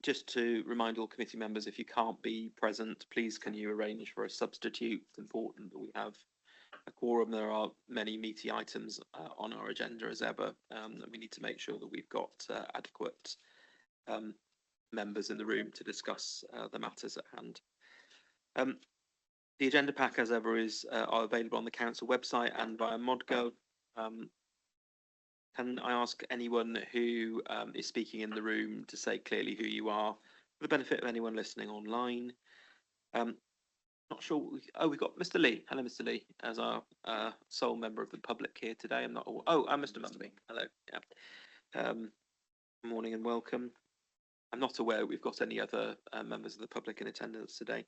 Just to remind all committee members, if you can't be present, please can you arrange for a substitute? It's important that we have a quorum. There are many meaty items on our agenda as ever, and we need to make sure that we've got adequate members in the room to discuss the matters at hand. The agenda pack, as ever, are available on the council website and via ModGov. Can I ask anyone who is speaking in the room to say clearly who you are, for the benefit of anyone listening online? Not sure. We've got Mr. Lee. Hello, Mr. Lee, as our sole member of the public here today. I'm not. I'm Mr. Mumby. Hello. Yeah. Morning and welcome. I'm not aware we've got any other members of the public in attendance today.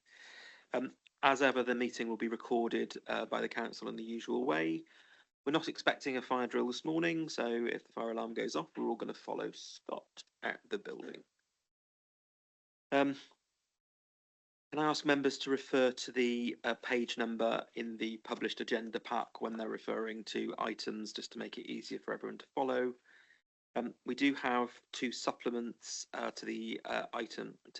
As ever, the meeting will be recorded by the council in the usual way. We're not expecting a fire drill this morning, so if the fire alarm goes off, we're all going to follow Scott at the building. Can I ask members to refer to the page number in the published agenda pack when they're referring to items, just to make it easier for everyone to follow? We do have two supplements to the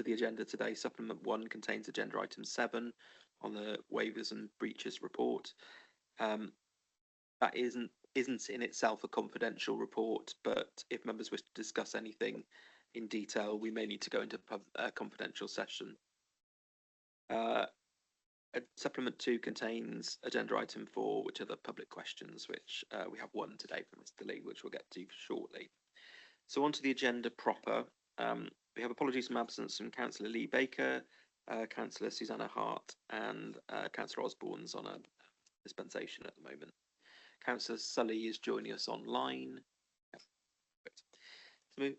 agenda today. Supplement 1 contains agenda item 7 on the waivers and breaches report. That isn't in itself a confidential report, but if members wish to discuss anything in detail, we may need to go into a confidential session. Supplement 2 contains agenda item 4, which are the public questions, which we have one today from Mr. Lee, which we'll get to shortly. So on to the agenda proper. We have apologies from absence from Councillor Lee Baker, Councillor Susanna Hart, and Councillor Osborne's on a dispensation at the moment. Councillor Sully is joining us online. So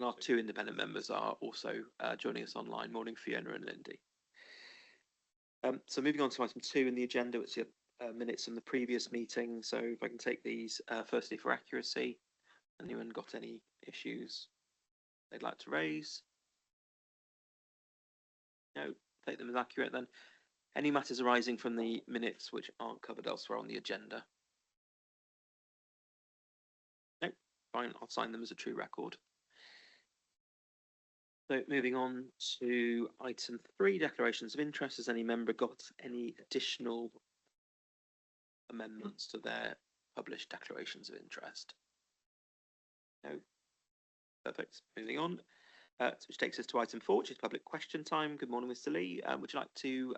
our two independent members are also joining us online. Morning, Fiona and Lindy. So moving on to item 2 in the agenda, which is minutes from the previous meeting. So if I can take these firstly for accuracy. Anyone got any issues they'd like to raise? No, take them as accurate then. Any matters arising from the minutes which aren't covered elsewhere on the agenda? No, fine, I'll sign them as a true record. So moving on to item 3, declarations of interest. Has any member got any additional amendments to their published declarations of interest? No. Perfect. Moving on. Which takes us to item 4, which is public question time. Good morning, Mr. Lee. Would you like to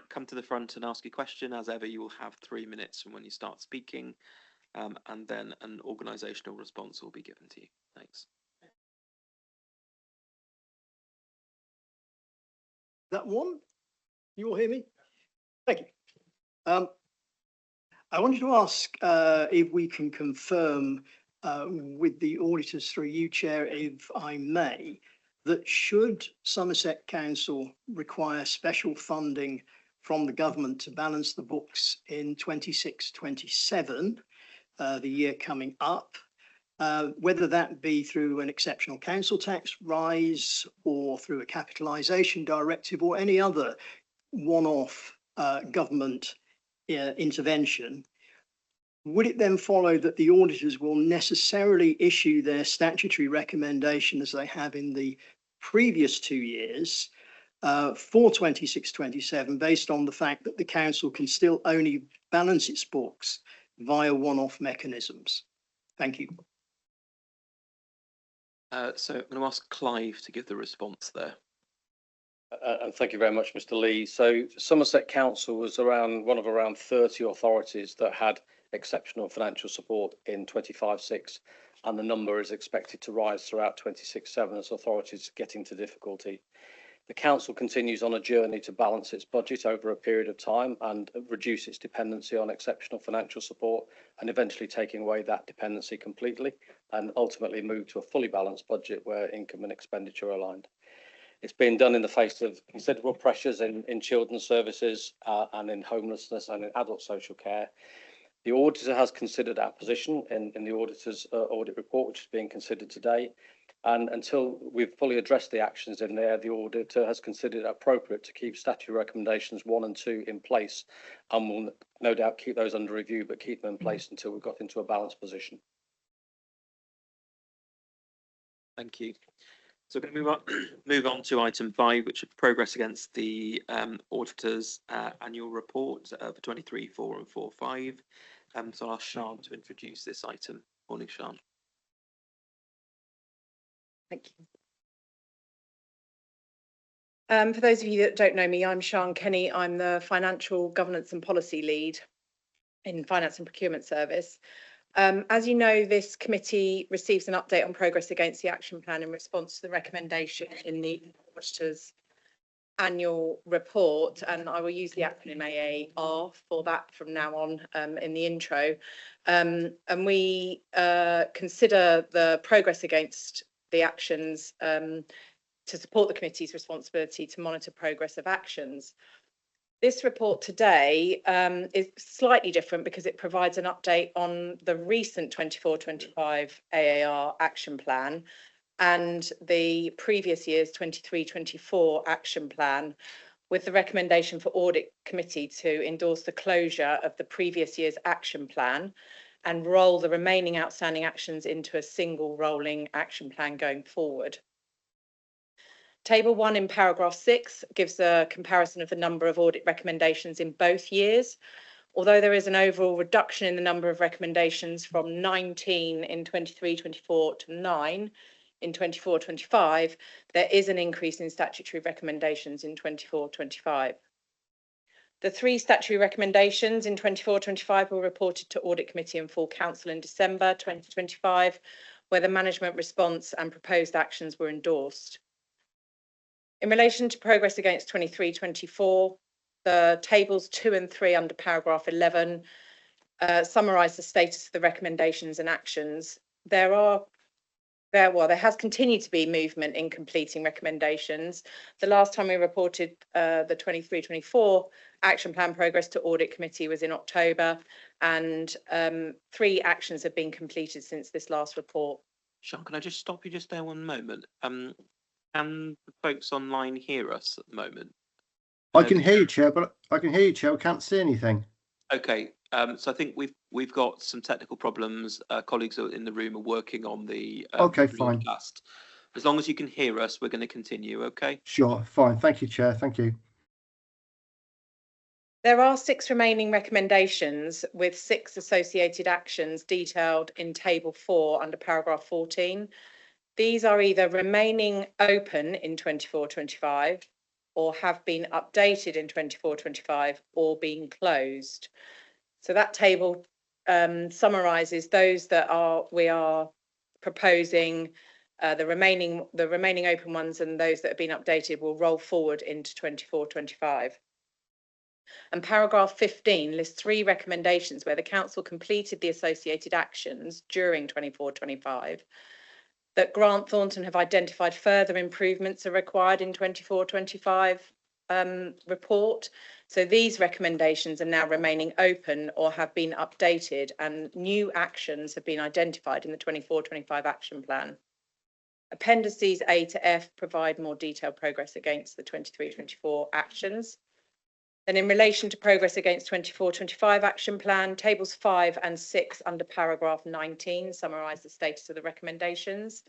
come to the front and ask a question? As ever, you will have 3 minutes from when you start speaking, and then an organisational response will be given to you. Thanks. That one? You all hear me? Thank you. I wanted to ask if we can confirm with the auditors through you, Chair, if I may, that should Somerset Council require special funding from the government to balance the books in 26-27, the year coming up, whether that be through an exceptional council tax rise or through a capitalisation directive or any other one-off government intervention, would it then follow that the auditors will necessarily issue their statutory recommendation as they have in the previous 2 years for 26-27 based on the fact that the council can still only balance its books via one-off mechanisms? Thank you. So I'm going to ask Clive to give the response there. And thank you very much, Mr. Lee. So Somerset Council was one of around 30 authorities that had exceptional financial support in 25-6, and the number is expected to rise throughout 26-7 as authorities get into difficulty. The council continues on a journey to balance its budget over a period of time and reduce its dependency on exceptional financial support, and eventually taking away that dependency completely and ultimately move to a fully balanced budget where income and expenditure are aligned. It's been done in the face of considerable pressures in children's services and in homelessness and in adult social care. The auditor has considered our position in the auditor's audit report, which is being considered today. And until we've fully addressed the actions in there, the auditor has considered it appropriate to keep statutory recommendations 1 and 2 in place, and will no doubt keep those under review, but keep them in place until we've got into a balanced position. Thank you. So we're going to move on to item 5, which is progress against the auditor's annual report for 23, 4 and 4, 5. So I'll ask Sian to introduce this item. Morning, Sian. Thank you. For those of you that don't know me, I'm Sian Kenny. I'm the Financial Governance and Policy Lead in Finance and Procurement Service. As you know, this committee receives an update on progress against the action plan in response to the recommendation in the auditor's annual report, and I will use the acronym AAR for that from now on in the intro. And we consider the progress against the actions to support the committee's responsibility to monitor progress of actions. This report today is slightly different because it provides an update on the recent 24-25 AAR action plan and the previous year's 23-24 action plan, with the recommendation for audit committee to endorse the closure of the previous year's action plan and roll the remaining outstanding actions into a single rolling action plan going forward. Table 1 in paragraph 6 gives a comparison of the number of audit recommendations in both years. Although there is an overall reduction in the number of recommendations from 19 in 23-24 to 9 in 24-25, there is an increase in statutory recommendations in 24-25. The 3 statutory recommendations in 24-25 were reported to Audit Committee and full Council in December 2025, where the management response and proposed actions were endorsed. In relation to progress against 23-24, the tables 2 and 3 under paragraph 11 summarise the status of the recommendations and actions. There has continued to be movement in completing recommendations. The last time we reported the 23-24 action plan progress to Audit Committee was in October, and 3 actions have been completed since this last report. Sian, can I just stop you just there one moment? Can the folks online hear us at the moment? I can hear you, Chair, but I can't see anything. Okay, so I think we've got some technical problems. Colleagues in the room are working on the Okay, fine. broadcast. As long as you can hear us, we're going to continue, okay? Sure, fine. Thank you, Chair. Thank you. There are 6 remaining recommendations with 6 associated actions detailed in table 4 under paragraph 14. These are either remaining open in 24-25 or have been updated in 24-25 or been closed. So that table summarises those that we are proposing. The remaining open ones and those that have been updated will roll forward into 24-25. And paragraph 15 lists 3 recommendations where the council completed the associated actions during 24-25. That Grant Thornton have identified further improvements are required in 24-25 report. So these recommendations are now remaining open or have been updated, and new actions have been identified in the 24-25 action plan. Appendices A to F provide more detailed progress against the 23-24 actions. Then in relation to progress against 24-25 action plan, tables 5 and 6 under paragraph 19 summarise the status of the recommendations.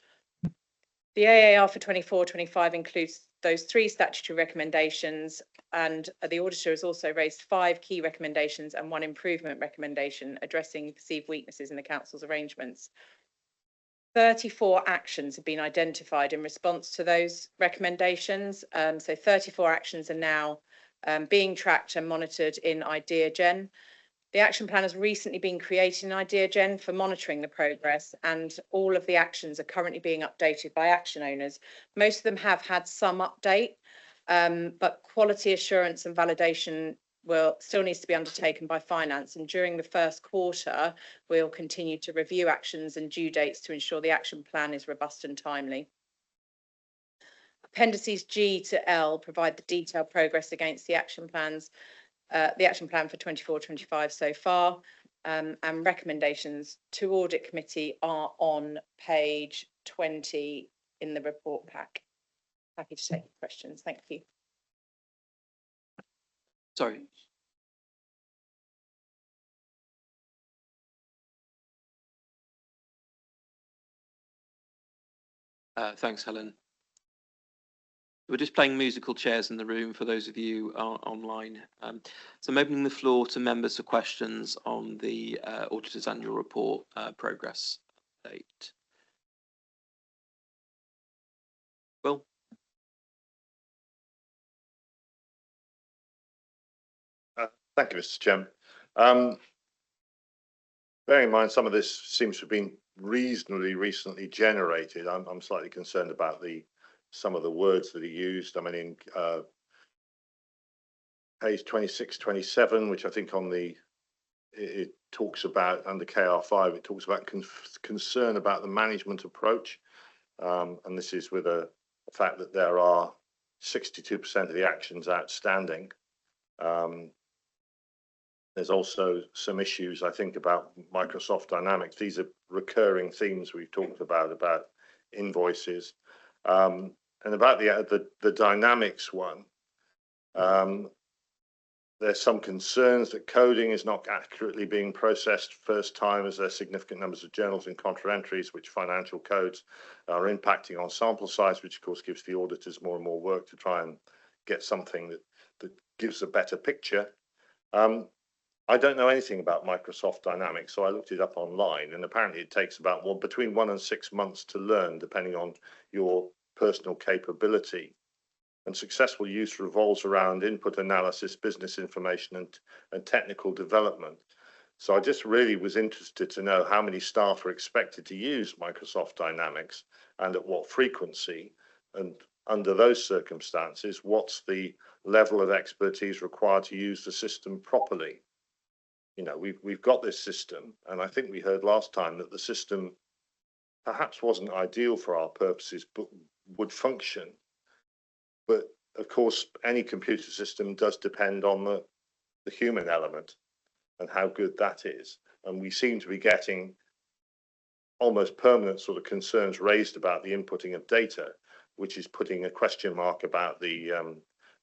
The AAR for 24-25 includes those 3 statutory recommendations, and the auditor has also raised 5 key recommendations and 1 improvement recommendation addressing perceived weaknesses in the council's arrangements. 34 actions have been identified in response to those recommendations. So 34 actions are now being tracked and monitored in IdeaGen. The action plan has recently been created in IdeaGen for monitoring the progress, and all of the actions are currently being updated by action owners. Most of them have had some update, but quality assurance and validation still needs to be undertaken by finance, and during the first quarter we'll continue to review actions and due dates to ensure the action plan is robust and timely. Appendices G to L provide the detailed progress against the action plan for 24-25 so far, and recommendations to Audit Committee are on page 20 in the report pack. Happy to take questions. Thank you. Sorry. Thanks, Helen. We're just playing musical chairs in the room for those of you online. So I'm opening the floor to members for questions on the Auditor's Annual Report progress update. Will? Thank you, Mr. Chairman. Bearing in mind some of this seems to have been reasonably recently generated, I'm slightly concerned about some of the words that are used. I mean, in page 26, 27, which I think on it talks about under KR5, it talks about concern about the management approach. And this is with the fact that there are 62% of the actions outstanding. There's also some issues, I think, about Microsoft Dynamics. These are recurring themes we've talked about invoices, and about the Dynamics one. There's some concerns that coding is not accurately being processed first time, as there are significant numbers of journals and contra entries, which financial codes are impacting on sample size, which of course gives the auditors more and more work to try and get something that gives a better picture. I don't know anything about Microsoft Dynamics, so I looked it up online, and apparently it takes about between 1 and 6 months to learn, depending on your personal capability. And successful use revolves around input analysis, business information, and technical development. So I just really was interested to know how many staff are expected to use Microsoft Dynamics and at what frequency. And under those circumstances, what's the level of expertise required to use the system properly? You know, we've got this system, and I think we heard last time that the system perhaps wasn't ideal for our purposes, but would function. But of course, any computer system does depend on the human element and how good that is. And we seem to be getting almost permanent sort of concerns raised about the inputting of data, which is putting a question mark about the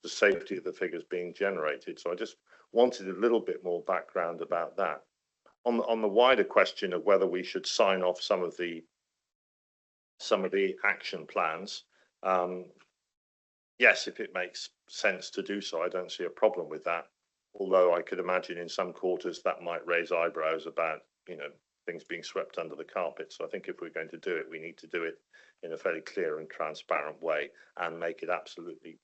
safety of the figures being generated. So I just wanted a little bit more background about that. On the wider question of whether we should sign off some of the action plans, yes, if it makes sense to do so, I don't see a problem with that. Although I could imagine in some quarters that might raise eyebrows about, you know, things being swept under the carpet. So I think if we're going to do it, we need to do it in a fairly clear and transparent way and make it absolutely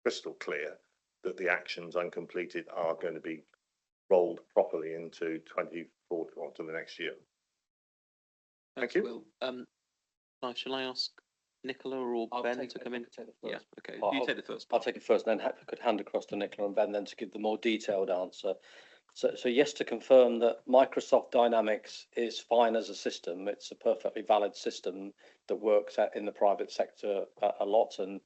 crystal clear that the actions uncompleted are going to be rolled properly into 24 or to the next year. Thank you. Will. Shall I ask Nicola or Ben to come in? Yeah, okay. You take the first part. I'll take it first, and then I could hand across to Nicola and Ben then to give the more detailed answer. So yes, to confirm that Microsoft Dynamics is fine as a system. It's a perfectly valid system that works in the private sector a lot, and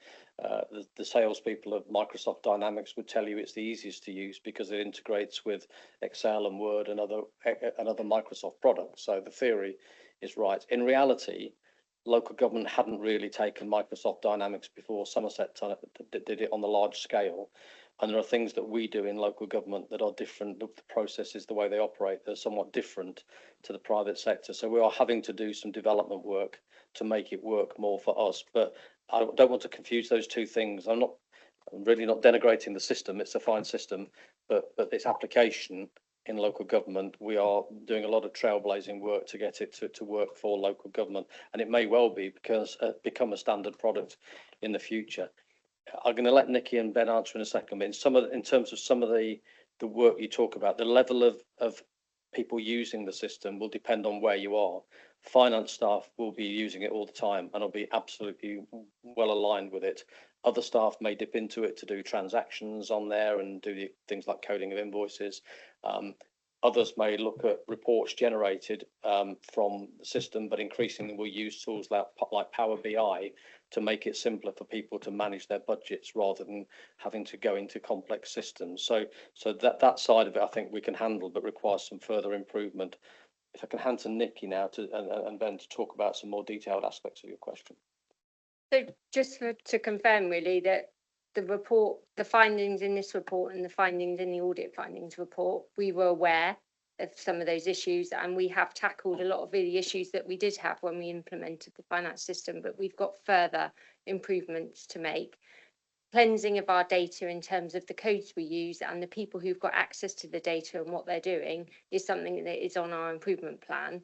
the salespeople of Microsoft Dynamics would tell you it's the easiest to use because it integrates with Excel and Word and other Microsoft products. So the theory is right. In reality, local government hadn't really taken Microsoft Dynamics before. Somerset did it on the large scale. And there are things that we do in local government that are different. The processes, the way they operate, they're somewhat different to the private sector. So we are having to do some development work to make it work more for us. But I don't want to confuse those two things. I'm really not denigrating the system. It's a fine system, but its application in local government, we are doing a lot of trailblazing work to get it to work for local government. And it may well be become a standard product in the future. I'm going to let Nikki and Ben answer in a second, but in terms of some of the work you talk about, the level of people using the system will depend on where you are. Finance staff will be using it all the time and will be absolutely well aligned with it. Other staff may dip into it to do transactions on there and do things like coding of invoices. Others may look at reports generated from the system, but increasingly will use tools like Power BI to make it simpler for people to manage their budgets rather than having to go into complex systems. So that side of it, I think we can handle, but requires some further improvement. If I can hand to Nikki now and Ben to talk about some more detailed aspects of your question. So just to confirm really that the report, the findings in this report and the findings in the audit findings report, we were aware of some of those issues, and we have tackled a lot of the issues that we did have when we implemented the finance system, but we've got further improvements to make. Cleansing of our data in terms of the codes we use and the people who've got access to the data and what they're doing is something that is on our improvement plan.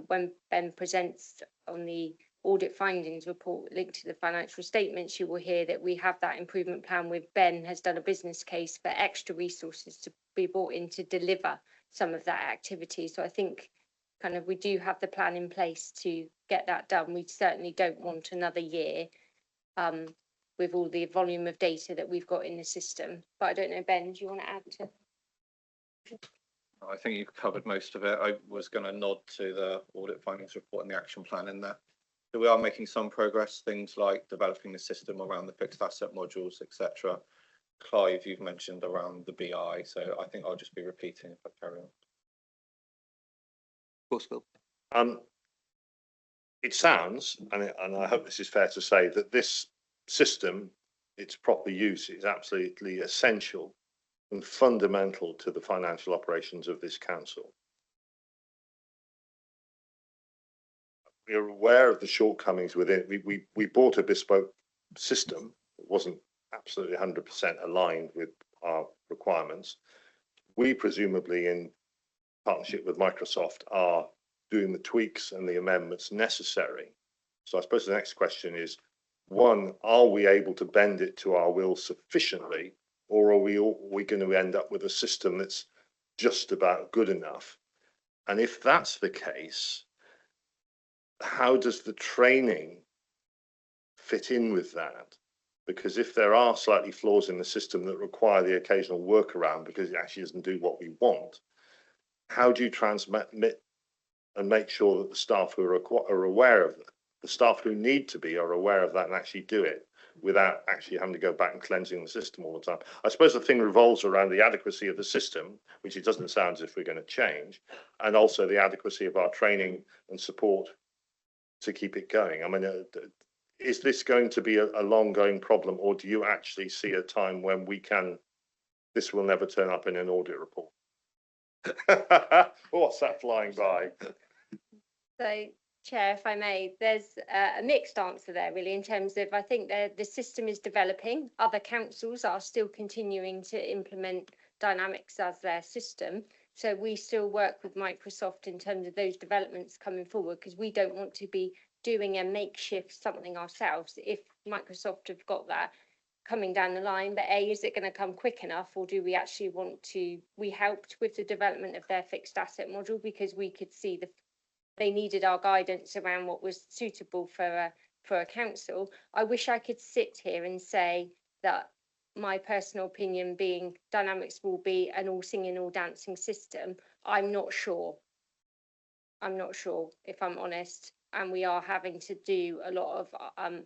When Ben presents on the audit findings report linked to the financial statements, you will hear that we have that improvement plan with Ben has done a business case for extra resources to be brought in to deliver some of that activity. So I think kind of we do have the plan in place to get that done. We certainly don't want another year with all the volume of data that we've got in the system. But I don't know, Ben, do you want to add to? I think you've covered most of it. I was going to nod to the audit findings report and the action plan in there. So we are making some progress, things like developing the system around the fixed asset modules, etc. Clive, you've mentioned around the BI, so I think I'll just be repeating if I carry on. Of course, Bill. It sounds, and I hope this is fair to say, that this system, its proper use, is absolutely essential and fundamental to the financial operations of this council. We are aware of the shortcomings within it. We bought a bespoke system. It wasn't absolutely 100% aligned with our requirements. We presumably, in partnership with Microsoft, are doing the tweaks and the amendments necessary. So I suppose the next question is, one, are we able to bend it to our will sufficiently, or are we going to end up with a system that's just about good enough? And if that's the case, how does the training fit in with that? Because if there are slightly flaws in the system that require the occasional workaround because it actually doesn't do what we want, how do you transmit and make sure that the staff who are aware of it, the staff who need to be are aware of that and actually do it without actually having to go back and cleansing the system all the time? I suppose the thing revolves around the adequacy of the system, which it doesn't sound as if we're going to change, and also the adequacy of our training and support to keep it going. I mean, is this going to be a long-going problem, or do you actually see a time when this will never turn up in an audit report? What's that flying by? So, Chair, if I may, there's a mixed answer there, really, in terms of I think the system is developing. Other councils are still continuing to implement Dynamics as their system. So we still work with Microsoft in terms of those developments coming forward, because we don't want to be doing a makeshift something ourselves. If Microsoft have got that coming down the line, but is it going to come quick enough, or do we actually want to? We helped with the development of their fixed asset module because we could see they needed our guidance around what was suitable for a council. I wish I could sit here and say that my personal opinion being Dynamics will be an all singing, all dancing system. I'm not sure. I'm not sure, if I'm honest. And we are having to do a lot of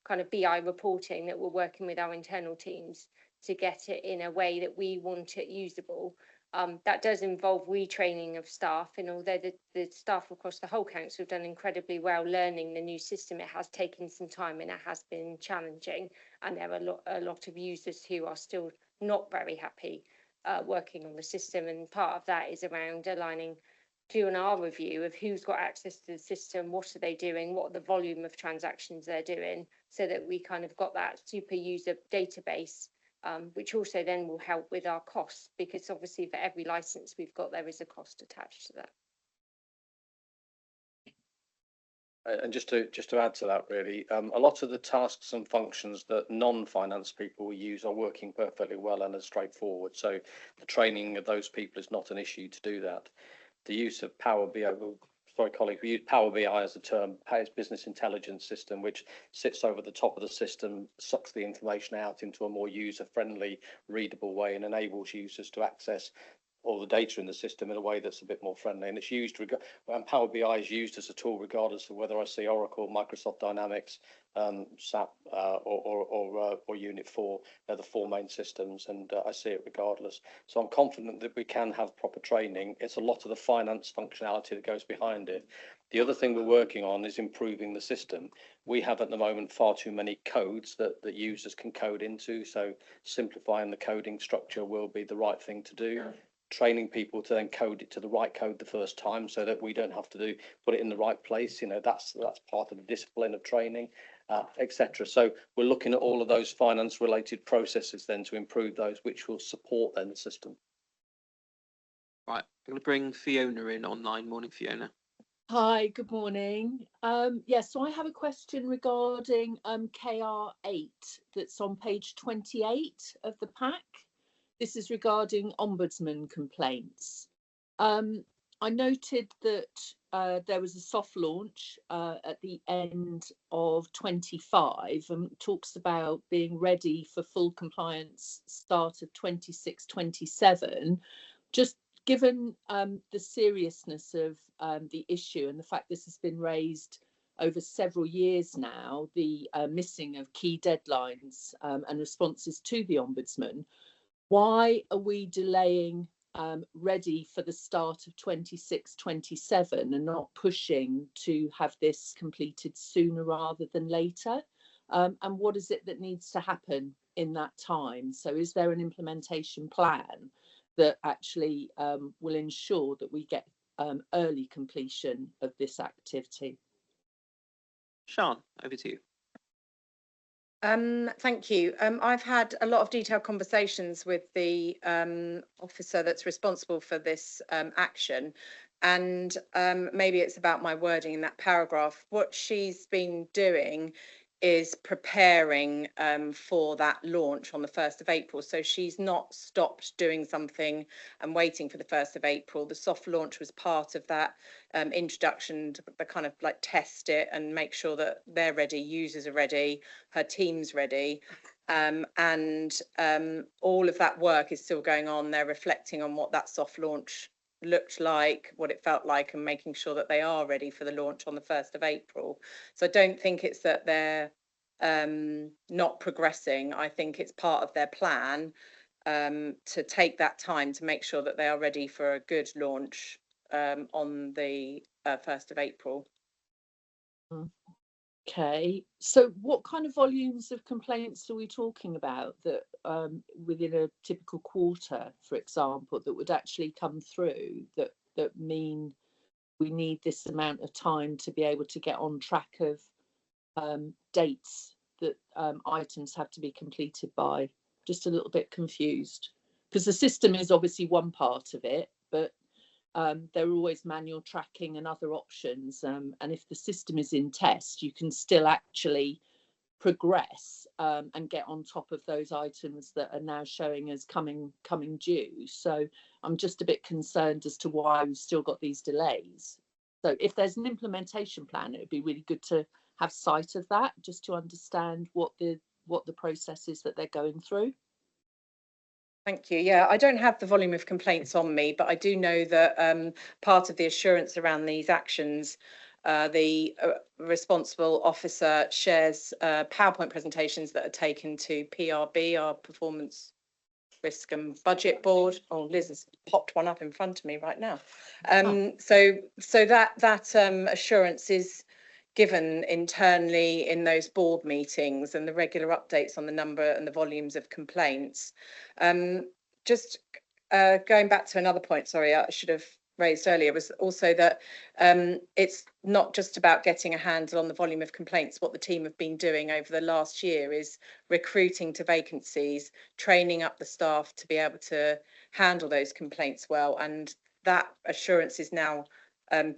kind of BI reporting that we're working with our internal teams to get it in a way that we want it usable. That does involve retraining of staff, and although the staff across the whole council have done incredibly well learning the new system, it has taken some time and it has been challenging, and there are a lot of users who are still not very happy working on the system, and part of that is around aligning doing our review of who's got access to the system, what are they doing, what are the volume of transactions they're doing, so that we kind of got that super user database, which also then will help with our costs, because obviously for every license we've got, there is a cost attached to that. And just to add to that, really, a lot of the tasks and functions that non-finance people use are working perfectly well and are straightforward. So the training of those people is not an issue to do that. The use of Power BI, sorry, colleague, we use Power BI as a term, business intelligence system, which sits over the top of the system, sucks the information out into a more user-friendly, readable way, and enables users to access all the data in the system in a way that's a bit more friendly. And it's used, and Power BI is used as a tool regardless of whether I see Oracle, Microsoft Dynamics, SAP or Unit 4. They're the four main systems, and I see it regardless. So I'm confident that we can have proper training. It's a lot of the finance functionality that goes behind it. The other thing we're working on is improving the system. We have at the moment far too many codes that users can code into, so simplifying the coding structure will be the right thing to do. training people to then code it to the right code the first time, so that we don't have to put it in the right place. You know, that's part of the discipline of training, etc. So we're looking at all of those finance related processes then to improve those, which will support then the system. Right, I'm going to bring Fiona in online. Morning, Fiona. Hi, good morning. Yes, so I have a question regarding KR8 that's on page 28 of the pack. This is regarding ombudsman complaints. I noted that there was a soft launch at the end of 25 and talks about being ready for full compliance start of 26-27. Just given the seriousness of the issue and the fact this has been raised over several years now, the missing of key deadlines and responses to the Ombudsman, why are we delaying ready for the start of 26-27 and not pushing to have this completed sooner rather than later? And what is it that needs to happen in that time? So is there an implementation plan that actually will ensure that we get early completion of this activity? Sian, over to you. Thank you. I've had a lot of detailed conversations with the officer that's responsible for this action, and maybe it's about my wording in that paragraph. What she's been doing is preparing for that launch on the 1st of April. So she's not stopped doing something and waiting for the 1st of April. The soft launch was part of that introduction to the kind of like test it and make sure that they're ready, users are ready, her team's ready. And all of that work is still going on. They're reflecting on what that soft launch looked like, what it felt like, and making sure that they are ready for the launch on the 1st of April. So I don't think it's that they're not progressing. I think it's part of their plan to take that time to make sure that they are ready for a good launch on the 1st of April. Okay, so what kind of volumes of complaints are we talking about that within a typical quarter, for example, that would actually come through that mean we need this amount of time to be able to get on track of dates that items have to be completed by? Just a little bit confused, because the system is obviously one part of it, but there are always manual tracking and other options, and if the system is in test, you can still actually progress and get on top of those items that are now showing as coming due. So I'm just a bit concerned as to why we've still got these delays. So if there's an implementation plan, it would be really good to have sight of that, just to understand what the process is that they're going through. Thank you. Yeah, I don't have the volume of complaints on me, but I do know that part of the assurance around these actions, the responsible officer shares PowerPoint presentations that are taken to PRB, our Performance Risk and Budget Board. Oh, Liz has popped one up in front of me right now. So that assurance is given internally in those board meetings and the regular updates on the number and the volumes of complaints. Just going back to another point, sorry, I should have raised earlier, was also that it's not just about getting a handle on the volume of complaints. What the team have been doing over the last year is recruiting to vacancies, training up the staff to be able to handle those complaints well, and that assurance is now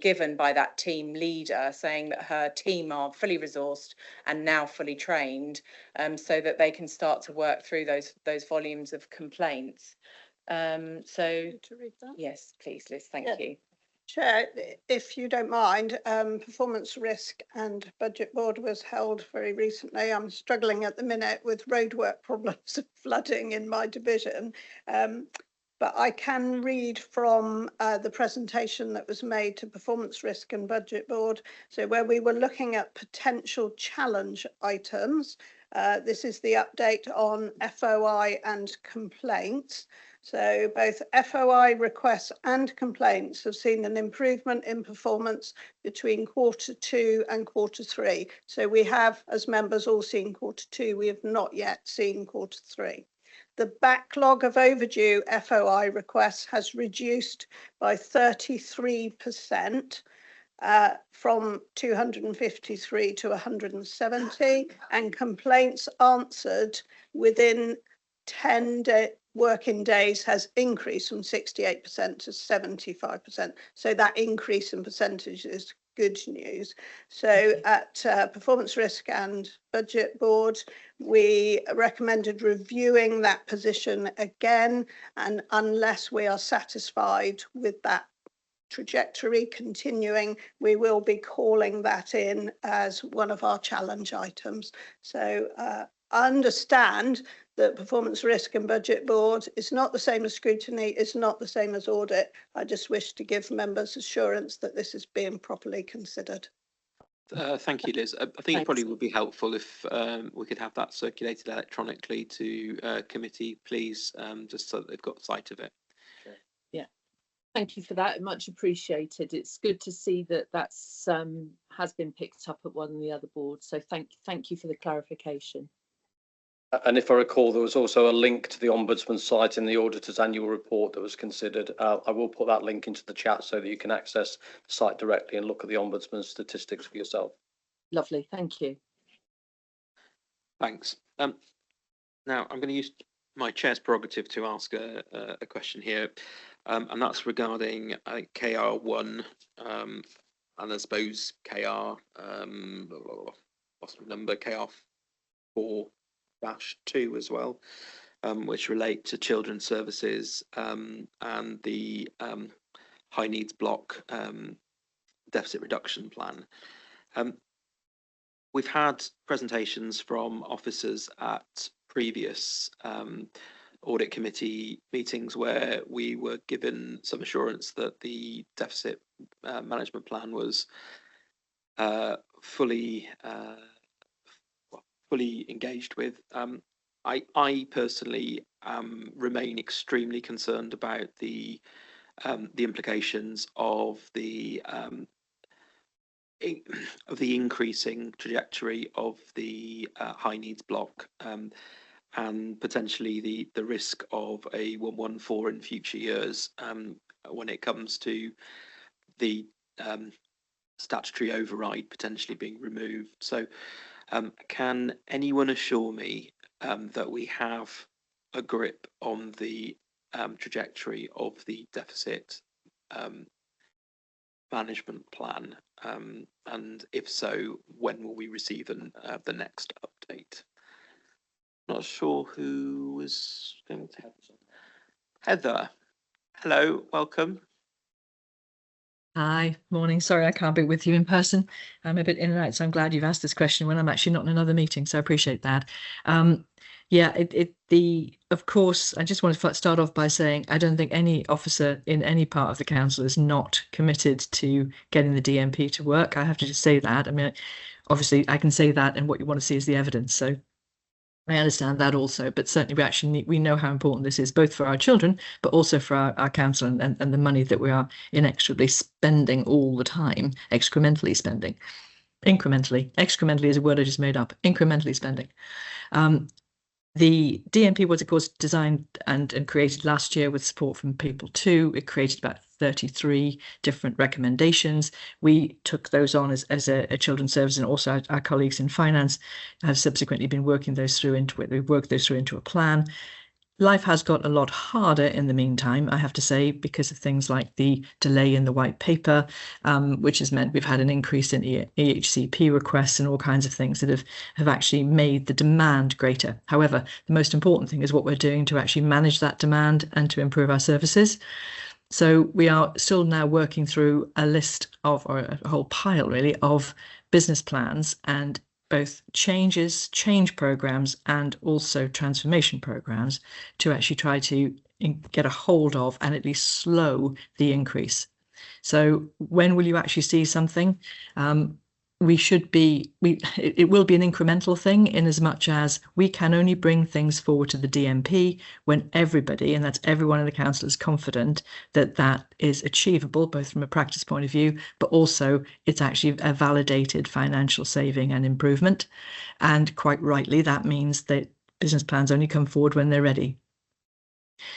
given by that team leader, saying that her team are fully resourced and now fully trained, so that they can start to work through those volumes of complaints. So to read that? Yes, please, Liz, thank you. Chair, if you don't mind, Performance Risk and Budget Board was held very recently. I'm struggling at the minute with roadwork problems and flooding in my division. But I can read from the presentation that was made to Performance Risk and Budget Board. So where we were looking at potential challenge items, this is the update on FOI and complaints. So both FOI requests and complaints have seen an improvement in performance between Q2 and Q3. So we have, as members, all seen Q2. We have not yet seen Q3. The backlog of overdue FOI requests has reduced by 33%. From 253 to 170, and complaints answered within 10 working days has increased from 68% to 75%. So that increase in percentage is good news. So at Performance Risk and Budget Board, we recommended reviewing that position again, and unless we are satisfied with that trajectory continuing, we will be calling that in as one of our challenge items. So I understand that Performance Risk and Budget Board is not the same as scrutiny, it's not the same as audit. I just wish to give members assurance that this is being properly considered. Thank you, Liz. I think it probably would be helpful if we could have that circulated electronically to committee, please, just so that they've got sight of it. Thank you for that. Much appreciated. It's good to see that that's has been picked up at one and the other boards. So thank you for the clarification. And if I recall, there was also a link to the Ombudsman site in the auditor's annual report that was considered. I will put that link into the chat so that you can access the site directly and look at the Ombudsman statistics for yourself. Lovely. Thank you. Thanks. Now I'm going to use my chair's prerogative to ask a question here. And that's regarding KR1 and I suppose KR, what's the number, KR4-2 as well, which relate to children's services and the high needs block deficit reduction plan. We've had presentations from officers at previous audit committee meetings where we were given some assurance that the deficit management plan was fully engaged with. I personally remain extremely concerned about the implications of the increasing trajectory of the high needs block. And potentially the risk of a 114 in future years when it comes to the statutory override potentially being removed. So can anyone assure me that we have a grip on the trajectory of the deficit management plan? And if so, when will we receive the next update? Not sure who was going to. Heather, hello, welcome. Hi, morning. Sorry, I can't be with you in person. I'm a bit in and out, so I'm glad you've asked this question when I'm actually not in another meeting. So I appreciate that. Of course, I just want to start off by saying I don't think any officer in any part of the council is not committed to getting the DMP to work. I have to just say that. I mean, obviously, I can say that, and what you want to see is the evidence. So I understand that also, but certainly we know how important this is, both for our children, but also for our council and the money that we are inexorably spending all the time, excrementally spending. Excrementally is a word I just made up, incrementally spending. The DMP was, of course, designed and created last year with support from People 2. It created about 33 different recommendations. We took those on as a children's service, and also our colleagues in finance have subsequently been working those through into it. We've worked those through into a plan. Life has got a lot harder in the meantime, I have to say, because of things like the delay in the white paper, which has meant we've had an increase in EHCP requests and all kinds of things that have actually made the demand greater. However, the most important thing is what we're doing to actually manage that demand and to improve our services. So we are still now working through a list of, or a whole pile really, of business plans and both change programs and also transformation programs to actually try to get a hold of and at least slow the increase. So when will you actually see something? It will be an incremental thing in as much as we can only bring things forward to the DMP when everybody, and that's everyone in the council, is confident that that is achievable, both from a practice point of view, but also it's actually a validated financial saving and improvement. And quite rightly, that means that business plans only come forward when they're ready.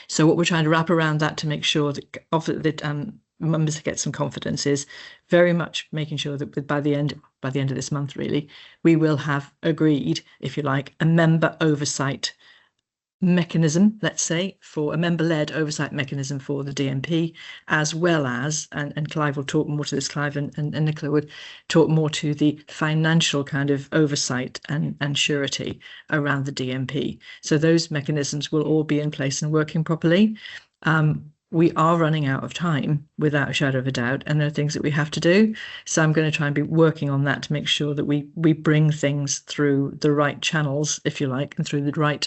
So what we're trying to wrap around that to make sure that members get some confidence is very much making sure that by the end of this month, really, we will have agreed, if you like, a member oversight mechanism, let's say, for a member-led oversight mechanism for the DMP, as well as, and Clive will talk more to this, Clive and Nicola would talk more to the financial kind of oversight and surety around the DMP. So those mechanisms will all be in place and working properly. We are running out of time without a shadow of a doubt, and there are things that we have to do. So I'm going to try and be working on that to make sure that we bring things through the right channels, if you like, and through the right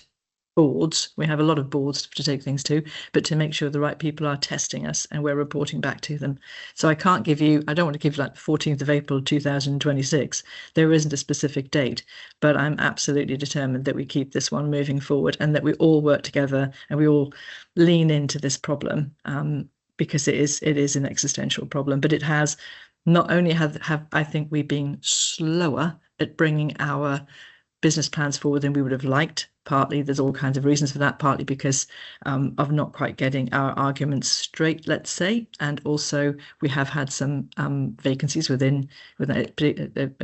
boards. We have a lot of boards to take things to, but to make sure the right people are testing us and we're reporting back to them. So I don't want to give like 14th of April 2026. There isn't a specific date, but I'm absolutely determined that we keep this one moving forward and that we all work together and we all lean into this problem, because it is an existential problem. But it has not only have I think we been slower at bringing our business plans forward than we would have liked. Partly there's all kinds of reasons for that, partly because of not quite getting our arguments straight, let's say, and also we have had some vacancies within a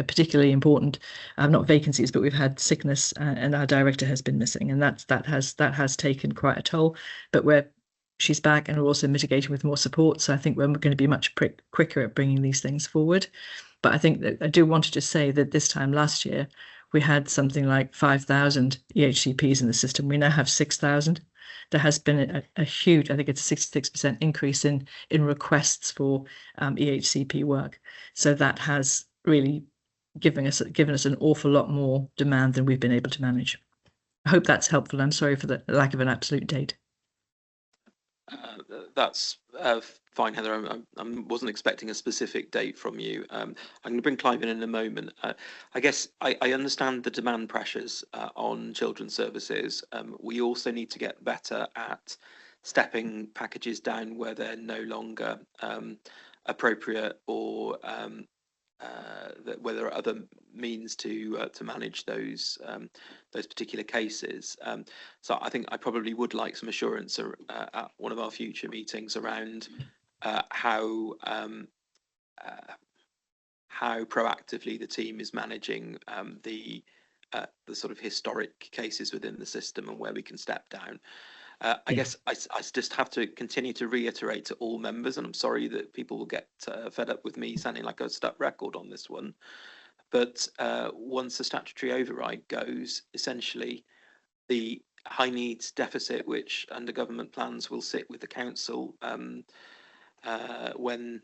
particularly important, not vacancies, but we've had sickness, and our director has been missing, and that has taken quite a toll. But she's back, and we're also mitigating with more support. So I think we're going to be much quicker at bringing these things forward. But I think that I do want to just say that this time last year, we had something like 5,000 EHCPs in the system. We now have 6,000. There has been a huge, I think it's a 66% increase in requests for EHCP work. So that has really given us an awful lot more demand than we've been able to manage. I hope that's helpful. I'm sorry for the lack of an absolute date. That's fine, Heather. I wasn't expecting a specific date from you. I'm going to bring Clive in a moment. I guess I understand the demand pressures on children's services. We also need to get better at stepping packages down where they're no longer appropriate, or where there are other means to manage those particular cases. So I think I probably would like some assurance at one of our future meetings around how proactively the team is managing the sort of historic cases within the system and where we can step down. I guess I just have to continue to reiterate to all members, and I'm sorry that people will get fed up with me sounding like a stuck record on this one, but once the statutory override goes, essentially the high needs deficit, which under government plans will sit with the council when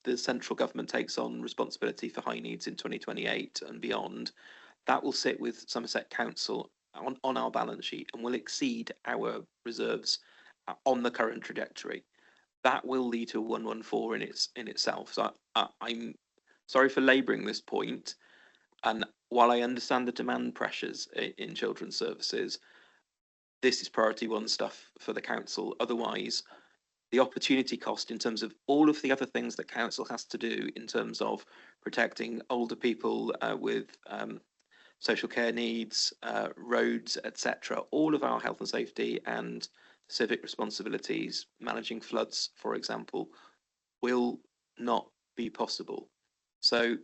the central government takes on responsibility for high needs in 2028 and beyond, that will sit with Somerset Council on our balance sheet and will exceed our reserves on the current trajectory. That will lead to a 114 in itself. So I'm sorry for labouring this point, and while I understand the demand pressures in children's services, this is priority one stuff for the council. Otherwise, the opportunity cost in terms of all of the other things that council has to do in terms of protecting older people with social care needs, roads, etc., all of our health and safety and civic responsibilities, managing floods, for example, will not be possible. So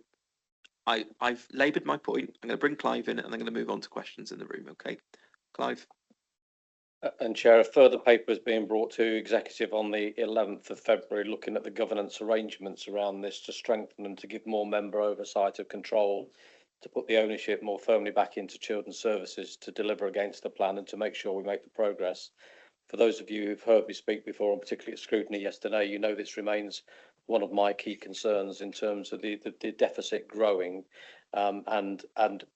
I've laboured my point. I'm going to bring Clive in and I'm going to move on to questions in the room. Okay, Clive. And Chair, a further paper is being brought to Executive on the 11th of February, looking at the governance arrangements around this to strengthen and to give more member oversight of control, to put the ownership more firmly back into children's services, to deliver against the plan and to make sure we make the progress. For those of you who've heard me speak before, and particularly at scrutiny yesterday, you know this remains one of my key concerns in terms of the deficit growing. And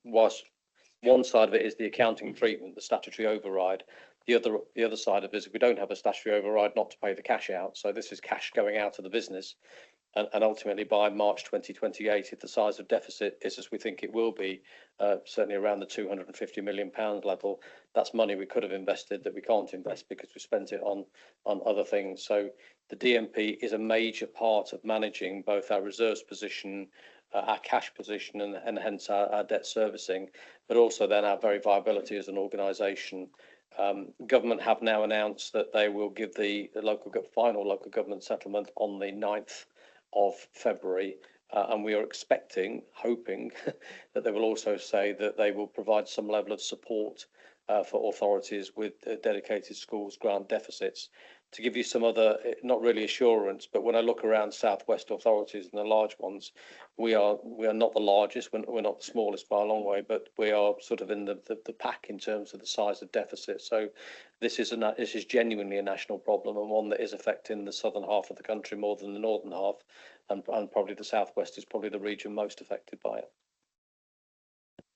whilst one side of it is the accounting treatment, the statutory override, the other side of it is if we don't have a statutory override, not to pay the cash out. So this is cash going out of the business. And ultimately by March 2028, if the size of deficit is as we think it will be, certainly around the £250 million level, that's money we could have invested that we can't invest because we spent it on other things. So the DMP is a major part of managing both our reserves position, our cash position, and hence our debt servicing, but also then our very viability as an organisation. Government have now announced that they will give the final local government settlement on the 9th of February. And we are hoping that they will also say that they will provide some level of support for authorities with dedicated schools grant deficits. To give you some other, not really assurance, but when I look around Southwest authorities and the large ones, we are not the largest, we're not the smallest by a long way, but we are sort of in the pack in terms of the size of deficit. So this is genuinely a national problem, and one that is affecting the southern half of the country more than the northern half, and probably the Southwest is probably the region most affected by it.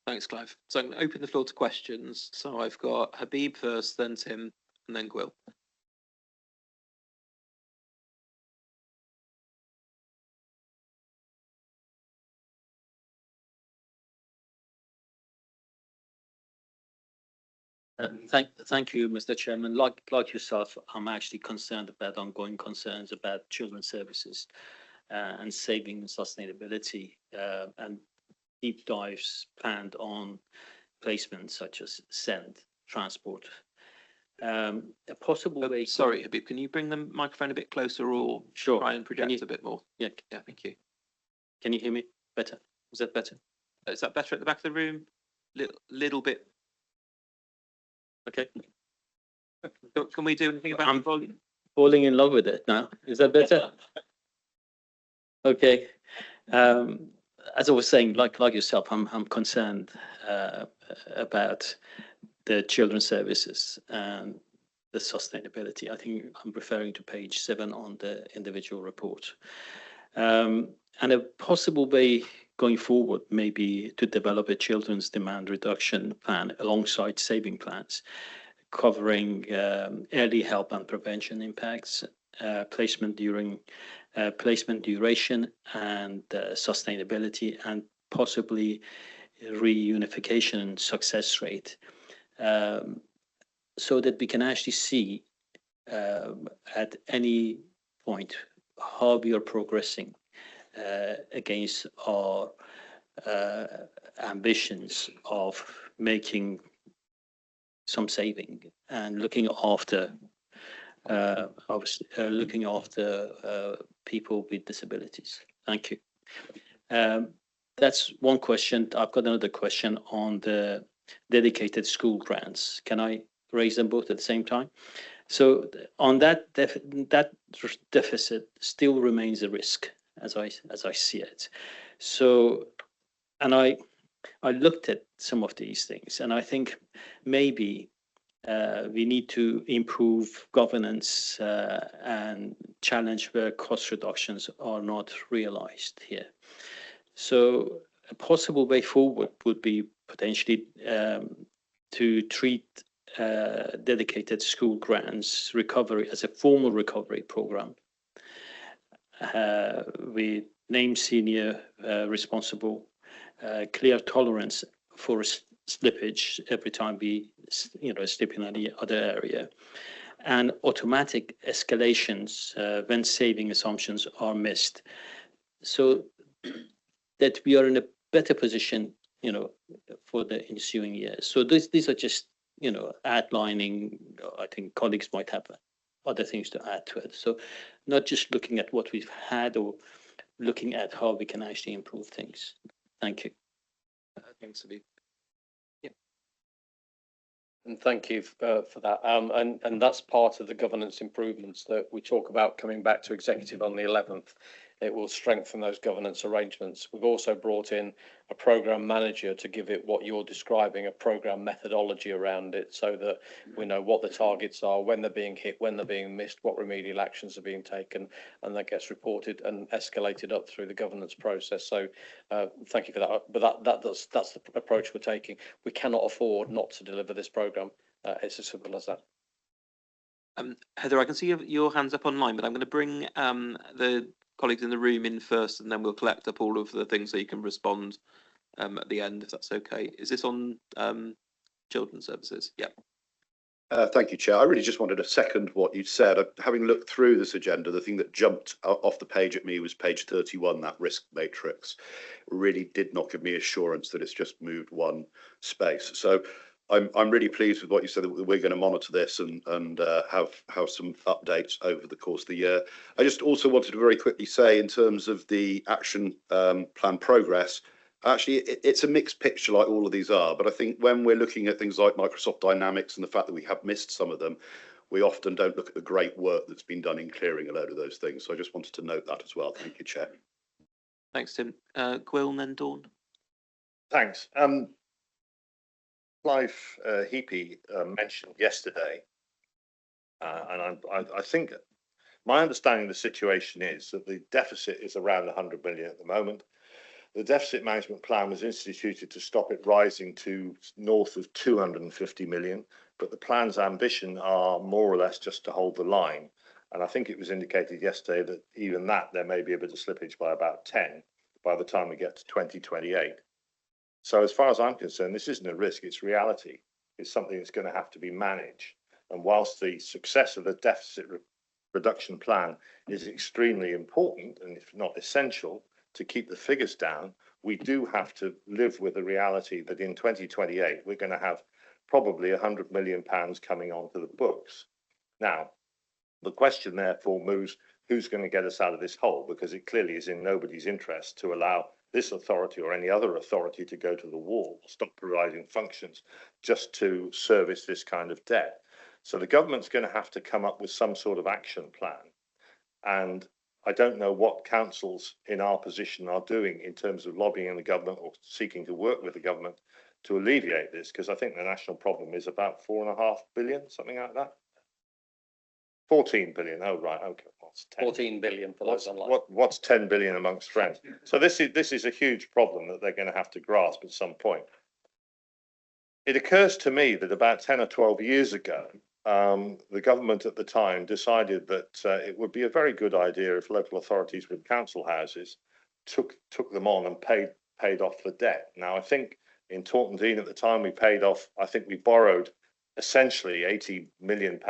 Thanks, Clive. So I'm going to open the floor to questions. So I've got Habib first, then Tim, and then Gwyl. Thank you, Mr. Chairman. Like yourself, I'm actually concerned about ongoing concerns about children's services and saving and sustainability, and deep dives planned on placements such as send, transport. A possible way. Sorry, Habib, can you bring the microphone a bit closer, or Sure. try and project a bit more? Yeah, Thank you. Can you hear me better? Is that better? Is that better at the back of the room? Little bit. Okay. Can we do anything about the volume? Falling in love with it now. Is that better? Okay. As I was saying, like yourself, I'm concerned about the children's services and the sustainability. I think I'm referring to page 7 on the individual report. And a possible way going forward may be to develop a children's demand reduction plan alongside saving plans, covering early help and prevention impacts, placement duration, and sustainability, and possibly reunification success rate, so that we can actually see at any point how we are progressing against our ambitions of making some saving and looking after people with disabilities. Thank you. That's one question. I've got another question on the dedicated school grants. Can I raise them both at the same time? So on that deficit still remains a risk as I see it. So, and I looked at some of these things, and I think maybe we need to improve governance and challenge where cost reductions are not realized here. So a possible way forward would be potentially to treat dedicated school grants recovery as a formal recovery program. We name senior responsible, clear tolerance for slippage every time we slip in any other area, and automatic escalations when saving assumptions are missed, so that we are in a better position for the ensuing years. So these are just outlining. I think colleagues might have other things to add to it. So not just looking at what we've had, or looking at how we can actually improve things. Thank you. Thanks, Habib. Yeah. And thank you for that. And that's part of the governance improvements that we talk about coming back to executive on the 11th. It will strengthen those governance arrangements. We've also brought in a program manager to give it what you're describing, a program methodology around it, so that we know what the targets are, when they're being hit, when they're being missed, what remedial actions are being taken, and that gets reported and escalated up through the governance process. So thank you for that. But that's the approach we're taking. We cannot afford not to deliver this program. It's as simple as that. Heather, I can see your hands up online, but I'm going to bring the colleagues in the room in first, and then we'll collect up all of the things so you can respond at the end, if that's okay. Is this on children's services? Yeah. Thank you, Chair. I really just wanted to second what you said. Having looked through this agenda, the thing that jumped off the page at me was page 31, that risk matrix. Really did not give me assurance that it's just moved one space. So I'm really pleased with what you said, that we're going to monitor this and have some updates over the course of the year. I just also wanted to very quickly say, in terms of the action plan progress, actually it's a mixed picture like all of these are, but I think when we're looking at things like Microsoft Dynamics and the fact that we have missed some of them, we often don't look at the great work that's been done in clearing a load of those things. So I just wanted to note that as well. Thank you, Chair. Thanks, Tim. Gwyl and then Dawn. Thanks. Clive Heapy mentioned yesterday, and I think my understanding of the situation is that the deficit is around 100 million at the moment. The deficit management plan was instituted to stop it rising to north of 250 million, but the plan's ambition are more or less just to hold the line. And I think it was indicated yesterday that even that there may be a bit of slippage by about 10 by the time we get to 2028. So as far as I'm concerned, this isn't a risk, it's reality. It's something that's going to have to be managed. And whilst the success of the deficit reduction plan is extremely important, and if not essential, to keep the figures down, we do have to live with the reality that in 2028, we're going to have probably £100 million coming onto the books. Now, the question therefore moves, who's going to get us out of this hole? Because it clearly is in nobody's interest to allow this authority or any other authority to go to the wall, stop providing functions just to service this kind of debt. So the government's going to have to come up with some sort of action plan. And I don't know what councils in our position are doing in terms of lobbying the government or seeking to work with the government to alleviate this, because I think the national problem is about 4.5 billion, something like that. 14 billion. Oh, right. Okay. What's 10? 14 billion for those online. What's 10 billion amongst friends? So this is a huge problem that they're going to have to grasp at some point. It occurs to me that about 10 or 12 years ago, the government at the time decided that it would be a very good idea if local authorities with council houses took them on and paid off the debt. Now, I think in Taunton Deane at the time we paid off, I think we borrowed essentially £80 million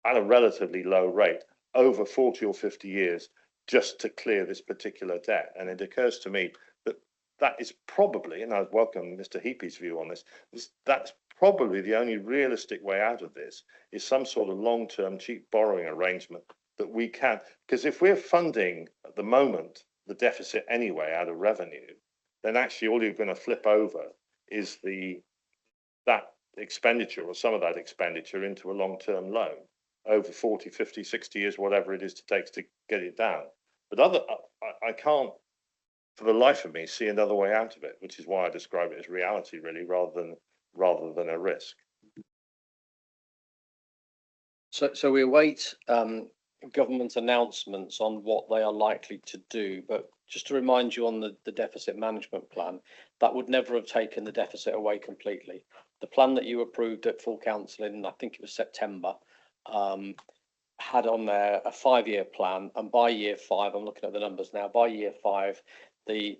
at a relatively low rate over 40 or 50 years just to clear this particular debt. And it occurs to me that that is probably, and I welcome Mr. Heapy's view on this, that's probably the only realistic way out of this, is some sort of long-term cheap borrowing arrangement that we can, because if we're funding at the moment the deficit anyway out of revenue, then actually all you're going to flip over is that expenditure or some of that expenditure into a long-term loan over 40, 50, 60 years, whatever it is to take to get it down. But I can't, for the life of me, see another way out of it, which is why I describe it as reality, really, rather than a risk. So we await government announcements on what they are likely to do. But just to remind you on the deficit management plan, that would never have taken the deficit away completely. The plan that you approved at full council in, I think it was September, had on there a 5-year plan, and by year 5, I'm looking at the numbers now, by year 5, the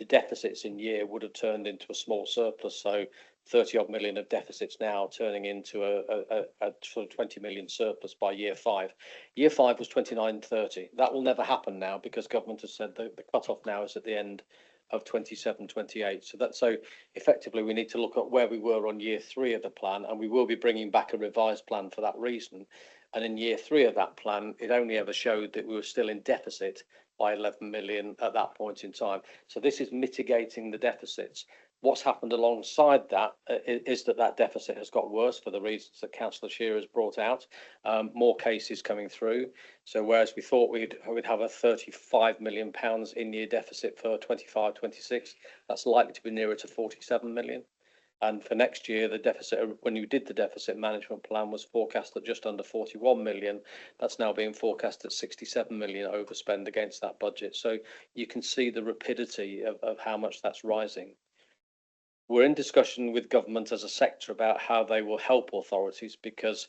deficits in year would have turned into a small surplus. So 30 odd million of deficits now turning into a sort of 20 million surplus by year 5. Year 5 was 29.30. That will never happen now because government has said the cut-off now is at the end of 27-28. So effectively we need to look at where we were on year 3 of the plan, and we will be bringing back a revised plan for that reason. And in year 3 of that plan, it only ever showed that we were still in deficit by 11 million at that point in time. So this is mitigating the deficits. What's happened alongside that is that deficit has got worse for the reasons that Councillor Shearer has brought out. More cases coming through. So whereas we thought we'd have a £35 million in-year deficit for 25-26, that's likely to be nearer to 47 million. And for next year, the deficit, when you did the deficit management plan, was forecast at just under 41 million. That's now being forecast at 67 million overspend against that budget. So you can see the rapidity of how much that's rising. We're in discussion with government as a sector about how they will help authorities, because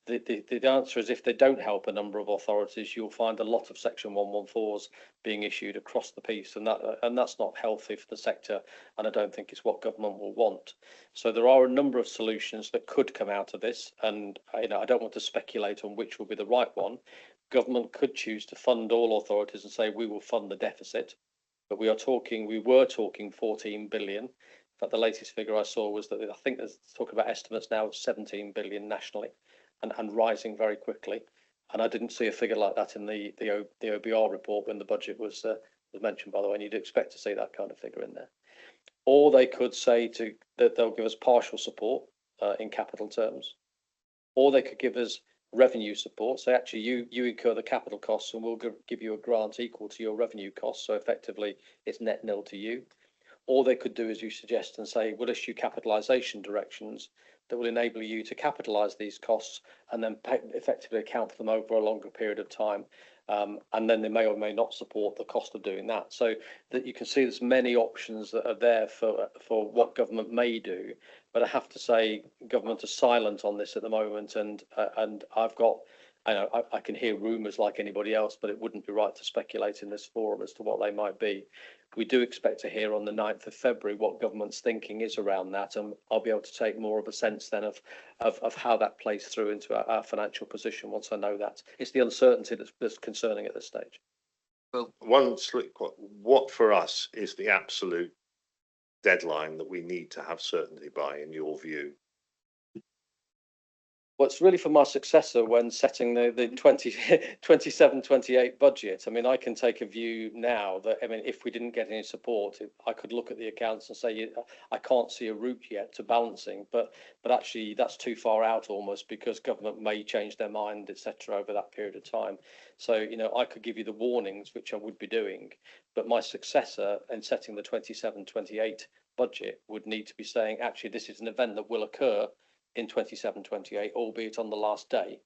the answer is if they don't help a number of authorities, you'll find a lot of Section 114s being issued across the piece, and that's not healthy for the sector, and I don't think it's what government will want. So there are a number of solutions that could come out of this, and I don't want to speculate on which will be the right one. Government could choose to fund all authorities and say we will fund the deficit, but we were talking 14 billion. In fact, the latest figure I saw was that I think there's talk about estimates now of 17 billion nationally and rising very quickly. And I didn't see a figure like that in the OBR report when the budget was mentioned, by the way, and you'd expect to see that kind of figure in there. Or they could say that they'll give us partial support in capital terms, or they could give us revenue support. So actually you incur the capital costs and we'll give you a grant equal to your revenue costs. So effectively it's net nil to you. Or they could do as you suggest and say, we'll issue capitalisation directions that will enable you to capitalise these costs and then effectively account for them over a longer period of time. And then they may or may not support the cost of doing that. So that you can see there's many options that are there for what government may do. But I have to say, government are silent on this at the moment, and I've got, I can hear rumours like anybody else, but it wouldn't be right to speculate in this forum as to what they might be. We do expect to hear on the 9th of February what government's thinking is around that, and I'll be able to take more of a sense then of how that plays through into our financial position once I know that. It's the uncertainty that's concerning at this stage. Well, what for us is the absolute deadline that we need to have certainty by, in your view? Well, it's really for my successor when setting the 27-28 budget. I mean, I can take a view now that, I mean, if we didn't get any support, I could look at the accounts and say, I can't see a route yet to balancing, but actually that's too far out almost, because government may change their mind, etc., over that period of time. So, you know, I could give you the warnings, which I would be doing, but my successor in setting the 27-28 budget would need to be saying, actually, this is an event that will occur in 27-28, albeit on the last day.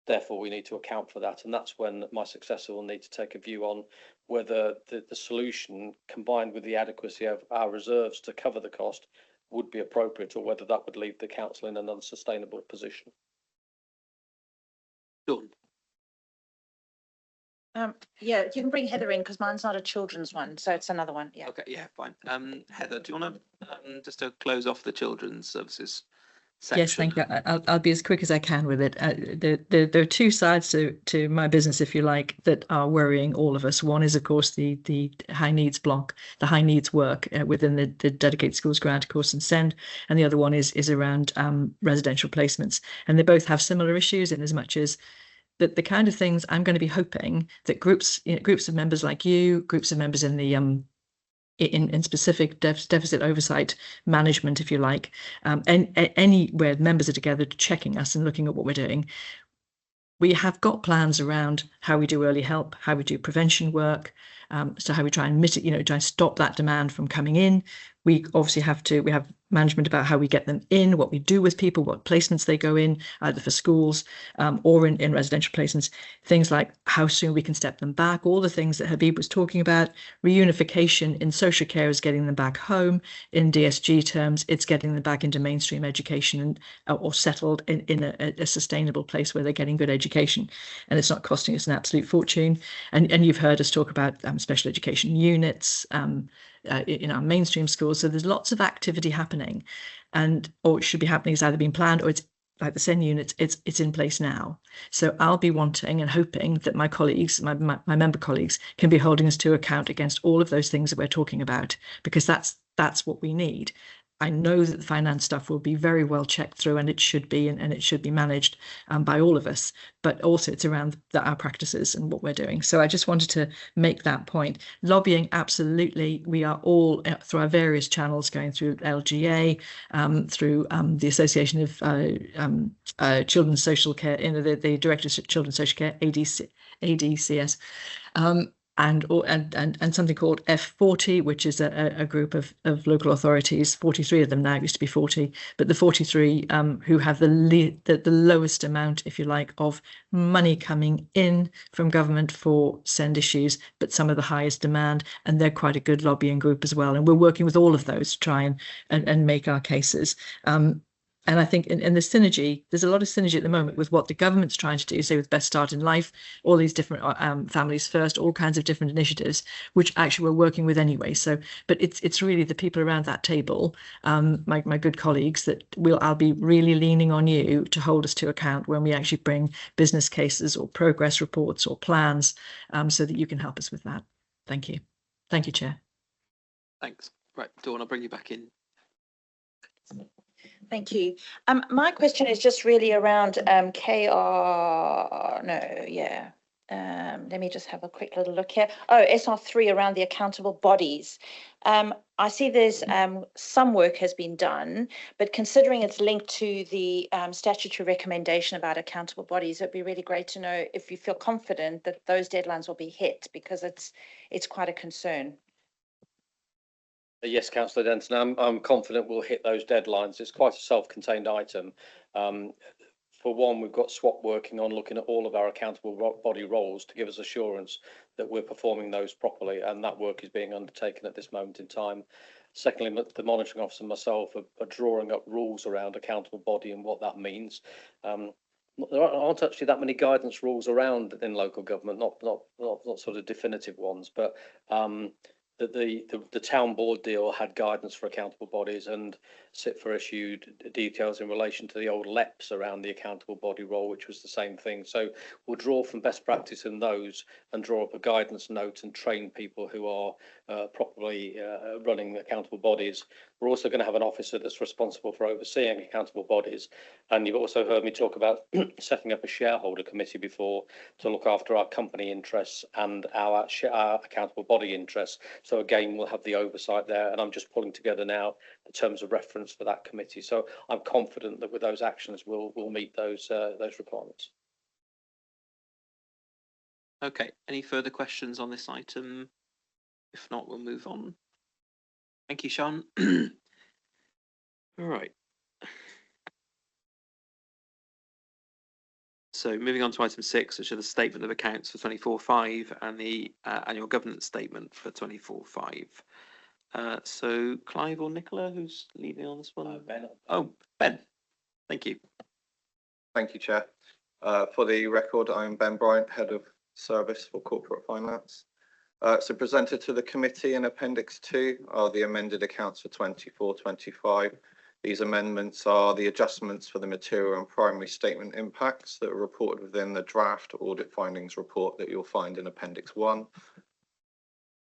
Therefore, we need to account for that. And that's when my successor will need to take a view on whether the solution, combined with the adequacy of our reserves to cover the cost, would be appropriate, or whether that would leave the council in an unsustainable position. Dawn. Yeah, you can bring Heather in because mine's not a children's one, so it's another one. Yeah. Okay, yeah, fine. Heather, do you want to just to close off the children's services section? Yes, thank you. I'll be as quick as I can with it. There are two sides to my business, if you like, that are worrying all of us. One is, of course, the high needs block, the high needs work within the dedicated schools grant, of course, and SEND, and the other one is around residential placements. And they both have similar issues in as much as that the kind of things I'm going to be hoping that groups of members like you, groups of members in the in specific deficit oversight management, if you like, and anywhere members are together checking us and looking at what we're doing. We have got plans around how we do early help, how we do prevention work, so how we try and mitigate, try and stop that demand from coming in. We obviously we have management about how we get them in, what we do with people, what placements they go in, either for schools or in residential placements, things like how soon we can step them back, all the things that Habib was talking about. Reunification in social care is getting them back home. In DSG terms, it's getting them back into mainstream education or settled in a sustainable place where they're getting good education, and it's not costing us an absolute fortune. And you've heard us talk about special education units in our mainstream schools. So there's lots of activity happening, or it should be happening. It's either been planned or it's like the SEND units, it's in place now. So I'll be wanting and hoping that my colleagues, my member colleagues, can be holding us to account against all of those things that we're talking about, because that's what we need. I know that the finance stuff will be very well checked through, and it should be, and it should be managed by all of us, but also it's around our practices and what we're doing. So I just wanted to make that point. Lobbying, absolutely. We are all through our various channels, going through LGA, through the Association of Children's Social Care, the Directors of Children's Social Care, ADCS, and something called F40, which is a group of local authorities, 43 of them now, it used to be 40, but the 43 who have the lowest amount, if you like, of money coming in from government for SEND issues, but some of the highest demand, and they're quite a good lobbying group as well. And we're working with all of those to try and make our cases. And I think in the synergy, there's a lot of synergy at the moment with what the government's trying to do, say with Best Start in Life, all these different families first, all kinds of different initiatives, which actually we're working with anyway. So, but it's really the people around that table, my good colleagues, that I'll be really leaning on you to hold us to account when we actually bring business cases or progress reports or plans, so that you can help us with that. Thank you. Thank you, Chair. Thanks. Right, Dawn, I'll bring you back in. Thank you. My question is just really around let me just have a quick little look here. Oh, SR3 around the accountable bodies. I see there's some work has been done, but considering it's linked to the statutory recommendation about accountable bodies, it'd be really great to know if you feel confident that those deadlines will be hit, because it's quite a concern. Yes, Councillor Denton, I'm confident we'll hit those deadlines. It's quite a self-contained item. For one, we've got SWAP working on looking at all of our accountable body roles to give us assurance that we're performing those properly, and that work is being undertaken at this moment in time. Secondly, the monitoring officer and myself are drawing up rules around accountable body and what that means. There aren't actually that many guidance rules around in local government, not sort of definitive ones, but the town board deal had guidance for accountable bodies, and CITFA issued details in relation to the old LEPs around the accountable body role, which was the same thing. So we'll draw from best practice in those and draw up a guidance note and train people who are properly running accountable bodies. We're also going to have an officer that's responsible for overseeing accountable bodies. And you've also heard me talk about setting up a shareholder committee before to look after our company interests and our accountable body interests. So again, we'll have the oversight there, and I'm just pulling together now the terms of reference for that committee. So I'm confident that with those actions, we'll meet those requirements. Okay, any further questions on this item? If not, we'll move on. Thank you, Sean. All right. So moving on to item 6, which are the statement of accounts for 24/5 and the annual governance statement for 24/5. So Clive or Nicola, who's leading on this one? Ben. Oh, Ben. Thank you. Thank you, Chair. For the record, I'm Ben Bryant, Head of Service for Corporate Finance. So presented to the committee in Appendix 2 are the amended accounts for 24/25. These amendments are the adjustments for the material and primary statement impacts that are reported within the draft audit findings report that you'll find in Appendix 1.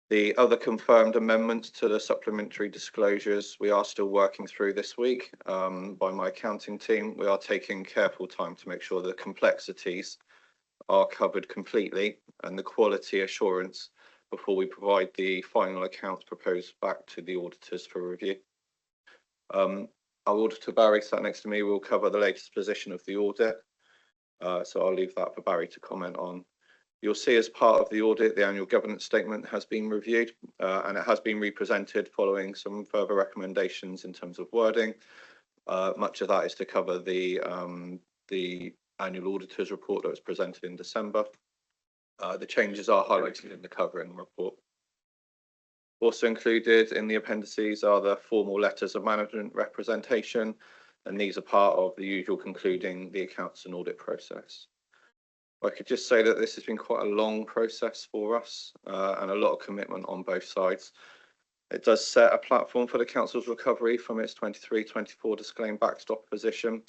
The other confirmed amendments to the supplementary disclosures we are still working through this week by my accounting team. We are taking careful time to make sure the complexities are covered completely and the quality assurance before we provide the final accounts proposed back to the auditors for review. Our auditor Barry sat next to me will cover the latest position of the audit. So I'll leave that for Barry to comment on. You'll see as part of the audit, the annual governance statement has been reviewed and it has been represented following some further recommendations in terms of wording. Much of that is to cover the annual auditor's report that was presented in December. The changes are highlighted in the covering report. Also included in the appendices are the formal letters of management representation, and these are part of the usual concluding the accounts and audit process. I could just say that this has been quite a long process for us and a lot of commitment on both sides. It does set a platform for the council's recovery from its 23-24 disclaimed backstop position.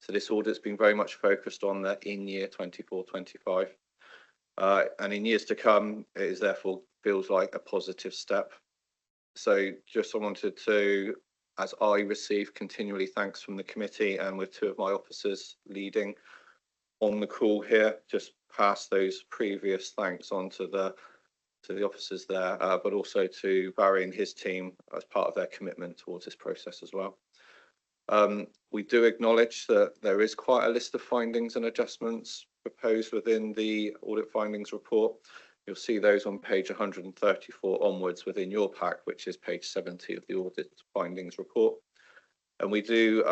So this audit's been very much focused on the in-year 24-25. And in years to come, it is therefore feels like a positive step. So just I wanted to, as I receive continually thanks from the committee and with two of my officers leading on the call here, just pass those previous thanks on to the officers there, but also to Barry and his team as part of their commitment towards this process as well. We do acknowledge that there is quite a list of findings and adjustments proposed within the audit findings report. You'll see those on page 134 onwards within your pack, which is page 70 of the audit findings report. And we do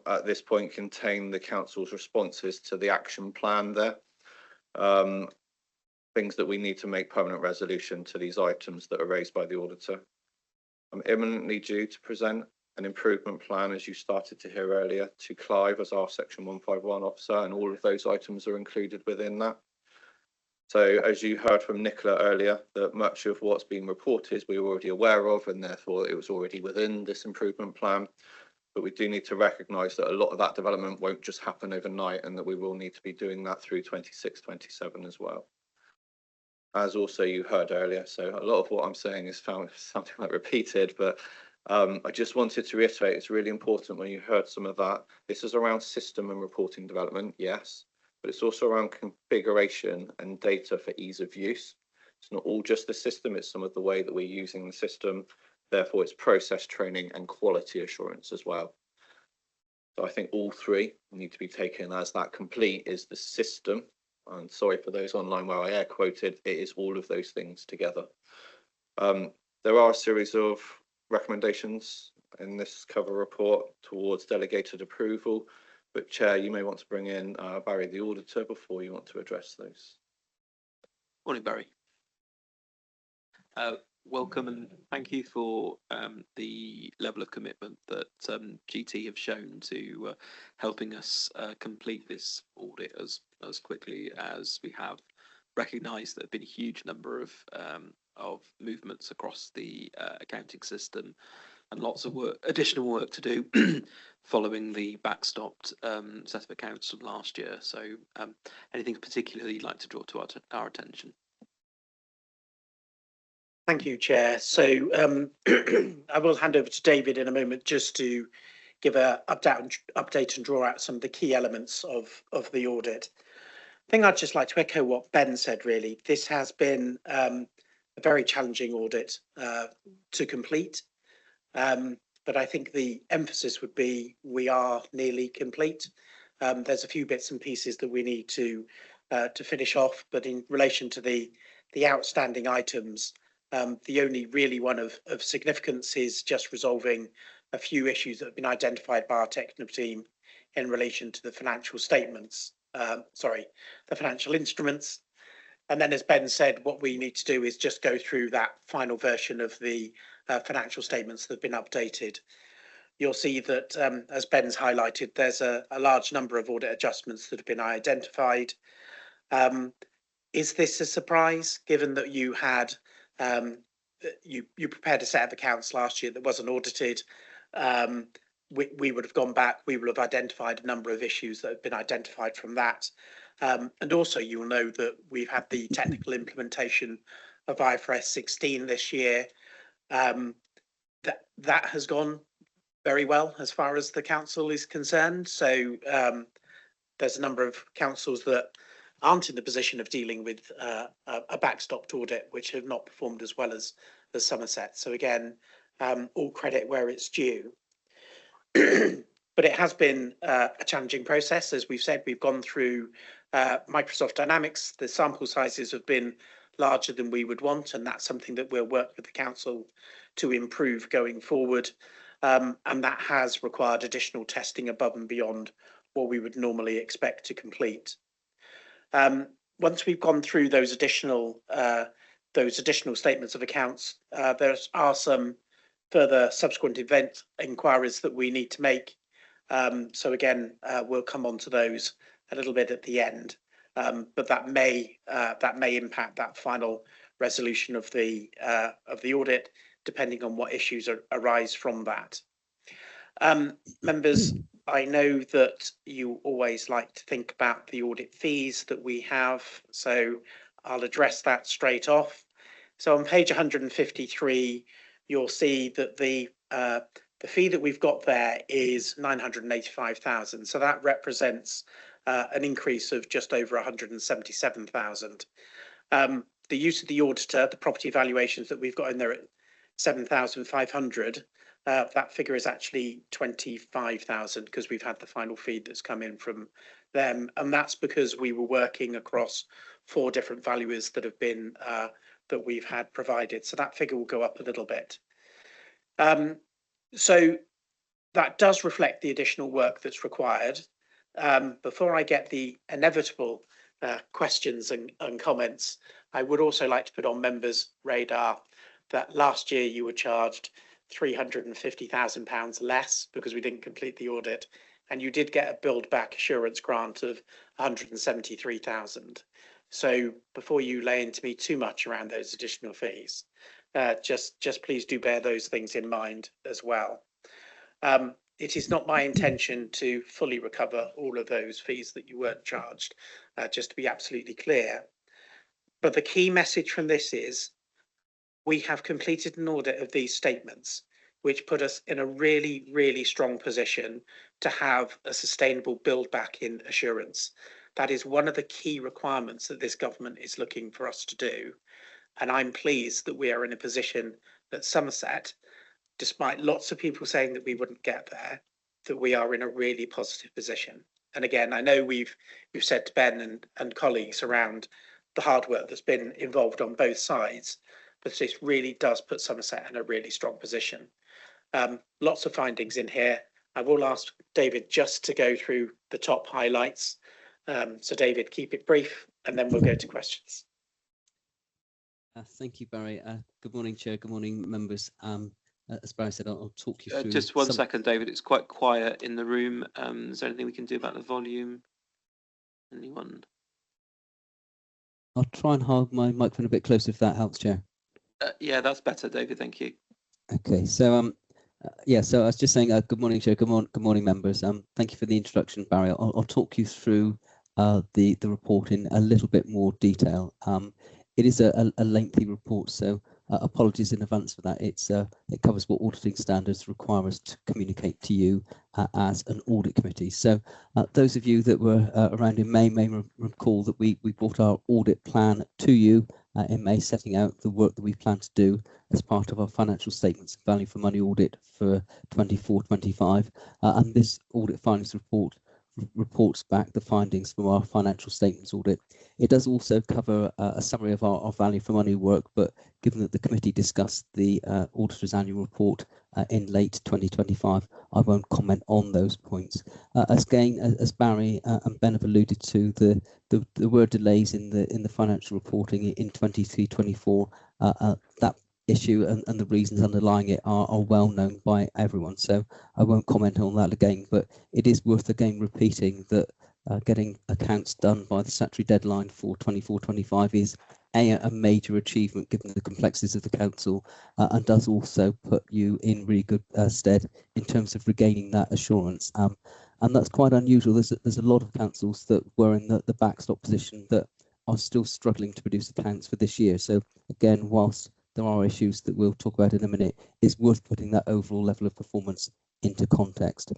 at this point contain the council's responses to the action plan there. Things that we need to make permanent resolution to these items that are raised by the auditor. I'm imminently due to present an improvement plan, as you started to hear earlier, to Clive as our Section 151 officer, and all of those items are included within that. So as you heard from Nicola earlier, that much of what's been reported we were already aware of, and therefore it was already within this improvement plan. But we do need to recognise that a lot of that development won't just happen overnight, and that we will need to be doing that through 26-27 as well. As also you heard earlier, so a lot of what I'm saying is something like repeated, but I just wanted to reiterate, it's really important when you heard some of that. This is around system and reporting development, yes, but it's also around configuration and data for ease of use. It's not all just the system, it's some of the way that we're using the system. Therefore, it's process training and quality assurance as well. So I think all three need to be taken as that. Complete is the system. And sorry for those online where I air quoted, it is all of those things together. There are a series of recommendations in this cover report towards delegated approval, but Chair, you may want to bring in Barry the auditor before you want to address those. Morning, Barry. Welcome and thank you for the level of commitment that GT have shown to helping us complete this audit as quickly as we have. Recognised there have been a huge number of movements across the accounting system and lots of work, additional work to do following the backstopped set of accounts from last year. So anything particularly you'd like to draw to our attention? Thank you, Chair. So I will hand over to David in a moment just to give an update and draw out some of the key elements of the audit. I think I'd just like to echo what Ben said, really. This has been a very challenging audit to complete, but I think the emphasis would be we are nearly complete. There's a few bits and pieces that we need to finish off, but in relation to the outstanding items, the only really one of significance is just resolving a few issues that have been identified by our technical team in relation to the financial statements, the financial instruments. And then, as Ben said, what we need to do is just go through that final version of the financial statements that have been updated. You'll see that, as Ben's highlighted, there's a large number of audit adjustments that have been identified. Is this a surprise, given that you had you prepared a set of accounts last year that wasn't audited? We would have gone back, we will have identified a number of issues that have been identified from that. And also you'll know that we've had the technical implementation of IFRS 16 this year. That has gone very well as far as the council is concerned. So there's a number of councils that aren't in the position of dealing with a backstopped audit, which have not performed as well as Somerset. So again, all credit where it's due. But it has been a challenging process. As we've said, we've gone through Microsoft Dynamics. The sample sizes have been larger than we would want, and that's something that we'll work with the council to improve going forward. And that has required additional testing above and beyond what we would normally expect to complete. Once we've gone through those additional statements of accounts, there are some further subsequent event inquiries that we need to make. So again, we'll come on to those a little bit at the end, but that may impact that final resolution of the audit, depending on what issues arise from that. Members, I know that you always like to think about the audit fees that we have, so I'll address that straight off. So on page 153, you'll see that the fee that we've got there is 985,000. So that represents an increase of just over 177,000. The use of the auditor, the property valuations that we've got in there at 7,500, that figure is actually 25,000 because we've had the final feed that's come in from them, and that's because we were working across 4 different valuers that have been that we've had provided. So that figure will go up a little bit. So that does reflect the additional work that's required. Before I get the inevitable questions and comments, I would also like to put on members' radar that last year you were charged £350,000 less because we didn't complete the audit, and you did get a build back assurance grant of 173,000. So before you lay into me too much around those additional fees, just please do bear those things in mind as well. It is not my intention to fully recover all of those fees that you weren't charged, just to be absolutely clear. But the key message from this is we have completed an audit of these statements. which put us in a really, really strong position to have a sustainable build back in assurance. That is one of the key requirements that this government is looking for us to do. And I'm pleased that we are in a position that Somerset, despite lots of people saying that we wouldn't get there, that we are in a really positive position. And again, I know we've said to Ben and colleagues around the hard work that's been involved on both sides, but this really does put Somerset in a really strong position. Lots of findings in here. I will ask David just to go through the top highlights. So David, keep it brief and then we'll go to questions. Thank you, Barry. Good morning, Chair. Good morning, members. As Barry said, I'll talk you through. Just one second, David. It's quite quiet in the room. Is there anything we can do about the volume? Anyone? I'll try and hold my microphone a bit closer if that helps, Chair. Yeah, that's better, David. Thank you. Okay, so yeah, so I was just saying, good morning, Chair. Good morning, members. Thank you for the introduction, Barry. I'll talk you through the report in a little bit more detail. It is a lengthy report, so apologies in advance for that. It covers what auditing standards require us to communicate to you as an audit committee. So those of you that were around in May may recall that we brought our audit plan to you in May, setting out the work that we plan to do as part of our financial statements value for money audit for 24-25. And this audit findings report reports back the findings from our financial statements audit. It does also cover a summary of our value for money work, but given that the committee discussed the auditor's annual report in late 2025, I won't comment on those points. As Barry and Ben have alluded to, there were delays in the financial reporting in 23-24. That issue and the reasons underlying it are well known by everyone, so I won't comment on that again, but it is worth again repeating that getting accounts done by the statutory deadline for 24-25 is a major achievement given the complexities of the council, and does also put you in really good stead in terms of regaining that assurance, and that's quite unusual. There's a lot of councils that were in the backstop position that are still struggling to produce accounts for this year. So again, whilst there are issues that we'll talk about in a minute, it's worth putting that overall level of performance into context.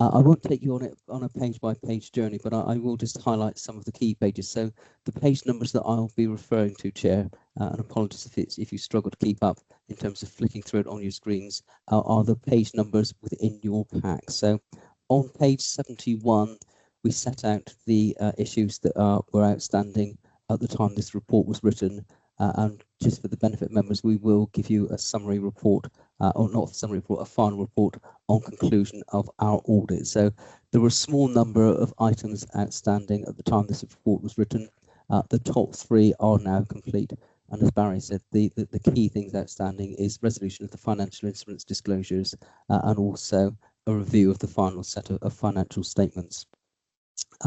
I won't take you on a page-by-page journey, but I will just highlight some of the key pages. So the page numbers that I'll be referring to, Chair, and apologies if you struggle to keep up in terms of flicking through it on your screens, are the page numbers within your pack. So on page 71, we set out the issues that were outstanding at the time this report was written. And just for the benefit of members, we will give you a summary report, or not a summary report, a final report on conclusion of our audit. So there were a small number of items outstanding at the time this report was written. The top three are now complete. And as Barry said, the key things outstanding is resolution of the financial instruments disclosures and also a review of the final set of financial statements.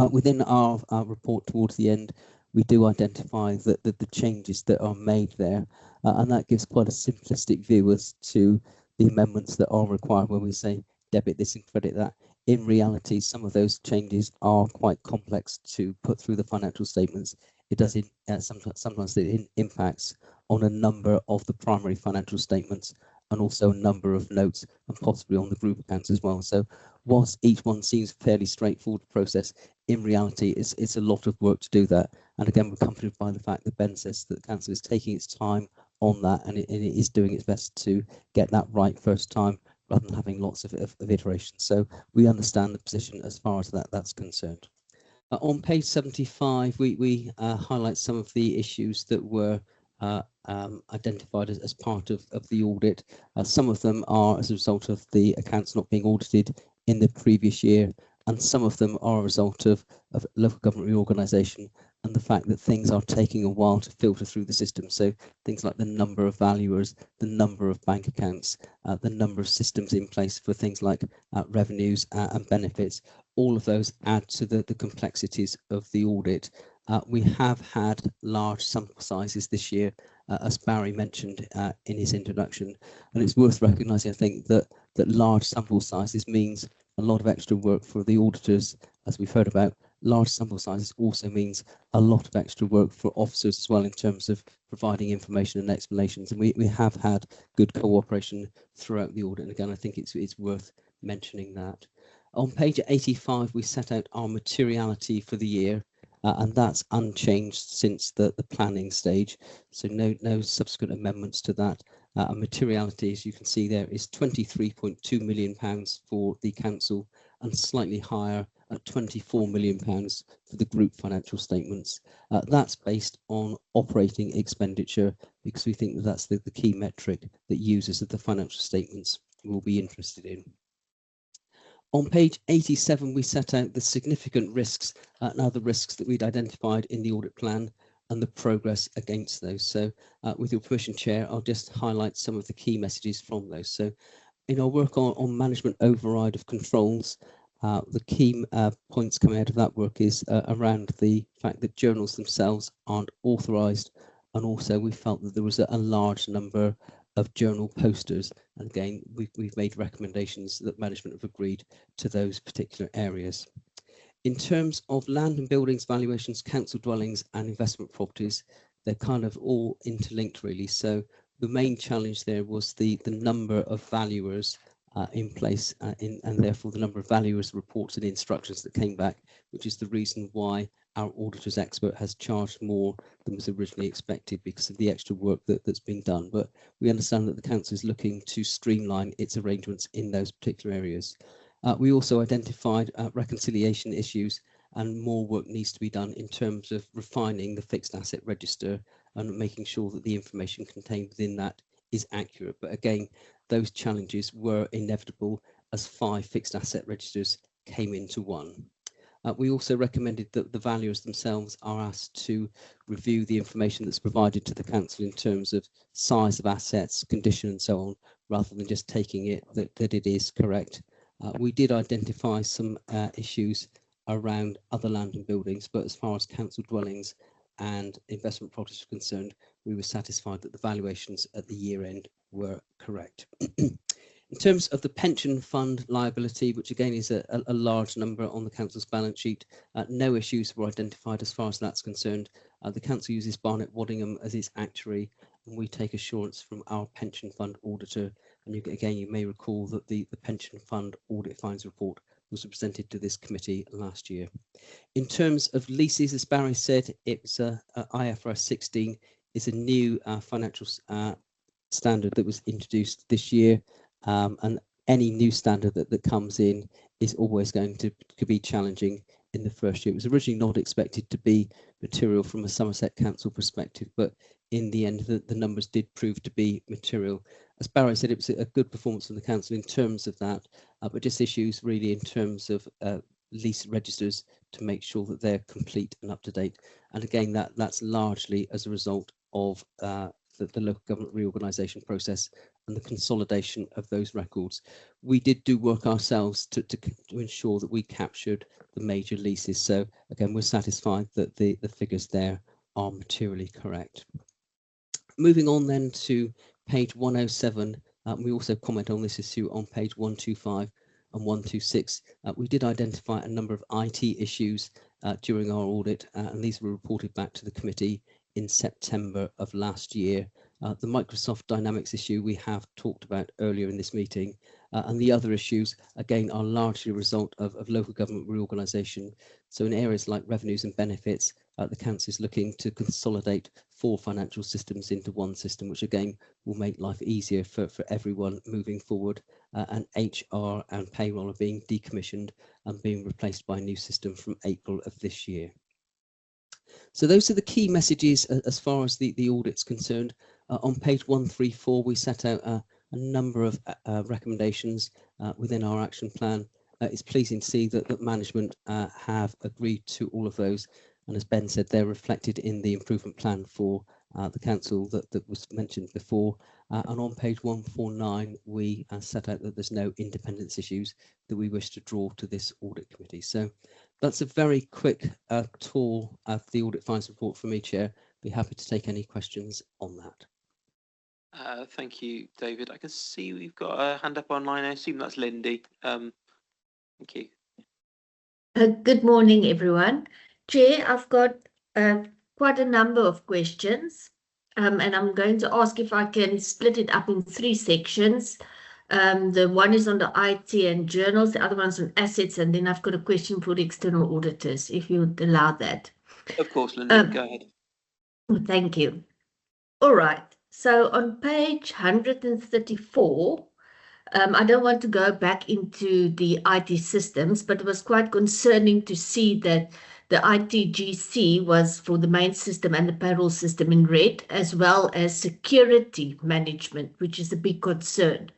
Within our report towards the end, we do identify that the changes that are made there, and that gives quite a simplistic view as to the amendments that are required when we say debit this and credit that. In reality, some of those changes are quite complex to put through the financial statements. It does sometimes it impacts on a number of the primary financial statements and also a number of notes and possibly on the group accounts as well. So whilst each one seems fairly straightforward process, in reality it's a lot of work to do that. And again, we're comforted by the fact that Ben says that the council is taking its time on that, and it is doing its best to get that right first time rather than having lots of iterations. So we understand the position as far as that's concerned. On page 75, we highlight some of the issues that were identified as part of the audit. Some of them are as a result of the accounts not being audited in the previous year, and some of them are a result of local government reorganisation and the fact that things are taking a while to filter through the system. So things like the number of valuers, the number of bank accounts, the number of systems in place for things like revenues and benefits, all of those add to the complexities of the audit. We have had large sample sizes this year, as Barry mentioned in his introduction, and it's worth recognising, I think, that large sample sizes means a lot of extra work for the auditors, as we've heard about, large sample sizes also means a lot of extra work for officers as well in terms of providing information and explanations. And we have had good cooperation throughout the audit. And again, I think it's worth mentioning that. On page 85, we set out our materiality for the year, and that's unchanged since the planning stage. So no subsequent amendments to that. And materiality, as you can see there, is £23.2 million for the council and slightly higher at £24 million for the group financial statements. That's based on operating expenditure because we think that that's the key metric that users of the financial statements will be interested in. On page 87, we set out the significant risks and other risks that we'd identified in the audit plan and the progress against those. So with your permission, Chair, I'll just highlight some of the key messages from those. So in our work on management override of controls, the key points coming out of that work is around the fact that journals themselves aren't authorised, and also we felt that there was a large number of journal posters. And again, we've made recommendations that management have agreed to those particular areas. In terms of land and buildings valuations, council dwellings and investment properties, they're kind of all interlinked really. So the main challenge there was the number of valuers in place and therefore the number of valuers reports and instructions that came back, which is the reason why our auditor's expert has charged more than was originally expected because of the extra work that's been done. But we understand that the council is looking to streamline its arrangements in those particular areas. We also identified reconciliation issues, and more work needs to be done in terms of refining the fixed asset register and making sure that the information contained within that is accurate. But again, those challenges were inevitable as 5 fixed asset registers came into one. We also recommended that the valuers themselves are asked to review the information that's provided to the council in terms of size of assets, condition and so on, rather than just taking it that it is correct. We did identify some issues around other land and buildings, but as far as council dwellings and investment properties are concerned, we were satisfied that the valuations at the year end were correct. In terms of the pension fund liability, which again is a large number on the council's balance sheet, no issues were identified as far as that's concerned. The council uses Barnett Waddingham as its actuary, and we take assurance from our pension fund auditor. And again, you may recall that the pension fund audit findings report was presented to this committee last year. In terms of leases, as Barry said, it's IFRS 16 is a new financial standard that was introduced this year. And any new standard that comes in is always going to be challenging in the first year. It was originally not expected to be material from a Somerset Council perspective, but in the end, the numbers did prove to be material. As Barry said, it was a good performance from the council in terms of that, but just issues really in terms of lease registers to make sure that they're complete and up to date. And again, that's largely as a result of the local government reorganisation process and the consolidation of those records. We did do work ourselves to ensure that we captured the major leases. So again, we're satisfied that the figures there are materially correct. Moving on then to page 107, we also comment on this issue on page 125 and 126. We did identify a number of IT issues during our audit, and these were reported back to the committee in September of last year. The Microsoft Dynamics issue we have talked about earlier in this meeting, and the other issues, again, are largely a result of local government reorganisation. So in areas like revenues and benefits, the council is looking to consolidate 4 financial systems into one system, which again will make life easier for everyone moving forward. And HR and payroll are being decommissioned and being replaced by a new system from April of this year. So those are the key messages as far as the audit's concerned. On page 134, we set out a number of recommendations within our action plan. It's pleasing to see that management have agreed to all of those. And as Ben said, they're reflected in the improvement plan for the council that was mentioned before. And on page 149, we set out that there's no independence issues that we wish to draw to this audit committee. So that's a very quick tour of the audit findings report from me, Chair. Be happy to take any questions on that. Thank you, David. I can see we've got a hand up online. I assume that's Lindy. Thank you. Good morning, everyone. Chair, I've got quite a number of questions, and I'm going to ask if I can split it up in 3 sections. The one is on the IT and journals, the other one's on assets, and then I've got a question for the external auditors, if you would allow that. Of course, Linda, go ahead. Thank you. All right. So on page 134, I don't want to go back into the IT systems, but it was quite concerning to see that the ITGC was for the main system and the payroll system in red, as well as security management, which is a big concern.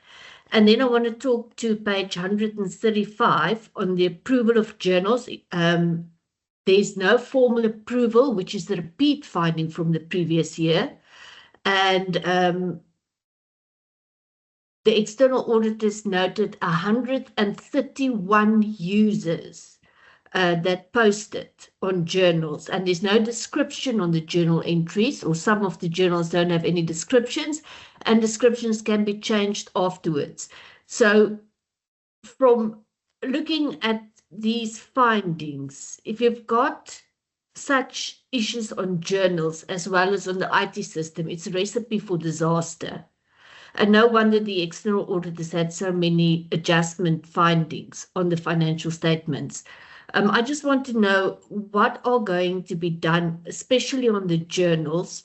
And then I want to talk to page 135 on the approval of journals. There's no formal approval, which is the repeat finding from the previous year. And the external auditors noted 131 users that posted on journals, and there's no description on the journal entries, or some of the journals don't have any descriptions, and descriptions can be changed afterwards. So from looking at these findings, if you've got such issues on journals as well as on the IT system, it's a recipe for disaster. And no wonder the external auditors had so many adjustment findings on the financial statements. I just want to know what are going to be done, especially on the journals,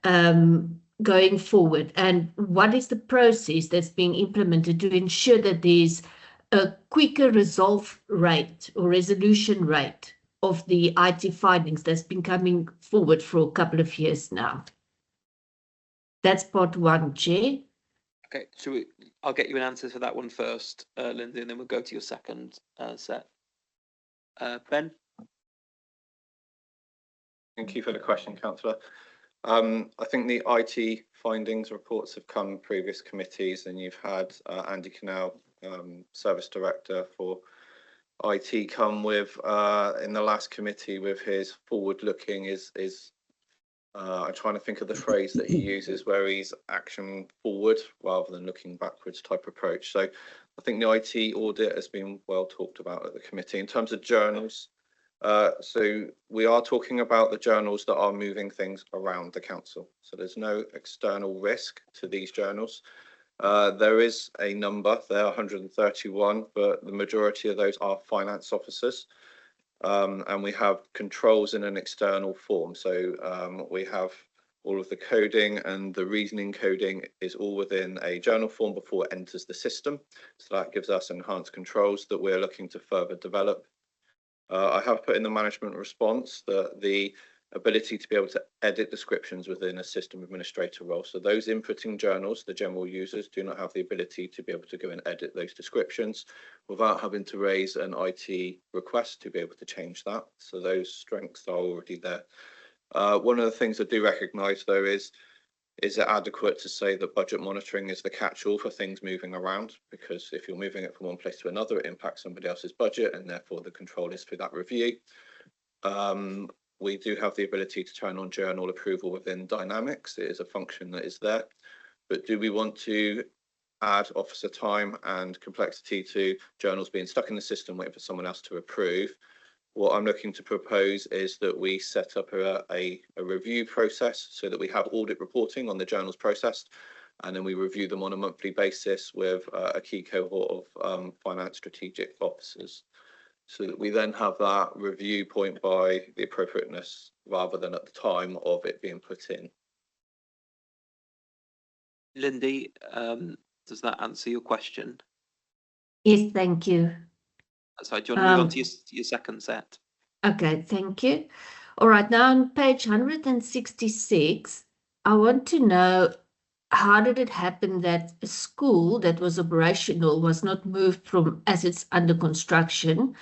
going forward, and what is the process that's being implemented to ensure that there's a quicker resolve rate or resolution rate of the IT findings that's been coming forward for a couple of years now. That's part 1, Chair. Okay, so I'll get you an answer for that one first, Lindsay, and then we'll go to your second set. Ben? Thank you for the question, Councillor. I think the IT findings reports have come previous committees, and you've had Andy Canal, Service Director for IT, come with in the last committee with his forward-looking I'm trying to think of the phrase that he uses, where he's action forward rather than looking backwards type approach. So I think the IT audit has been well talked about at the committee. In terms of journals, so we are talking about the journals that are moving things around the council. So there's no external risk to these journals. There is a number, there are 131, but the majority of those are finance officers. And we have controls in an external form. So we have all of the coding, and the reasoning coding is all within a journal form before it enters the system. So that gives us enhanced controls that we're looking to further develop. I have put in the management response that the ability to be able to edit descriptions within a system administrator role. So those inputting journals, the general users, do not have the ability to be able to go and edit those descriptions without having to raise an IT request to be able to change that. So those strengths are already there. One of the things I do recognise, though, is it adequate to say that budget monitoring is the catch-all for things moving around? Because if you're moving it from one place to another, it impacts somebody else's budget, and therefore the control is through that review. We do have the ability to turn on journal approval within Dynamics. It is a function that is there. But do we want to add officer time and complexity to journals being stuck in the system waiting for someone else to approve? What I'm looking to propose is that we set up a review process so that we have audit reporting on the journals processed, and then we review them on a monthly basis with a key cohort of finance strategic officers, so that we then have that review point by the appropriateness rather than at the time of it being put in. Lindy, does that answer your question? Yes, thank you. Sorry, do you want to move on to your second set? Okay, thank you. All right, now on page 166, I want to know, how did it happen that a school that was operational was not moved from assets under construction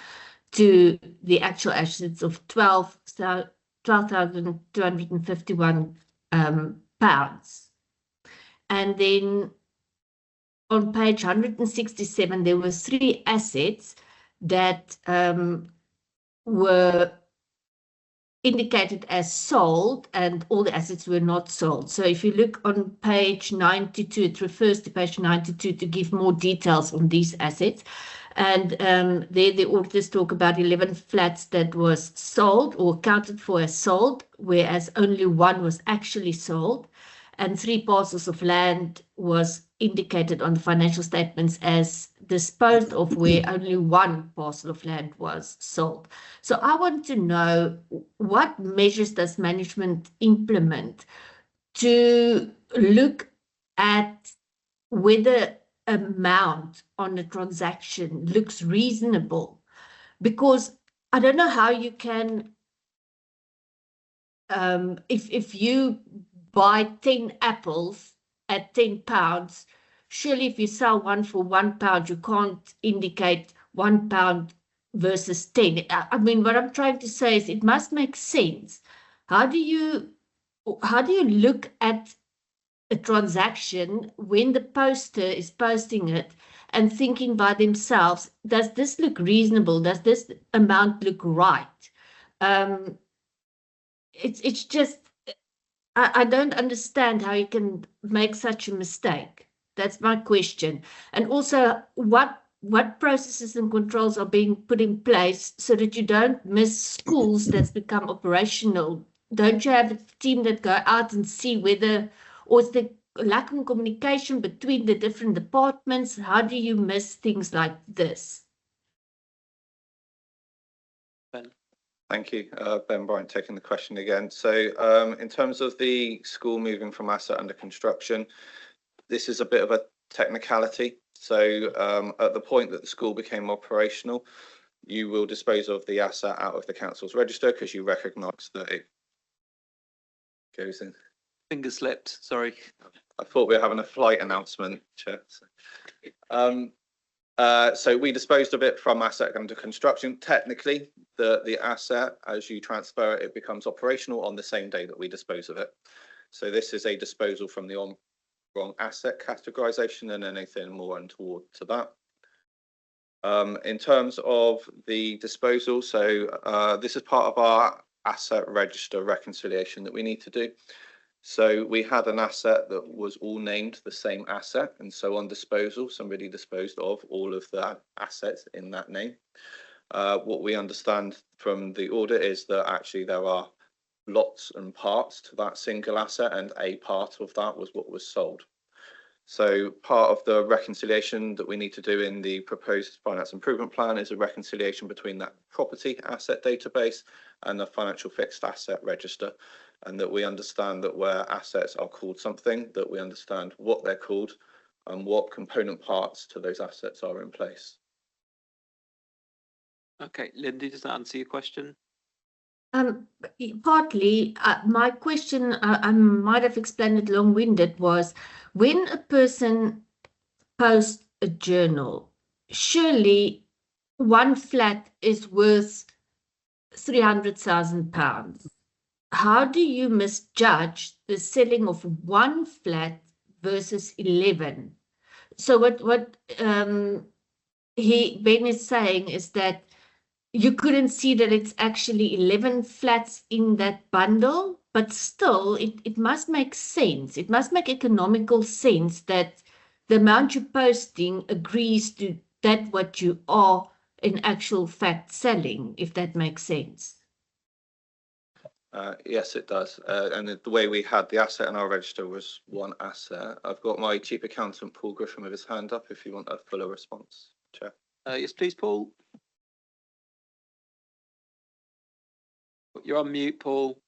to the actual assets of £12,251 pounds? And then on page 167, there were 3 assets that were indicated as sold, and all the assets were not sold. So if you look on page 92, it refers to page 92 to give more details on these assets. And there the auditors talk about 11 flats that was sold or accounted for as sold, whereas only one was actually sold, and 3 parcels of land was indicated on the financial statements as disposed of, where only 1 parcel of land was sold. So I want to know, what measures does management implement to look at whether amount on a transaction looks reasonable? Because I don't know how you can, if you buy 10 apples at £10, surely if you sell one for £1, you can't indicate £1 versus 10. I mean, what I'm trying to say is it must make sense. How do you look at a transaction when the poster is posting it and thinking by themselves, does this look reasonable? Does this amount look right? It's just, I don't understand how you can make such a mistake. That's my question. And also, what processes and controls are being put in place so that you don't miss schools that's become operational? Don't you have a team that go out and see whether, or is there lack of communication between the different departments? How do you miss things like this? Ben. Thank you, Ben Bryant, taking the question again. So in terms of the school moving from asset under construction, this is a bit of a technicality. So at the point that the school became operational, you will dispose of the asset out of the council's register because you recognise that it goes in. Finger slipped, sorry. I thought we were having a flight announcement, Chair. So we disposed of it from asset under construction. Technically, the asset, as you transfer it, it becomes operational on the same day that we dispose of it. So this is a disposal from the wrong asset categorisation and anything more untoward to that. In terms of the disposal, so this is part of our asset register reconciliation that we need to do. So we had an asset that was all named the same asset, and so on disposal, somebody disposed of all of the assets in that name. What we understand from the audit is that actually there are lots and parts to that single asset, and a part of that was what was sold. So part of the reconciliation that we need to do in the proposed finance improvement plan is a reconciliation between that property asset database and the financial fixed asset register, and that we understand that where assets are called something, that we understand what they're called and what component parts to those assets are in place. Okay, Lindy, does that answer your question? Partly. My question, I might have explained it long-winded, was when a person posts a journal, surely one flat is worth £300,000. How do you misjudge the selling of one flat versus 11? So what Ben is saying is that you couldn't see that it's actually 11 flats in that bundle, but still it must make sense. It must make economical sense that the amount you're posting agrees to that what you are in actual fact selling, if that makes sense. Yes, it does. And the way we had the asset in our register was one asset. I've got my chief accountant, Paul Griffin, with his hand up if you want a fuller response, Chair. Yes, please, Paul. You're on mute, Paul.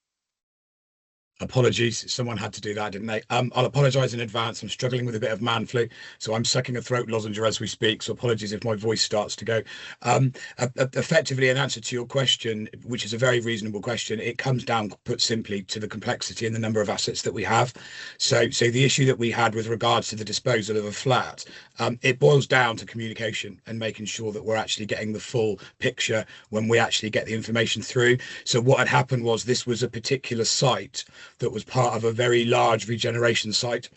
Apologies, someone had to do that, didn't they? I'll apologise in advance. I'm struggling with a bit of man flu, so I'm sucking a throat lozenge as we speak. So apologies if my voice starts to go. Effectively, in answer to your question, which is a very reasonable question, it comes down, put simply, to the complexity and the number of assets that we have. So the issue that we had with regards to the disposal of a flat, it boils down to communication and making sure that we're actually getting the full picture when we actually get the information through. So what had happened was this was a particular site that was part of a very large regeneration site.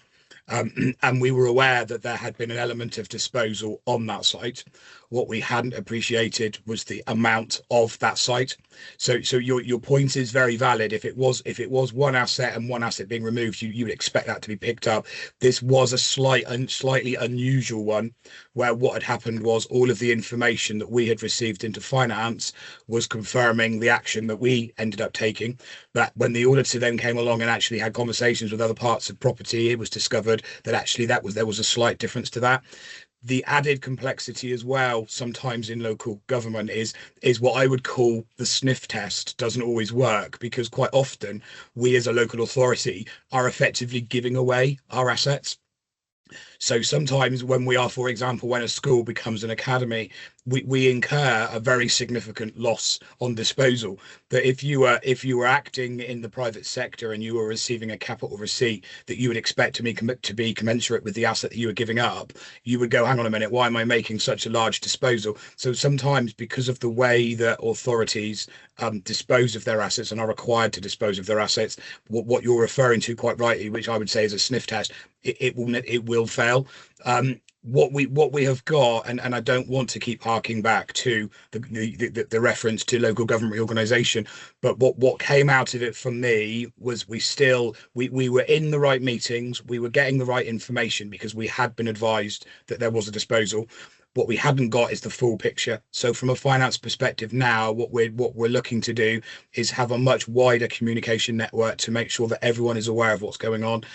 And we were aware that there had been an element of disposal on that site. What we hadn't appreciated was the amount of that site. So your point is very valid. If it was one asset and one asset being removed, you would expect that to be picked up. This was a slightly unusual one, where what had happened was all of the information that we had received into finance was confirming the action that we ended up taking. But when the auditor then came along and actually had conversations with other parts of property, it was discovered that actually there was a slight difference to that. The added complexity as well, sometimes in local government, is what I would call the sniff test doesn't always work, because quite often we as a local authority are effectively giving away our assets. So sometimes when we are, for example, when a school becomes an academy, we incur a very significant loss on disposal. That if you were acting in the private sector and you were receiving a capital receipt that you would expect to be commensurate with the asset that you were giving up, you would go, hang on a minute, why am I making such a large disposal? So sometimes, because of the way that authorities dispose of their assets and are required to dispose of their assets, what you're referring to quite rightly, which I would say is a sniff test, it will fail. What we have got, and I don't want to keep harking back to the reference to local government reorganisation, but what came out of it for me was we were in the right meetings, we were getting the right information because we had been advised that there was a disposal. What we hadn't got is the full picture. So from a finance perspective now, what we're looking to do is have a much wider communication network to make sure that everyone is aware of what's going on.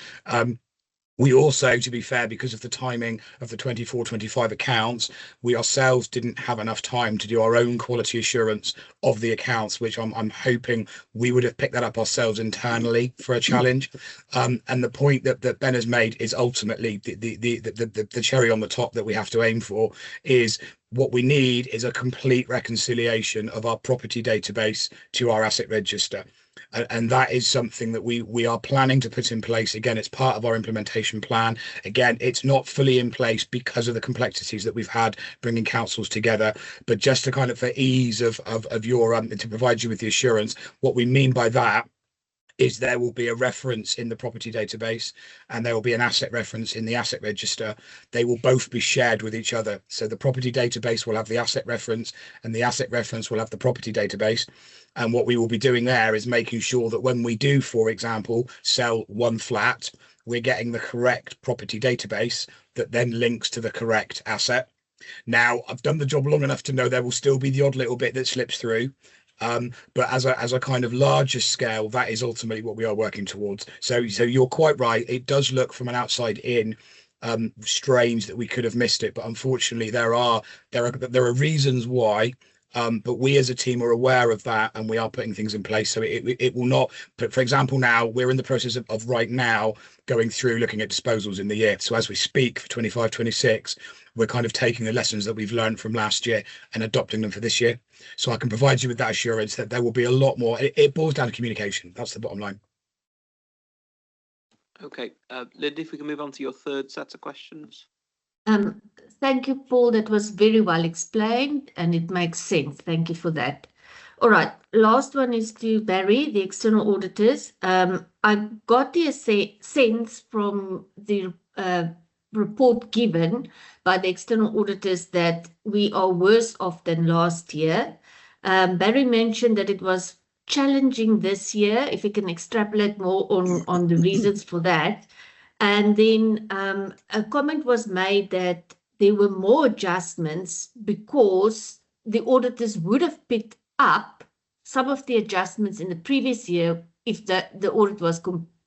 We also, to be fair, because of the timing of the 24-25 accounts, we ourselves didn't have enough time to do our own quality assurance of the accounts, which I'm hoping we would have picked that up ourselves internally for a challenge. And the point that Ben has made is ultimately the cherry on the top that we have to aim for is what we need is a complete reconciliation of our property database to our asset register. And that is something that we are planning to put in place. Again, it's part of our implementation plan. Again, it's not fully in place because of the complexities that we've had bringing councils together. But just to kind of, for ease of your to provide you with the assurance, what we mean by that is there will be a reference in the property database and there will be an asset reference in the asset register. They will both be shared with each other. So the property database will have the asset reference and the asset reference will have the property database. And what we will be doing there is making sure that when we do, for example, sell one flat, we're getting the correct property database that then links to the correct asset. Now, I've done the job long enough to know there will still be the odd little bit that slips through. But as a kind of larger scale, that is ultimately what we are working towards. So you're quite right. It does look from an outside in strange that we could have missed it, but unfortunately there are reasons why. But we as a team are aware of that and we are putting things in place. So it will not, but for example, now we're in the process of right now going through looking at disposals in the year. So as we speak for 25-26, we're kind of taking the lessons that we've learned from last year and adopting them for this year. So I can provide you with that assurance that there will be a lot more. It boils down to communication. That's the bottom line. Okay, Linda, if we can move on to your third set of questions. Thank you, Paul. That was very well explained and it makes sense. Thank you for that. All right, last one is to Barry, the external auditors. I got the sense from the report given by the external auditors that we are worse off than last year. Barry mentioned that it was challenging this year, if you can extrapolate more on the reasons for that. And then a comment was made that there were more adjustments because the auditors would have picked up some of the adjustments in the previous year if the audit was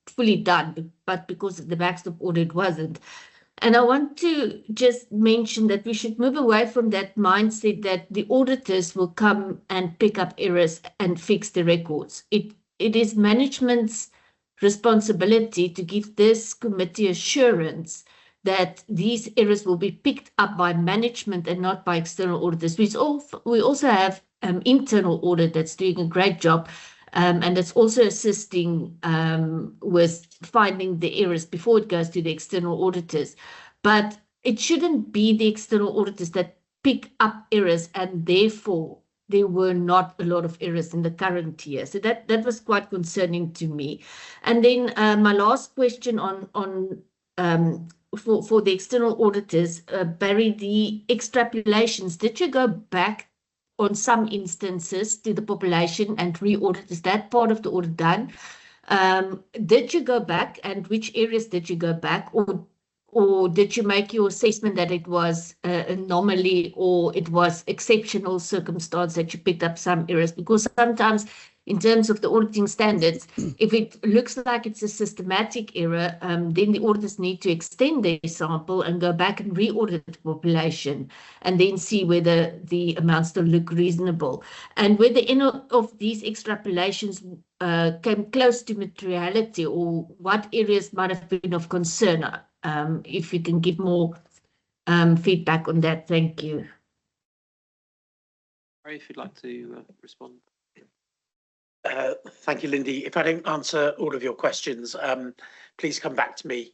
fully done, but because of the backstop audit wasn't. And I want to just mention that we should move away from that mindset that the auditors will come and pick up errors and fix the records. It is management's responsibility to give this committee assurance that these errors will be picked up by management and not by external auditors. We also have internal audit that's doing a great job and it's also assisting with finding the errors before it goes to the external auditors. But it shouldn't be the external auditors that pick up errors and therefore there were not a lot of errors in the current year. So that was quite concerning to me. And then my last question on for the external auditors, Barry, the extrapolations, did you go back on some instances to the population and re-audit? Is that part of the audit done? Did you go back, and which areas did you go back, or did you make your assessment that it was an anomaly or it was exceptional circumstance that you picked up some errors? Because sometimes in terms of the auditing standards, if it looks like it's a systematic error, then the auditors need to extend their sample and go back and re-audit the population and then see whether the amounts still look reasonable. And whether any of these extrapolations came close to materiality, or what areas might have been of concern. If you can give more feedback on that, thank you. Barry, if you'd like to respond. Thank you, Lindy. If I don't answer all of your questions, please come back to me.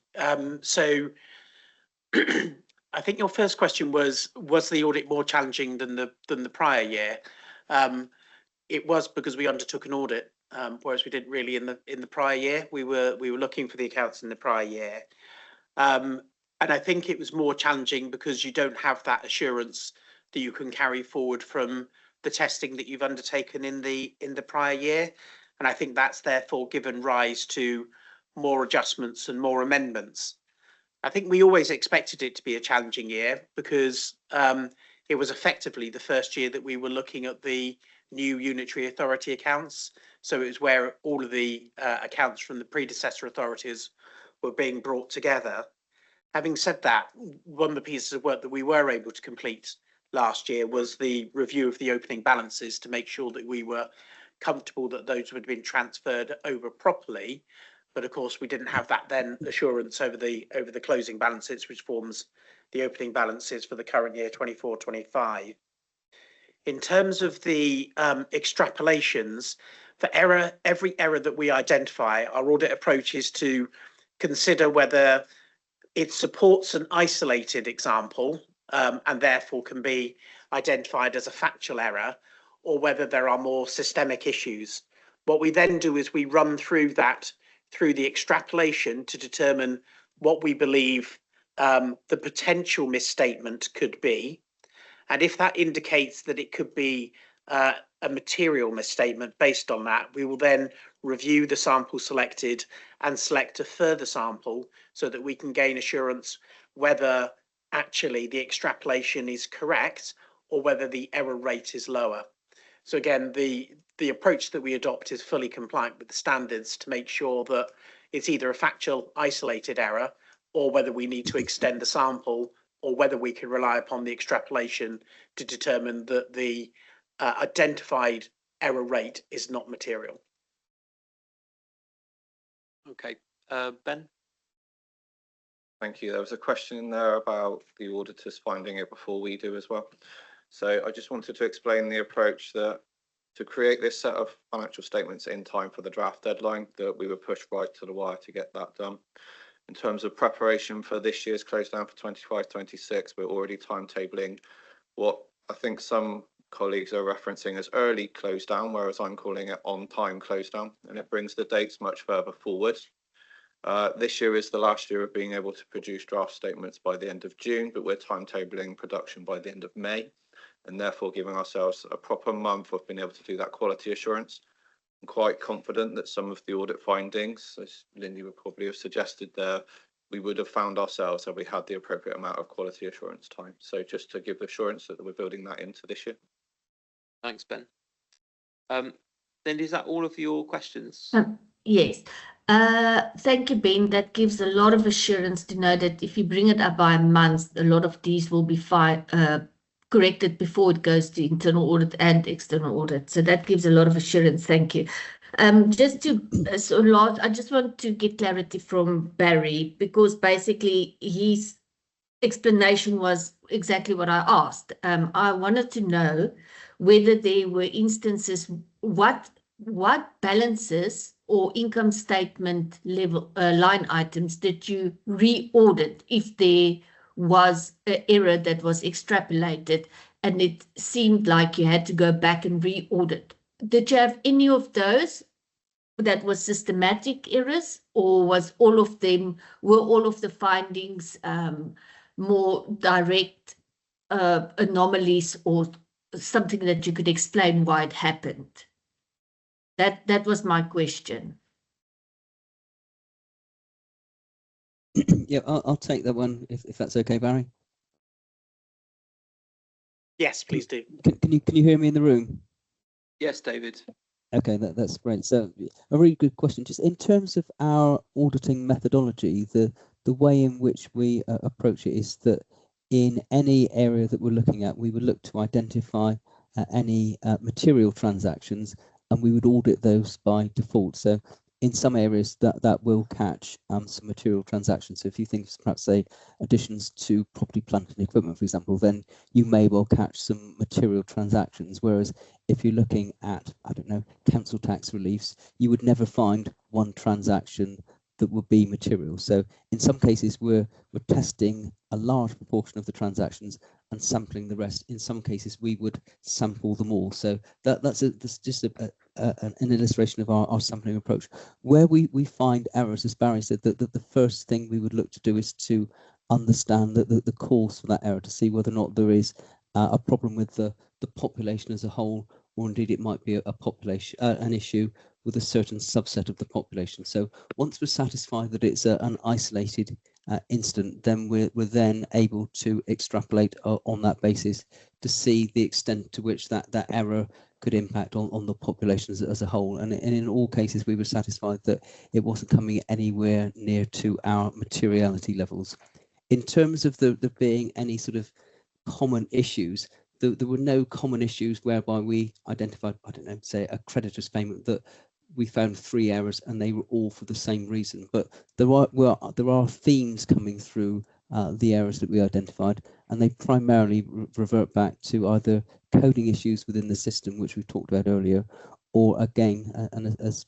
So I think your first question was the audit more challenging than the prior year? It was, because we undertook an audit, whereas we didn't really in the prior year. We were looking for the accounts in the prior year. And I think it was more challenging because you don't have that assurance that you can carry forward from the testing that you've undertaken in the prior year. And I think that's therefore given rise to more adjustments and more amendments. I think we always expected it to be a challenging year because it was effectively the first year that we were looking at the new unitary authority accounts. So it was where all of the accounts from the predecessor authorities were being brought together. Having said that, one of the pieces of work that we were able to complete last year was the review of the opening balances to make sure that we were comfortable that those would have been transferred over properly. But of course, we didn't have that then assurance over the closing balances, which forms the opening balances for the current year 24-25. In terms of the extrapolations, for every error that we identify, our audit approach is to consider whether it supports an isolated example and therefore can be identified as a factual error, or whether there are more systemic issues. What we then do is we run through the extrapolation to determine what we believe the potential misstatement could be. And if that indicates that it could be a material misstatement based on that, we will then review the sample selected and select a further sample so that we can gain assurance whether actually the extrapolation is correct or whether the error rate is lower. So again, the approach that we adopt is fully compliant with the standards to make sure that it's either a factual isolated error or whether we need to extend the sample, or whether we can rely upon the extrapolation to determine that the identified error rate is not material. Okay, Ben? Thank you. There was a question in there about the auditors finding it before we do as well. So I just wanted to explain the approach that to create this set of financial statements in time for the draft deadline, that we were pushed right to the wire to get that done. In terms of preparation for this year's close down for 25-26, we're already timetabling what I think some colleagues are referencing as early close down, whereas I'm calling it on time close down, and it brings the dates much further forward. This year is the last year of being able to produce draft statements by the end of June, but we're timetabling production by the end of May, and therefore giving ourselves a proper month of being able to do that quality assurance. I'm quite confident that some of the audit findings, as Lindy would probably have suggested there, we would have found ourselves that we had the appropriate amount of quality assurance time. So just to give assurance that we're building that into this year. Thanks, Ben. Lindy, is that all of your questions? Yes. Thank you, Ben. That gives a lot of assurance to know that if you bring it up by a month, a lot of these will be corrected before it goes to internal audit and external audit. So that gives a lot of assurance. Thank you. I just want to get clarity from Barry, because basically his explanation was exactly what I asked. I wanted to know whether there were instances, what balances or income statement level line items did you re-audit if there was an error that was extrapolated and it seemed like you had to go back and re-audit? Did you have any of those? that was systematic errors, or were all of the findings more direct anomalies, or something that you could explain why it happened? That was my question. Yeah, I'll take that one if that's okay, Barry. Yes, please do. Can you hear me in the room? Yes, David. Okay, that's great. So a really good question. Just in terms of our auditing methodology, the way in which we approach it is that in any area that we're looking at, we would look to identify any material transactions, and we would audit those by default. So in some areas that will catch some material transactions. So if you think perhaps say additions to property, plant and equipment, for example, then you may well catch some material transactions. Whereas if you're looking at, I don't know, council tax reliefs, you would never find one transaction that would be material. So in some cases we're testing a large proportion of the transactions and sampling the rest. In some cases we would sample them all. So that's just an illustration of our sampling approach. Where we find errors, as Barry said, that the first thing we would look to do is to understand the cause for that error, to see whether or not there is a problem with the population as a whole, or indeed it might be a population an issue with a certain subset of the population. So once we're satisfied that it's an isolated incident, then we're then able to extrapolate on that basis to see the extent to which that error could impact on the population as a whole. And in all cases, we were satisfied that it wasn't coming anywhere near to our materiality levels. In terms of there being any sort of common issues, there were no common issues whereby we identified, I don't know, say a creditor's payment that we found 3 errors and they were all for the same reason. But there are themes coming through the errors that we identified, and they primarily revert back to either coding issues within the system, which we talked about earlier, or again, and as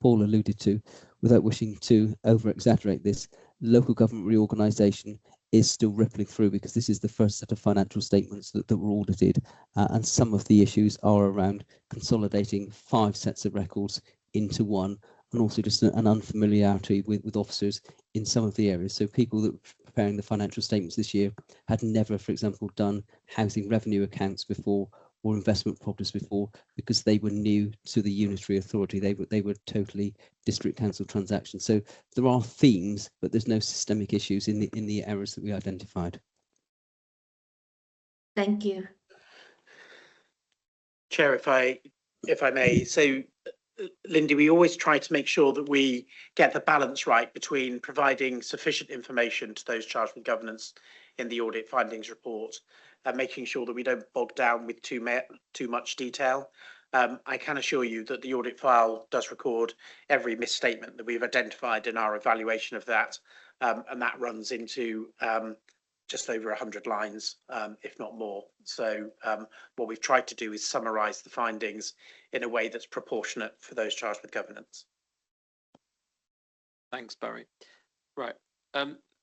Paul alluded to, without wishing to over exaggerate this, local government reorganisation is still rippling through, because this is the first set of financial statements that were audited, and some of the issues are around consolidating 5 sets of records into one, and also just an unfamiliarity with officers in some of the areas. So people that were preparing the financial statements this year had never, for example, done housing revenue accounts before or investment properties before, because they were new to the unitary authority. They were totally district council transactions. So there are themes, but there's no systemic issues in the errors that we identified. Thank you. Chair, if I may, so Lindy, we always try to make sure that we get the balance right between providing sufficient information to those charged with governance in the audit findings report and making sure that we don't bog down with too much detail. I can assure you that the audit file does record every misstatement that we've identified in our evaluation of that, and that runs into just over 100 lines, if not more. So what we've tried to do is summarise the findings in a way that's proportionate for those charged with governance. Thanks, Barry. Right.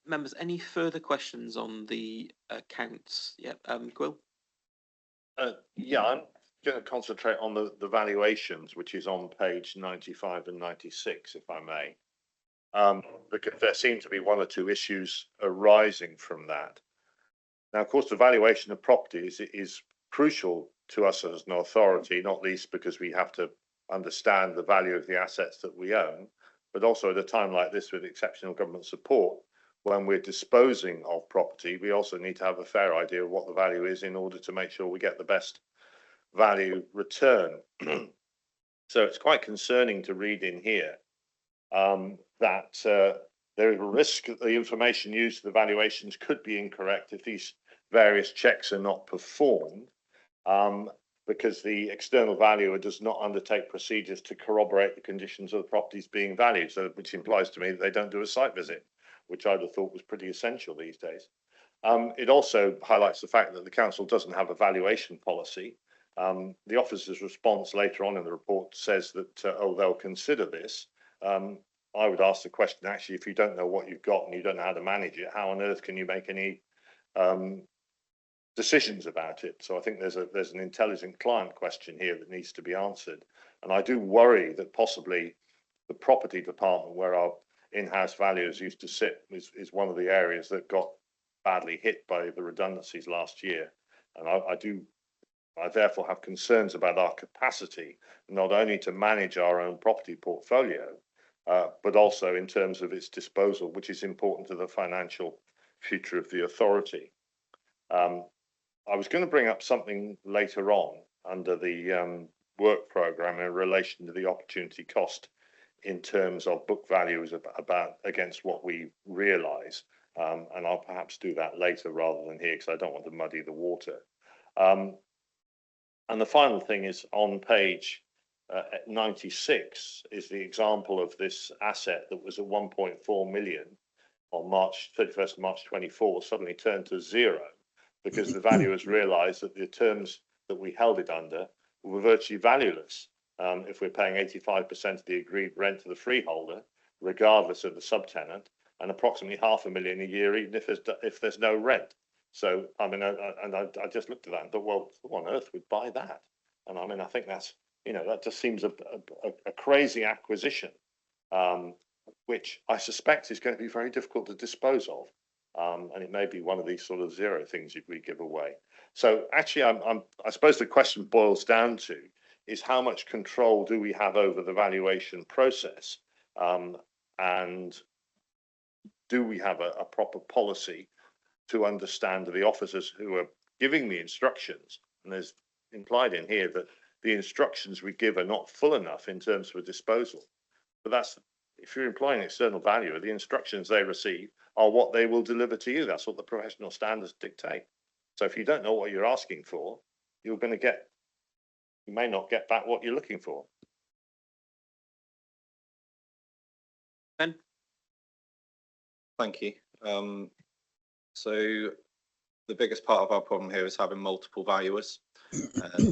Members, any further questions on the accounts? Yeah, Gwyl? Yeah, I'm going to concentrate on the valuations, which is on page 95 and 96, if I may. Because there seem to be 1 or 2 issues arising from that. Now, of course, the valuation of properties is crucial to us as an authority, not least because we have to understand the value of the assets that we own, but also at a time like this with exceptional government support, when we're disposing of property, we also need to have a fair idea of what the value is in order to make sure we get the best value return. So it's quite concerning to read in here that there is a risk that the information used for the valuations could be incorrect if these various checks are not performed, because the external valuer does not undertake procedures to corroborate the conditions of the properties being valued, so which implies to me that they don't do a site visit, which I'd have thought was pretty essential these days. It also highlights the fact that the council doesn't have a valuation policy. The officer's response later on in the report says that, they'll consider this. I would ask the question, actually, if you don't know what you've got and you don't know how to manage it, how on earth can you make any decisions about it? So I think there's an intelligent client question here that needs to be answered. And I do worry that possibly the property department, where our in-house valuers used to sit, is one of the areas that got badly hit by the redundancies last year. And I therefore have concerns about our capacity, not only to manage our own property portfolio, but also in terms of its disposal, which is important to the financial future of the authority. I was going to bring up something later on under the work programme in relation to the opportunity cost in terms of book values about against what we realise, and I'll perhaps do that later rather than here because I don't want to muddy the water. And the final thing is on page 96 is the example of this asset that was at 1.4 million on 31st of March 24 suddenly turned to zero because the valuers realised that the terms that we held it under were virtually valueless. If we're paying 85% of the agreed rent to the freeholder, regardless of the subtenant, and approximately £500,000 a year, even if there's no rent. So, I mean, I just looked at that and thought, well, who on earth would buy that? And I mean, I think that's, that just seems a crazy acquisition, which I suspect is going to be very difficult to dispose of. And it may be one of these sort of zero things we give away. So actually, I suppose the question boils down to is how much control do we have over the valuation process? And do we have a proper policy to understand the officers who are giving the instructions? And there's implied in here that the instructions we give are not full enough in terms of a disposal. But that's, if you're employing an external valuer, the instructions they receive are what they will deliver to you. That's what the professional standards dictate. So if you don't know what you're asking for, you may not get back what you're looking for. Ben? Thank you. So the biggest part of our problem here is having multiple valuers.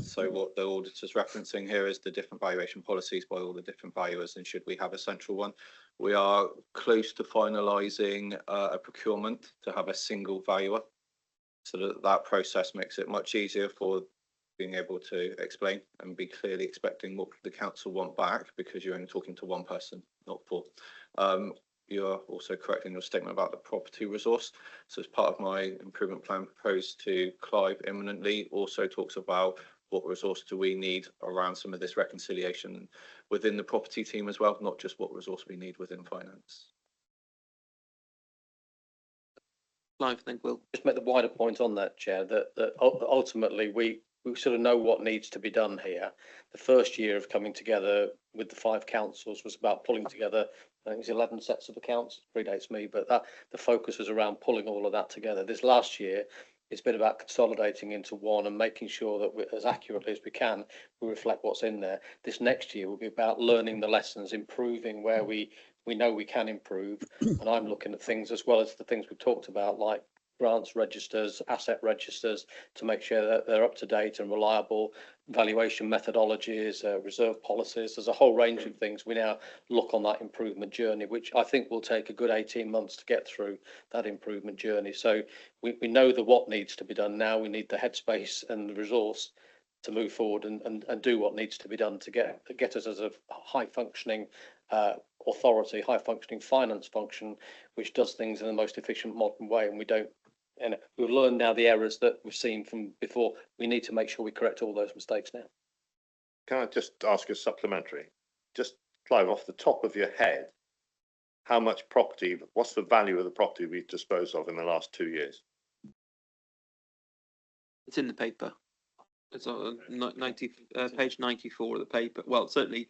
So what the auditor's referencing here is the different valuation policies by all the different valuers, and should we have a central one? We are close to finalising a procurement to have a single valuer, so that process makes it much easier for being able to explain and be clearly expecting what the council want back, because you're only talking to one person, not four. You are also correct in your statement about the property resource. So as part of my improvement plan proposed to Clive imminently, also talks about what resource do we need around some of this reconciliation within the property team as well, not just what resource we need within finance. Clive, then Will. Just make the wider point on that, Chair, that ultimately we sort of know what needs to be done here. The first year of coming together with the 5 councils was about pulling together, I think it's 11 sets of accounts, predates me, but the focus was around pulling all of that together. This last year, it's been about consolidating into one and making sure that we, as accurately as we can, we reflect what's in there. This next year will be about learning the lessons, improving where we know we can improve. And I'm looking at things as well as the things we've talked about, like grants registers, asset registers, to make sure that they're up to date and reliable, valuation methodologies, reserve policies. There's a whole range of things. We now look on that improvement journey, which I think will take a good 18 months to get through that improvement journey. So we know the what needs to be done now. We need the headspace and the resource to move forward and do what needs to be done to get us as a high functioning authority, high functioning finance function, which does things in the most efficient modern way. And we've learned now the errors that we've seen from before. We need to make sure we correct all those mistakes now. Can I just ask a supplementary? Just, Clive, off the top of your head, how much property, what's the value of the property we've disposed of in the last 2 years? It's in the paper. It's on page 94 of the paper. Well, certainly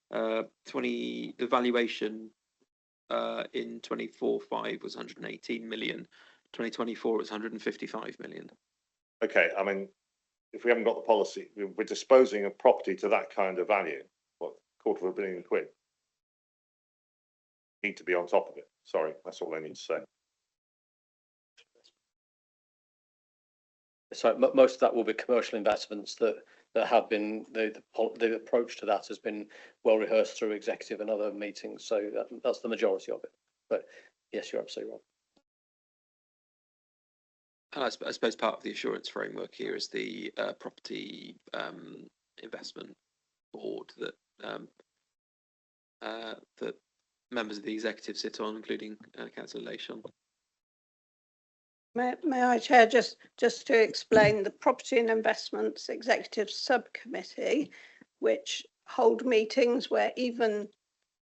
the valuation in 24/5 was 118 million. 2024 was 155 million. Okay, I mean, if we haven't got the policy, we're disposing of property to that kind of value, what, £250 million? Need to be on top of it. Sorry, that's all I need to say. So most of that will be commercial investments that have been, the approach to that has been well rehearsed through executive and other meetings. So that's the majority of it. But yes, you're absolutely right. And I suppose part of the assurance framework here is the property investment board that that members of the executive sit on, including Councillor Leishon. May I, Chair, just to explain the Property and Investments Executive Subcommittee, which hold meetings where even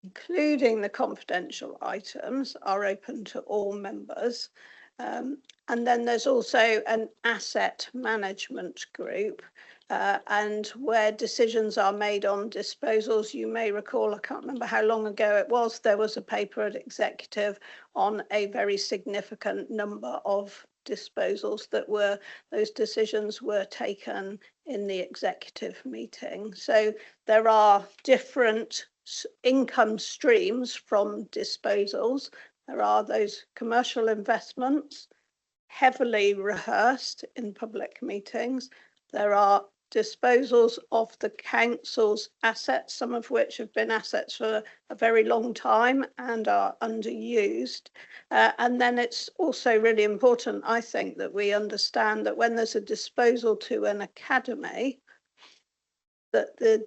including the confidential items are open to all members. And then there's also an asset management group, and where decisions are made on disposals. You may recall, I can't remember how long ago it was, there was a paper at executive on a very significant number of disposals that were, those decisions were taken in the executive meeting. So there are different income streams from disposals. There are those commercial investments, heavily rehearsed in public meetings. There are disposals of the council's assets, some of which have been assets for a very long time and are underused. And then it's also really important, I think, that we understand that when there's a disposal to an academy, that the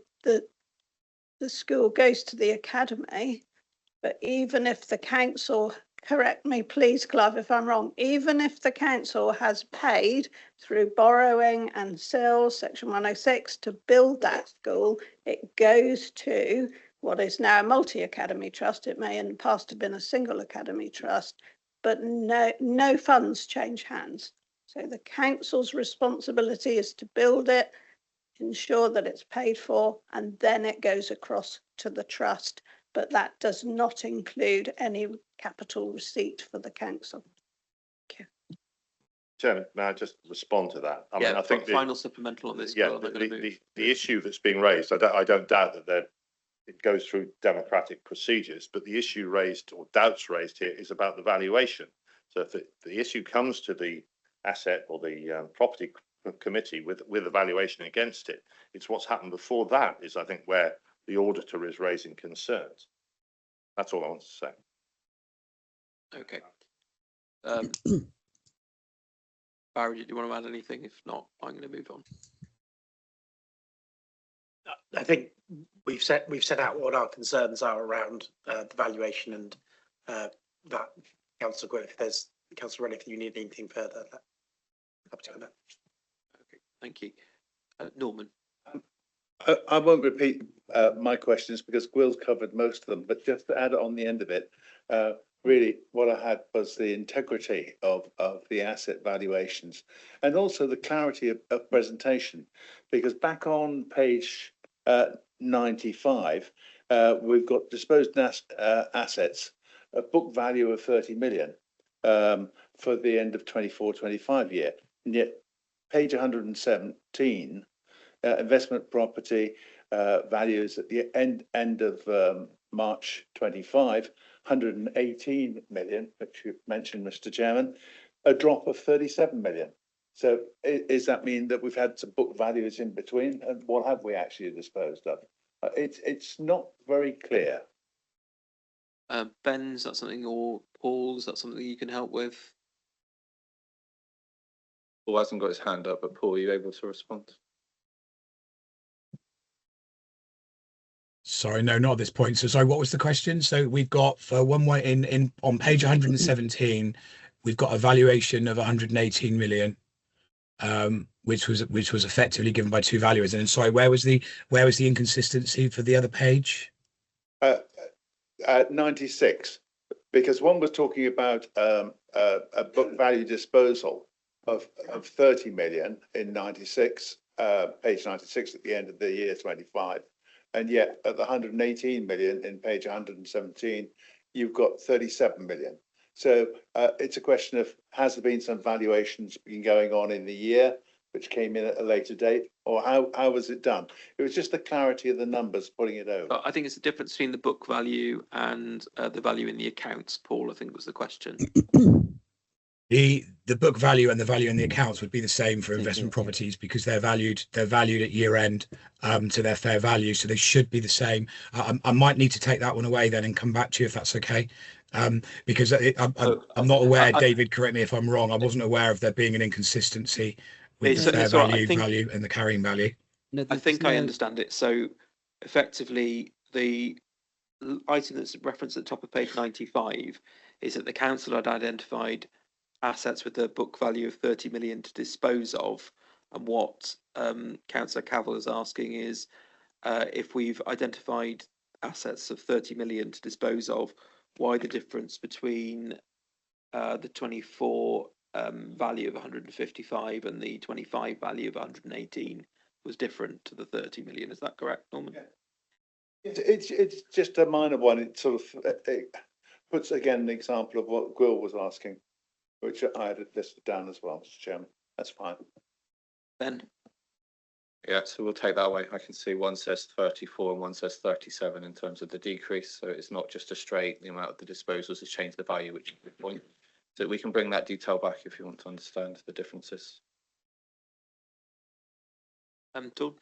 school goes to the academy, but even if the council, correct me please Clive if I'm wrong, even if the council has paid through borrowing and sales, section 106, to build that school, it goes to what is now a multi-academy trust. It may in the past have been a single academy trust, but no funds change hands. So the council's responsibility is to build it, ensure that it's paid for, and then it goes across to the trust. But that does not include any capital receipt for the council. Thank you. Chairman, may I just respond to that? I mean, I think final supplemental on this. Yeah, the issue that's being raised, I don't doubt that it goes through democratic procedures, but the issue raised or doubts raised here is about the valuation. So if the issue comes to the asset or the property committee with a valuation against it, it's what's happened before that is, I think, where the auditor is raising concerns. That's all I want to say. Okay. Barry, did you want to add anything? If not, I'm going to move on. I think we've set out what our concerns are around the valuation, and that Councillor Gwynn, if there's Councillor Wren, if you need anything further, up to that. Okay, thank you. Norman. I won't repeat my questions because Will's covered most of them, but just to add on the end of it, really what I had was the integrity of the asset valuations and also the clarity of presentation, because back on page 95, we've got disposed assets, a book value of 30 million for the end of 24-25 year, and yet page 117, investment property values at the end of March 25, 118 million, which you mentioned, Mr. Chairman, a drop of 37 million. So does that mean that we've had some book values in between, and what have we actually disposed of? It's not very clear. Ben, is that something, or Paul, is that something you can help with? Paul hasn't got his hand up, but Paul, are you able to respond? Sorry, no, not at this point. So sorry, what was the question? So we've got for one way in on page 117, we've got a valuation of 118 million, which was effectively given by two valuers. And then, sorry, where was the inconsistency for the other page? 96, because one was talking about a book value disposal of 30 million in 96, page 96 at the end of the year 25. And yet at the 118 million in page 117, you've got 37 million. So it's a question of, has there been some valuations been going on in the year which came in at a later date, or how was it done? It was just the clarity of the numbers putting it over. I think it's the difference between the book value and the value in the accounts, Paul, I think was the question. The book value and the value in the accounts would be the same for investment properties because they're valued at year end to their fair value, so they should be the same. I might need to take that one away then and come back to you if that's okay, because I'm not aware. David, correct me if I'm wrong. I wasn't aware of there being an inconsistency with the fair value and the carrying value. I think I understand it. So effectively, the item that's referenced at the top of page 95 is that the council had identified assets with a book value of 30 million to dispose of. And what Councillor Cavill is asking is if we've identified assets of 30 million to dispose of, why the difference between the 24 value of 155 and the 25 value of 118 was different to the 30 million. Is that correct, Norman? Yeah. It's just a minor one. It sort of it puts again the example of what Will was asking, which I had listed down as well, Mr. Chairman. That's fine. Ben? Yeah, so we'll take that away. I can see one says 34 and one says 37 in terms of the decrease. So it's not just a straight, the amount of the disposals has changed the value, which is the point. So we can bring that detail back if you want to understand the differences. Todd?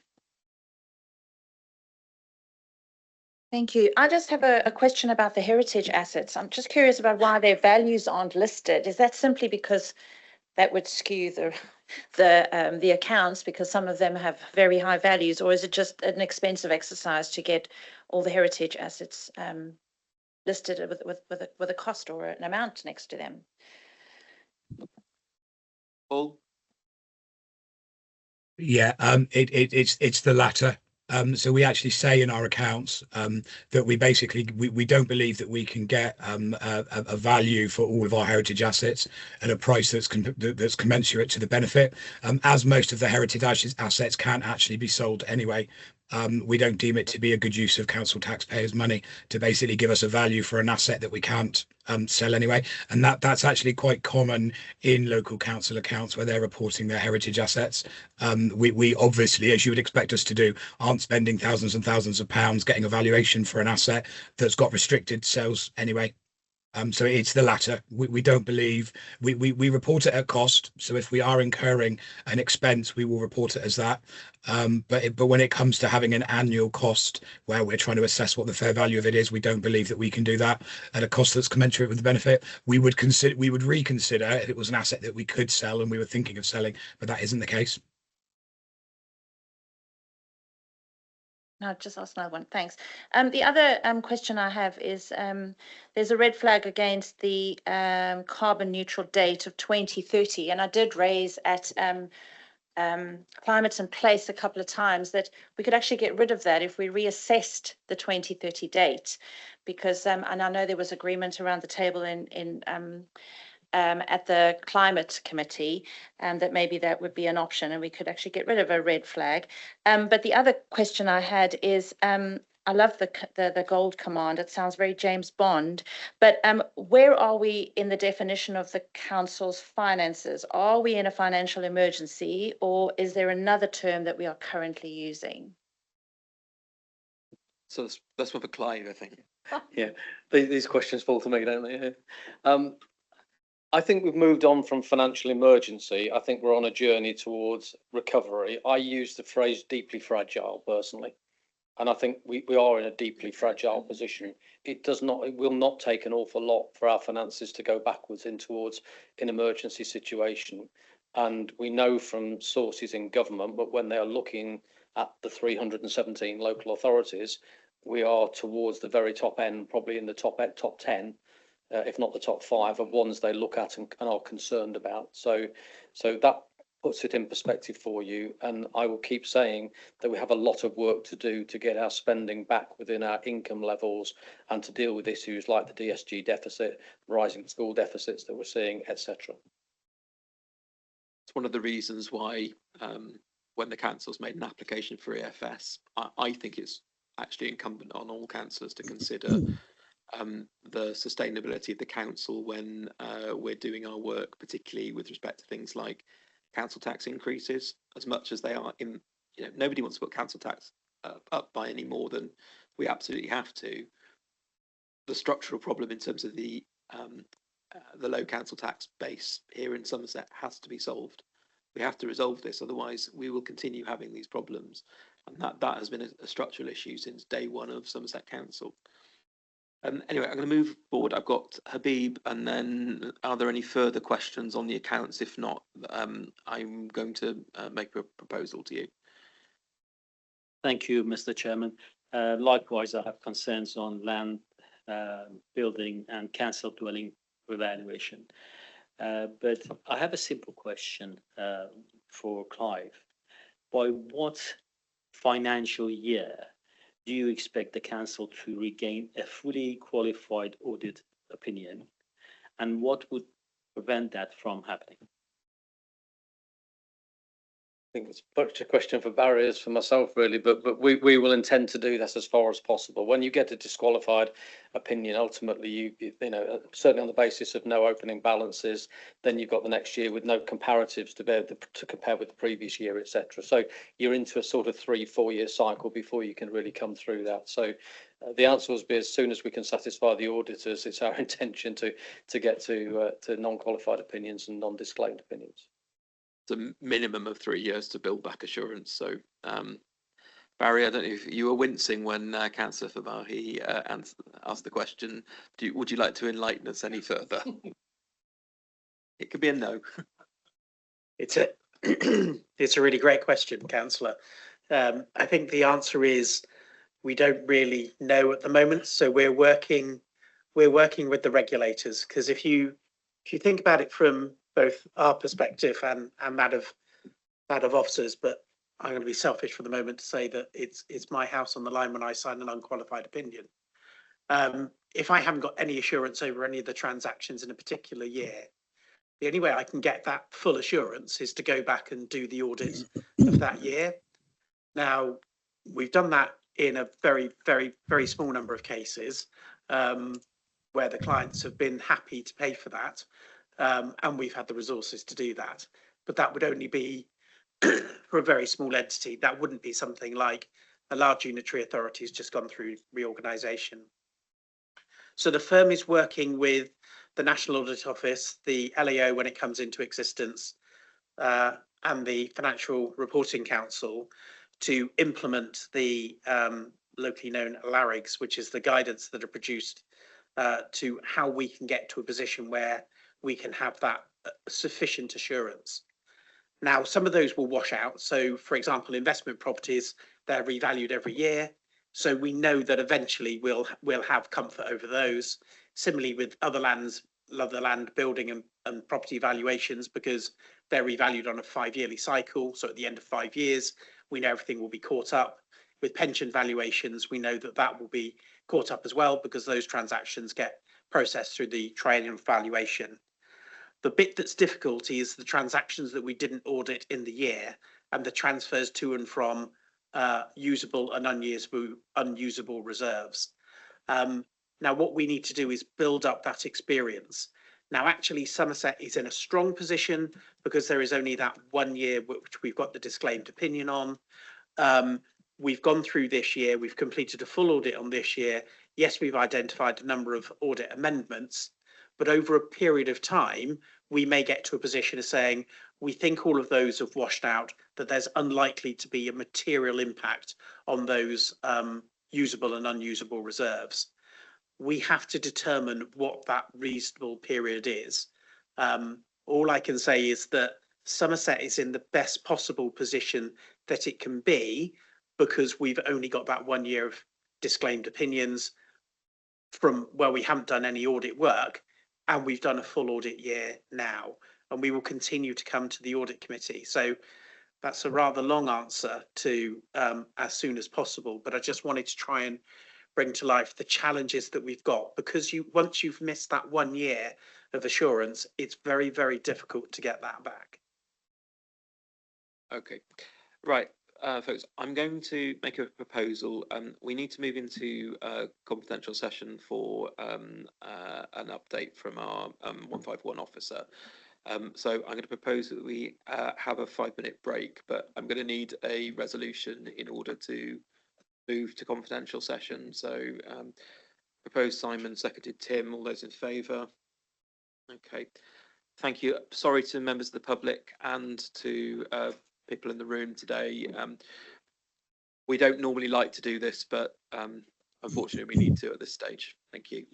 Thank you. I just have a question about the heritage assets. I'm just curious about why their values aren't listed. Is that simply because that would skew the accounts because some of them have very high values, or is it just an expensive exercise to get all the heritage assets listed with a cost or an amount next to them? Paul? Yeah, it's the latter. So we actually say in our accounts that we basically we don't believe that we can get a value for all of our heritage assets at a price that's commensurate to the benefit. As most of the heritage assets can't actually be sold anyway. We don't deem it to be a good use of council taxpayers' money to basically give us a value for an asset that we can't sell anyway. And that's actually quite common in local council accounts where they're reporting their heritage assets. We obviously, as you would expect us to do, aren't spending thousands and thousands of pounds getting a valuation for an asset that's got restricted sales anyway. So it's the latter. We don't believe we report it at cost. So if we are incurring an expense, we will report it as that. But when it comes to having an annual cost where we're trying to assess what the fair value of it is, we don't believe that we can do that at a cost that's commensurate with the benefit. We would reconsider if it was an asset that we could sell and we were thinking of selling, but that isn't the case. No, just ask another one. Thanks. The other question I have is there's a red flag against the carbon neutral date of 2030, and I did raise at Climate and Place a couple of times that we could actually get rid of that if we reassessed the 2030 date, because and I know there was agreement around the table at the climate committee, that maybe that would be an option and we could actually get rid of a red flag. But the other question I had is, I love the gold command. It sounds very James Bond, but where are we in the definition of the council's finances? Are we in a financial emergency, or is there another term that we are currently using? So that's one for Clive, I think. Yeah, these questions fall to me, don't they? I think we've moved on from financial emergency. I think we're on a journey towards recovery. I use the phrase deeply fragile personally, and I think we are in a deeply fragile position. It will not take an awful lot for our finances to go backwards in towards an emergency situation. And we know from sources in government, but when they are looking at the 317 local authorities, we are towards the very top end, probably in the top 10. If not the top 5 of ones they look at and are concerned about. So that puts it in perspective for you. And I will keep saying that we have a lot of work to do to get our spending back within our income levels and to deal with issues like the DSG deficit, rising school deficits that we're seeing, etc. It's one of the reasons why when the council's made an application for EFS, I think it's actually incumbent on all councillors to consider the sustainability of the council when we're doing our work, particularly with respect to things like council tax increases, as much as they are in, nobody wants to put council tax up by any more than we absolutely have to. The structural problem in terms of the low council tax base here in Somerset has to be solved. We have to resolve this, otherwise we will continue having these problems. And that has been a structural issue since day one of Somerset Council. Anyway, I'm going to move forward. I've got Habib, and then are there any further questions on the accounts? If not, I'm going to make a proposal to you. Thank you, Mr. Chairman. Likewise, I have concerns on land, building and council dwelling revaluation. But I have a simple question for Clive. By what financial year do you expect the council to regain a fully qualified audit opinion, and what would prevent that from happening? I think it's much a question for barriers for myself, really, but we will intend to do this as far as possible. When you get a disqualified opinion, ultimately, you know, certainly on the basis of no opening balances, then you've got the next year with no comparatives to be able to compare with the previous year, etc. So you're into a sort of 3-4 year cycle before you can really come through that. So the answer will be as soon as we can satisfy the auditors. It's our intention to get to non-qualified opinions and non-disclaimed opinions. A minimum of 3 years to build back assurance. So, Barry, I don't know if you were wincing when Councillor Fabahi asked the question. Would you like to enlighten us any further? It could be a no. It's a it's a really great question, Councillor. I think the answer is we don't really know at the moment. So we're working with the regulators, because if you think about it from both our perspective and that of officers, but I'm going to be selfish for the moment to say that it's my house on the line when I sign an unqualified opinion. If I haven't got any assurance over any of the transactions in a particular year, the only way I can get that full assurance is to go back and do the audit of that year. Now, we've done that in a very, very, very small number of cases where the clients have been happy to pay for that. And we've had the resources to do that, but that would only be for a very small entity. That wouldn't be something like a large unitary authority has just gone through reorganisation. So the firm is working with the National Audit Office, the LAO when it comes into existence, and the Financial Reporting Council to implement the locally known LARIGs, which is the guidance that are produced to how we can get to a position where we can have that sufficient assurance. Now, some of those will wash out. So, for example, investment properties, they're revalued every year. So we know that eventually we'll have comfort over those. Similarly with other land building and property valuations, because they're revalued on a 5-yearly cycle. So at the end of 5 years, we know everything will be caught up. With pension valuations, we know that that will be caught up as well, because those transactions get processed through the triennial valuation. The bit that's difficult is the transactions that we didn't audit in the year and the transfers to and from usable and unusable reserves. Now, what we need to do is build up that experience. Now, actually, Somerset is in a strong position because there is only that 1 year which we've got the disclaimed opinion on. We've gone through this year, we've completed a full audit on this year. Yes, we've identified a number of audit amendments, but over a period of time, we may get to a position of saying, we think all of those have washed out, that there's unlikely to be a material impact on those usable and unusable reserves. We have to determine what that reasonable period is. All I can say is that Somerset is in the best possible position that it can be, because we've only got that 1 year of disclaimed opinions from where we haven't done any audit work, and we've done a full audit year now, and we will continue to come to the audit committee. So that's a rather long answer to as soon as possible, but I just wanted to try and bring to life the challenges that we've got, because once you've missed that 1 year of assurance, it's very, very difficult to get that back. Okay, right. Folks, I'm going to make a proposal. We need to move into a confidential session for an update from our 151 officer. So I'm going to propose that we have a 5-minute break, but I'm going to need a resolution in order to move to confidential session. So proposed Simon, seconded Tim. All those in favour? Okay, thank you. Sorry to members of the public and to people in the room today. We don't normally like to do this, but unfortunately we need to at this stage. Thank you.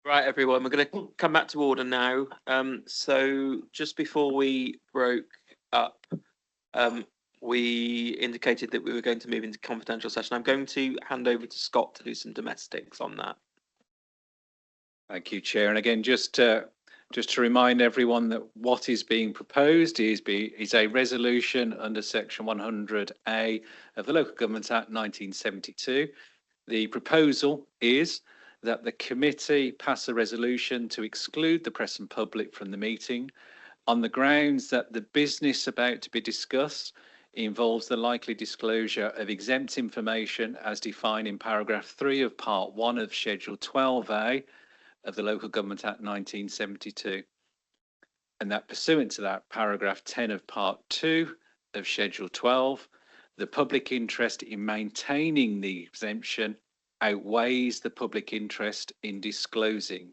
Right, everyone, we're going to come back to order now. So just before we broke up, we indicated that we were going to move into confidential session. I'm going to hand over to Scott to do some domestics on that. Thank you, Chair. And again, just to remind everyone that what is being proposed is a resolution under Section 100A of the Local Government Act 1972. The proposal is that the committee pass a resolution to exclude the press and public from the meeting on the grounds that the business about to be discussed involves the likely disclosure of exempt information as defined in paragraph 3 of part 1 of Schedule 12A of the Local Government Act 1972. And that pursuant to that, paragraph 10 of part 2 of Schedule 12, the public interest in maintaining the exemption outweighs the public interest in disclosing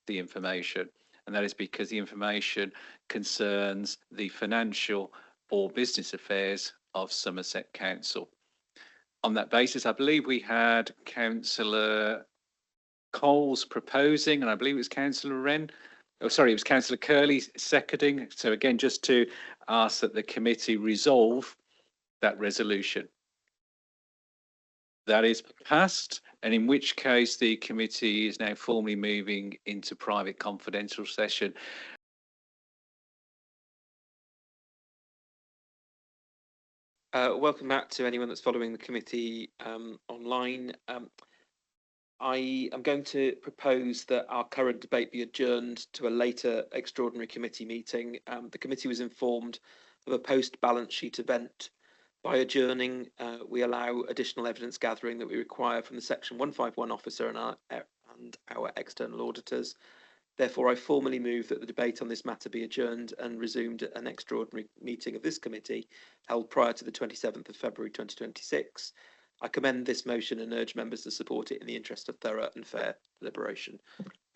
the information. And that is because the information concerns the financial or business affairs of Somerset Council. On that basis, I believe we had Councillor Coles proposing, and I believe it was Councillor Wren. Oh, sorry, it was Councillor Curley seconding. So again, just to ask that the committee resolve that resolution. That is passed, and in which case the committee is now formally moving into private confidential session. Welcome back to anyone that's following the committee online. I am going to propose that our current debate be adjourned to a later extraordinary committee meeting. The committee was informed of a post-balance sheet event. By adjourning, we allow additional evidence gathering that we require from the Section 151 officer and our external auditors. Therefore, I formally move that the debate on this matter be adjourned and resumed at an extraordinary meeting of this committee held prior to the 27th of February 2026. I commend this motion and urge members to support it in the interest of thorough and fair deliberation.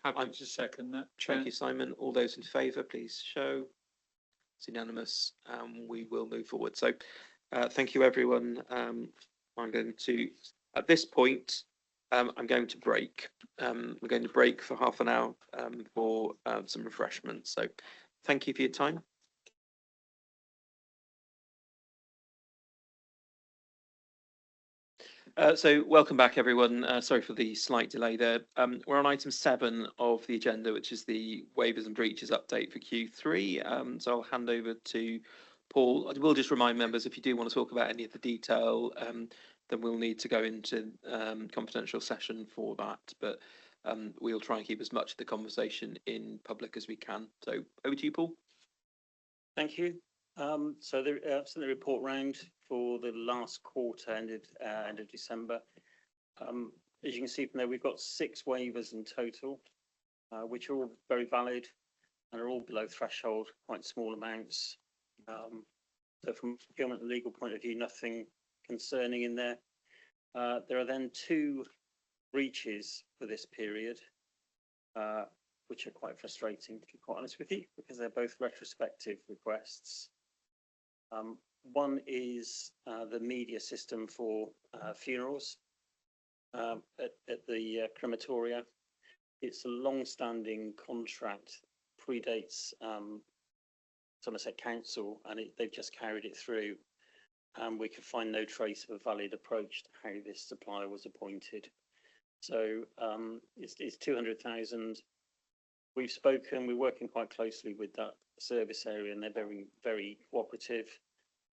Happy to second that, Chair. Thank you, Simon. All those in favour, please show. It's unanimous. We will move forward. So thank you, everyone. I'm going to, at this point, I'm going to break. We're going to break for half an hour for some refreshments. So thank you for your time. So welcome back, everyone. Sorry for the slight delay there. We're on item 7 of the agenda, which is the waivers and breaches update for Q3. So I'll hand over to Paul. I will just remind members, if you do want to talk about any of the detail, then we'll need to go into confidential session for that. But we'll try and keep as much of the conversation in public as we can. So over to you, Paul. Thank you. So the report round for the last quarter ended end of December. As you can see from there, we've got 6 waivers in total, which are all very valid and are all below threshold, quite small amounts. So from a procurement and legal point of view, nothing concerning in there. There are then 2 breaches for this period, which are quite frustrating, to be quite honest with you, because they're both retrospective requests. One is the media system for funerals at the crematoria. It's a long-standing contract, predates Somerset Council, and they've just carried it through. And we could find no trace of a valid approach to how this supplier was appointed. So it's 200,000. We've spoken, we're working quite closely with that service area, and they're very, very cooperative.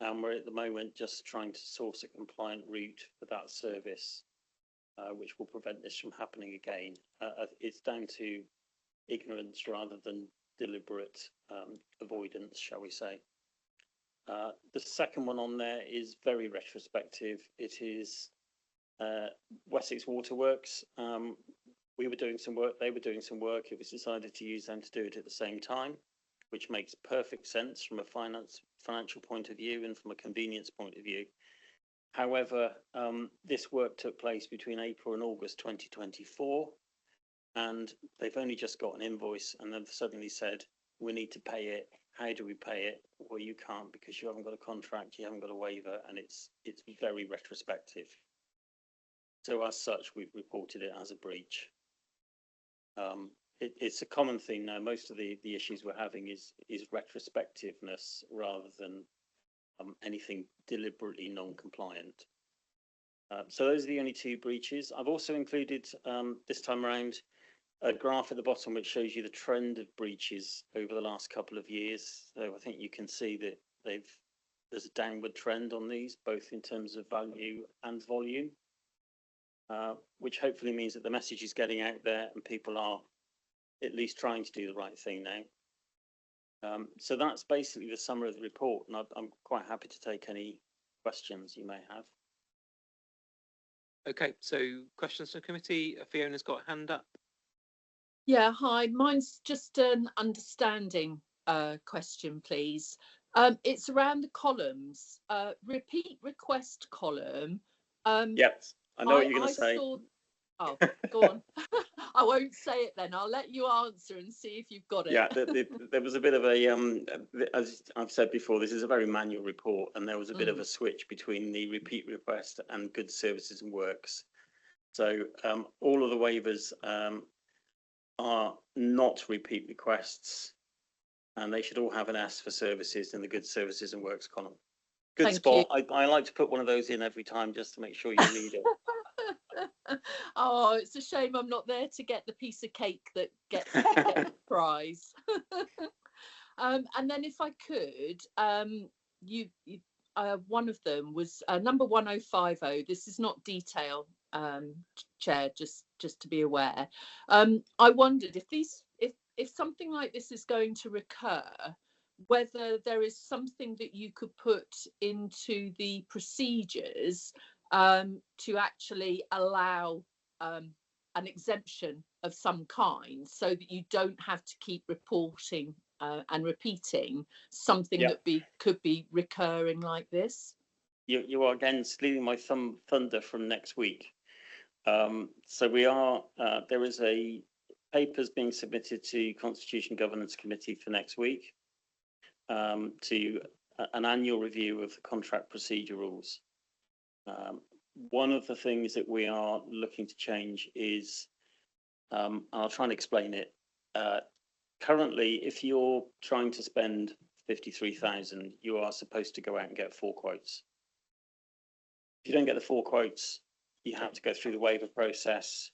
And we're at the moment just trying to source a compliant route for that service, which will prevent this from happening again. It's down to ignorance rather than deliberate avoidance, shall we say. The second one on there is very retrospective. It is Wessex Waterworks. We were doing some work, they were doing some work. It was decided to use them to do it at the same time, which makes perfect sense from a financial point of view and from a convenience point of view. However, this work took place between April and August 2024, and they've only just got an invoice and they've suddenly said, we need to pay it. How do we pay it? Well, you can't because you haven't got a contract, you haven't got a waiver, and it's very retrospective. So as such, we've reported it as a breach. it's a common thing now. Most of the issues we're having is retrospectiveness rather than anything deliberately non-compliant. So those are the only two breaches. I've also included this time around a graph at the bottom which shows you the trend of breaches over the last couple of years. So I think you can see that there's a downward trend on these, both in terms of value and volume, which hopefully means that the message is getting out there and people are at least trying to do the right thing now. So that's basically the summary of the report, and I'm quite happy to take any questions you may have. Okay, so questions from the committee. Fiona's got a hand up. Yeah, hi. Mine's just an understanding question, please. It's around the columns. Repeat request column. Yes, I know what you're going to say. Oh, go on. I won't say it then. I'll let you answer and see if you've got it. Yeah, there was a bit of a, as I've said before, this is a very manual report, and there was a bit of a switch between the repeat request and goods, services and works. So all of the waivers are not repeat requests, and they should all have an S for services in the goods, services and works column. Good spot. I like to put one of those in every time just to make sure you read it. Oh, it's a shame I'm not there to get the piece of cake that gets the prize. And then if I could, one of them was number 1050. This is not detail, Chair, just to be aware. I wondered if something like this is going to recur, whether there is something that you could put into the procedures to actually allow an exemption of some kind, so that you don't have to keep reporting and repeating something that could be recurring like this. You are again stealing my thunder from next week. So we are. There is a papers being submitted to Constitution Governance Committee for next week to an annual review of the contract procedure rules. One of the things that we are looking to change is, I'll try and explain it. Currently, if you're trying to spend 53,000, you are supposed to go out and get 4 quotes. If you don't get the 4 quotes, you have to go through the waiver process.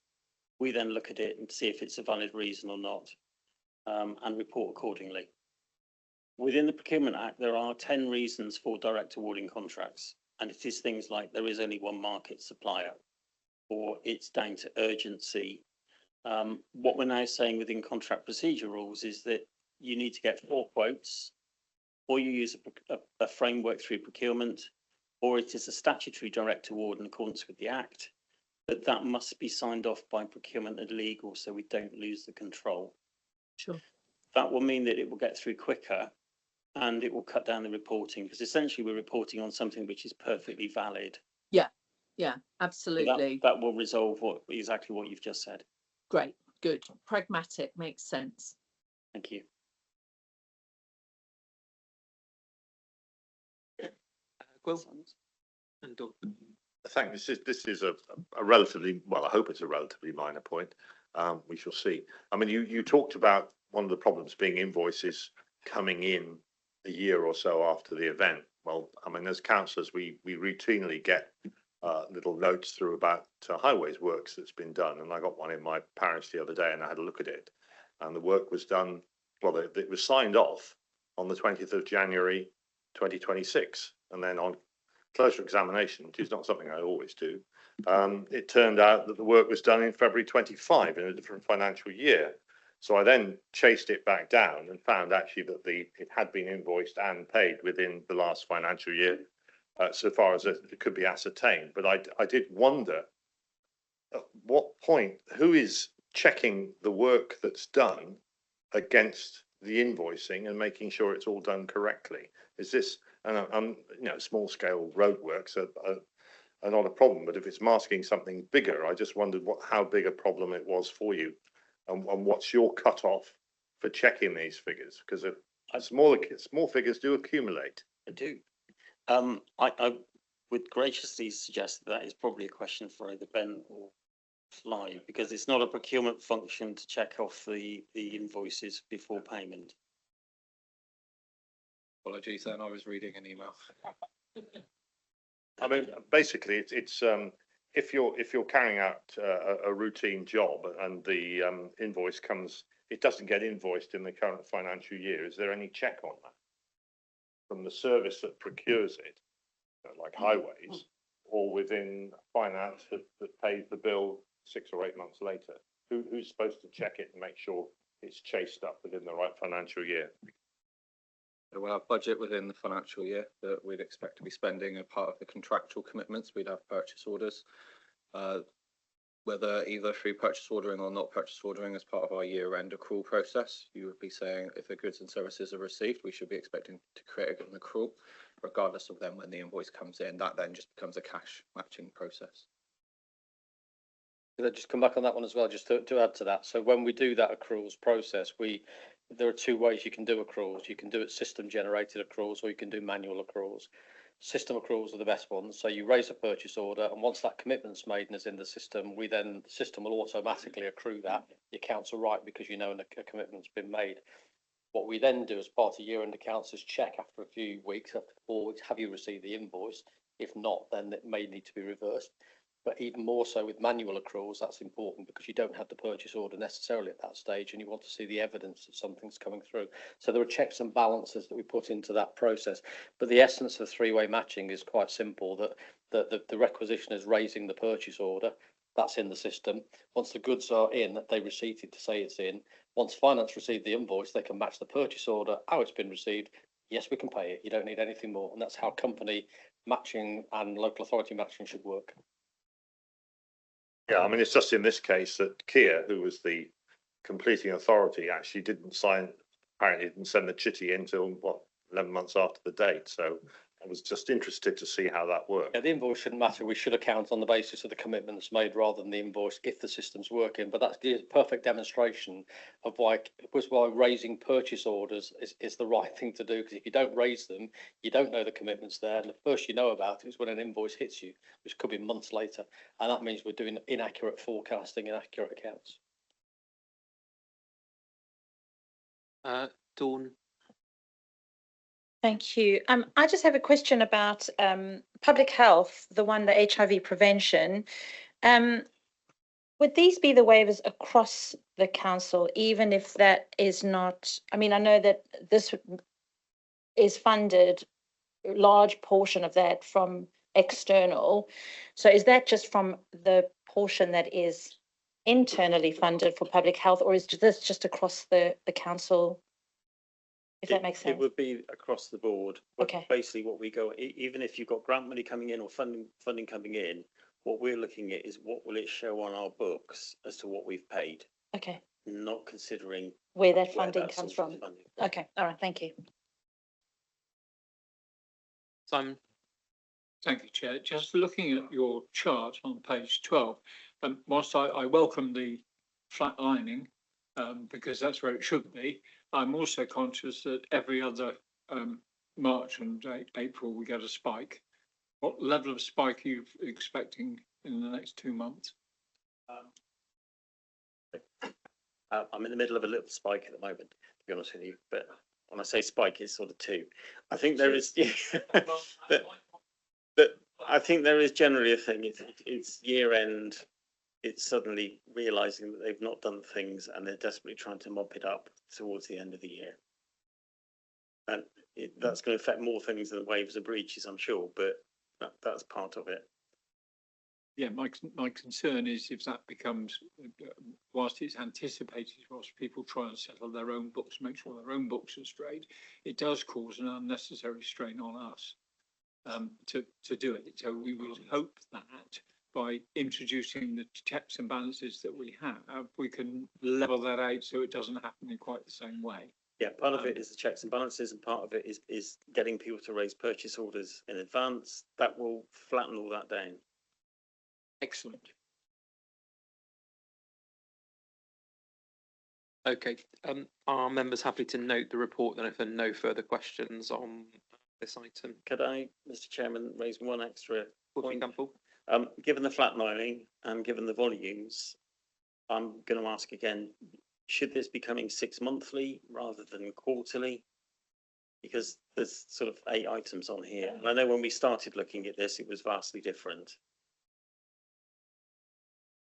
We then look at it and see if it's a valid reason or not, and report accordingly. Within the Procurement Act, there are 10 reasons for direct awarding contracts. And it is things like there is only one market supplier, or it's down to urgency. What we're now saying within contract procedure rules is that you need to get 4 quotes, or you use a framework through procurement, or it is a statutory direct award in accordance with the Act, but that must be signed off by procurement and legal so we don't lose the control. Sure. That will mean that it will get through quicker, and it will cut down the reporting, because essentially we're reporting on something which is perfectly valid. Yeah, absolutely. That will resolve exactly what you've just said. Great, good. Pragmatic, makes sense. Thank you. Wilson and Dawn. I think this is a relatively, well, I hope it's a relatively minor point. We shall see. I mean, you talked about one of the problems being invoices coming in a year or so after the event. Well, I mean, as councillors, we routinely get little notes through about highways works that's been done. And I got one in my parish the other day and I had a look at it. And the work was done, well, it was signed off on the 20th of January, 2026. And then on closer examination, which is not something I always do, it turned out that the work was done in February 25 in a different financial year. So I then chased it back down and found actually that it had been invoiced and paid within the last financial year, so far as it could be ascertained. But I did wonder at what point, who is checking the work that's done against the invoicing and making sure it's all done correctly? Is this, and small scale roadworks are not a problem, but if it's masking something bigger, I just wondered how big a problem it was for you. And what's your cutoff for checking these figures? Because small figures do accumulate. I do. I would graciously suggest that is probably a question for either Ben or fly because it's not a procurement function to check off the invoices before payment. Apologies, then I was reading an email. I mean, basically, it's if you're carrying out a routine job and the invoice comes, it doesn't get invoiced in the current financial year. Is there any check on that from the service that procures it, like highways, or within finance that pays the bill 6 or 8 months later? Who's supposed to check it and make sure it's chased up within the right financial year? We'll have budget within the financial year that we'd expect to be spending, a part of the contractual commitments. We'd have purchase orders, whether either through purchase ordering or not purchase ordering as part of our year-end accrual process. You would be saying if the goods and services are received, we should be expecting to create an accrual, regardless of then when the invoice comes in. That then just becomes a cash matching process. Could I just come back on that one as well, just to add to that? So when we do that accruals process, there are two ways you can do accruals. You can do it system generated accruals, or you can do manual accruals. System accruals are the best ones. So you raise a purchase order, and once that commitment's made and is in the system, the system will automatically accrue that. Your accounts are right because you know a commitment's been made. What we then do as part of year-end accounts is check after a few weeks, after 4 weeks, have you received the invoice? If not, then it may need to be reversed. But even more so with manual accruals, that's important because you don't have the purchase order necessarily at that stage and you want to see the evidence that something's coming through. So there are checks and balances that we put into that process. But the essence of three-way matching is quite simple, that the requisition is raising the purchase order. That's in the system. Once the goods are in, they receipt it to say it's in. Once finance receive the invoice, they can match the purchase order, how it's been received. Yes, we can pay it. You don't need anything more. And that's how company matching and local authority matching should work. Yeah, I mean, it's just in this case that Kia, who was the completing authority, actually apparently didn't send the chitty in until, 11 months after the date. So I was just interested to see how that worked. Yeah, the invoice shouldn't matter. We should account on the basis of the commitment that's made rather than the invoice if the system's working. But that's the perfect demonstration of why raising purchase orders is the right thing to do. Because if you don't raise them, you don't know the commitment's there. And the first you know about it is when an invoice hits you, which could be months later. And that means we're doing inaccurate forecasting, inaccurate accounts. Dawn. Thank you. I just have a question about public health, the one, the HIV prevention. Would these be the waivers across the council, even if that is not, I mean, I know that this is funded, a large portion of that from external. So is that just from the portion that is internally funded for public health, or is this just across the council? If that makes sense. It would be across the board. But okay. Basically what we go, even if you've got grant money coming in or funding coming in, what we're looking at is what will it show on our books as to what we've paid. Okay. Not considering where that funding comes from. Okay. All right. Thank you. Simon. Thank you, Chair. Just looking at your chart on page 12, whilst I welcome the flatlining because that's where it should be, I'm also conscious that every other March and April we get a spike. What level of spike are you expecting in the next 2 months? I'm in the middle of a little spike at the moment, to be honest with you. But when I say spike, it's sort of 2. I think there is, but I think there is generally a thing. It's year end. It's suddenly realising that they've not done things and they're desperately trying to mop it up towards the end of the year. And that's going to affect more things than waivers of breaches, I'm sure, but that's part of it. Yeah, my concern is if that becomes, whilst it's anticipated, whilst people try and settle their own books, make sure their own books are straight, it does cause an unnecessary strain on us to do it. So we would hope that by introducing the checks and balances that we have, we can level that out so it doesn't happen in quite the same way. Yeah, part of it is the checks and balances, and part of it is getting people to raise purchase orders in advance. That will flatten all that down. Excellent. Okay. Are members happy to note the report then if there are no further questions on this item? Could I, Mr. Chairman, raise one extra point? Given the flatlining and given the volumes, I'm going to ask again, should this be coming 6 monthly rather than quarterly? Because there's sort of 8 items on here. And I know when we started looking at this, it was vastly different.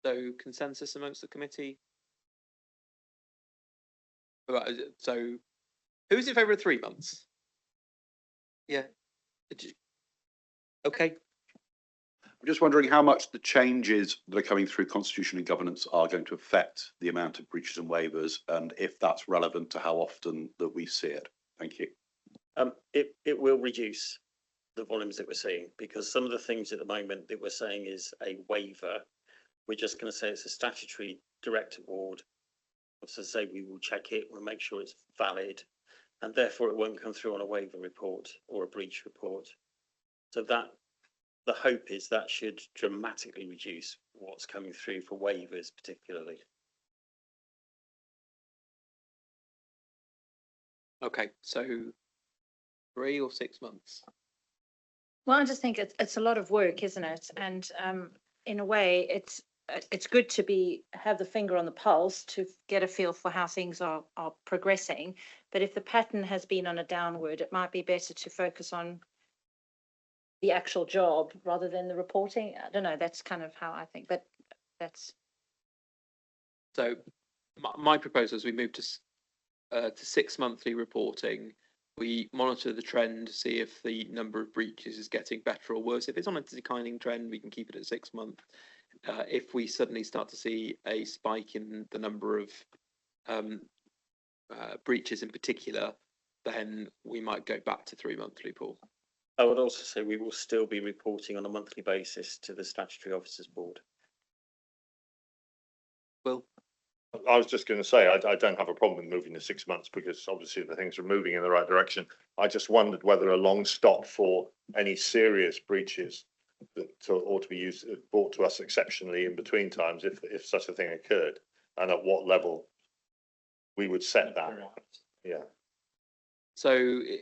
So consensus amongst the committee? Right, so who's in favour of 3 months? Yeah. Okay. I'm just wondering how much the changes that are coming through constitution and governance are going to affect the amount of breaches and waivers, and if that's relevant to how often that we see it. Thank you. It will reduce the volumes that we're seeing, because some of the things at the moment that we're saying is a waiver. We're just going to say it's a statutory direct award. So say we will check it, we'll make sure it's valid, and therefore it won't come through on a waiver report or a breach report. So that the hope is that should dramatically reduce what's coming through for waivers, particularly. Okay, so 3 or 6 months? Well, I just think it's a lot of work, isn't it? And in a way, it's good to have the finger on the pulse to get a feel for how things are progressing. But if the pattern has been on a downward, it might be better to focus on the actual job rather than the reporting. I don't know. That's kind of how I think. But that's. So my proposal is we move to 6 monthly reporting. We monitor the trend, see if the number of breaches is getting better or worse. If it's on a declining trend, we can keep it at 6 months. If we suddenly start to see a spike in the number of breaches in particular, then we might go back to 3 monthly, Paul. I would also say we will still be reporting on a monthly basis to the Statutory Officers Board. Well, I was just going to say, I don't have a problem with moving to 6 months because obviously the things are moving in the right direction. I just wondered whether a long stop for any serious breaches that ought to be brought to us exceptionally in between times, if such a thing occurred, and at what level we would set that. Yeah. So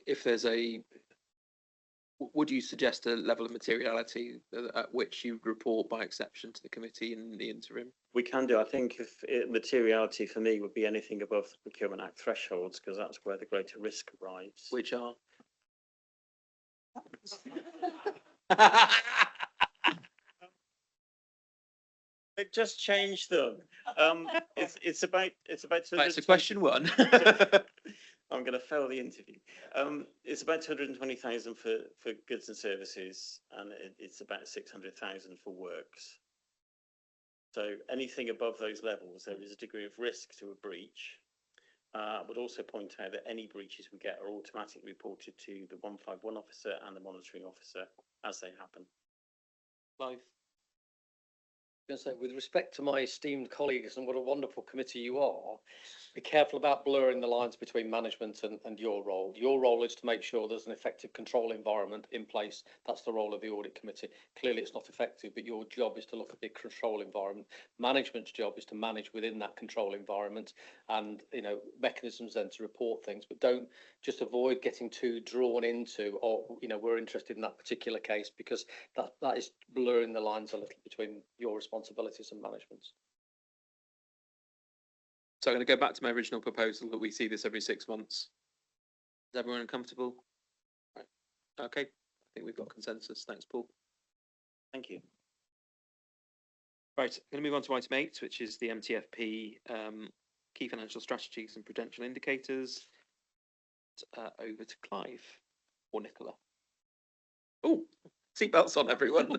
if there's would you suggest a level of materiality at which you report by exception to the committee in the interim? We can do. I think if materiality for me would be anything above the Procurement Act thresholds, because that's where the greater risk arrives. Which are? They just changed them. It's about. That's question 1. I'm going to fail the interview. It's about 220,000 for goods and services, and it's about 600,000 for works. So anything above those levels, there is a degree of risk to a breach. I would also point out that any breaches we get are automatically reported to the 151 officer and the monitoring officer as they happen. Live. Going to say, with respect to my esteemed colleagues and what a wonderful committee you are, be careful about blurring the lines between management and your role. Your role is to make sure there's an effective control environment in place. That's the role of the audit committee. Clearly it's not effective, but your job is to look at the control environment. Management's job is to manage within that control environment and, you know, mechanisms then to report things, but don't just avoid getting too drawn into, or, you know, we're interested in that particular case, because that is blurring the lines a little between your responsibilities and management's. So I'm going to go back to my original proposal that we see this every 6 months. Is everyone comfortable? Right. Okay, I think we've got consensus. Thanks, Paul. Thank you. Right, I'm going to move on to item 8, which is the MTFP key financial strategies and prudential indicators. Over to Clive or Nicola. Oh, seatbelts on, everyone.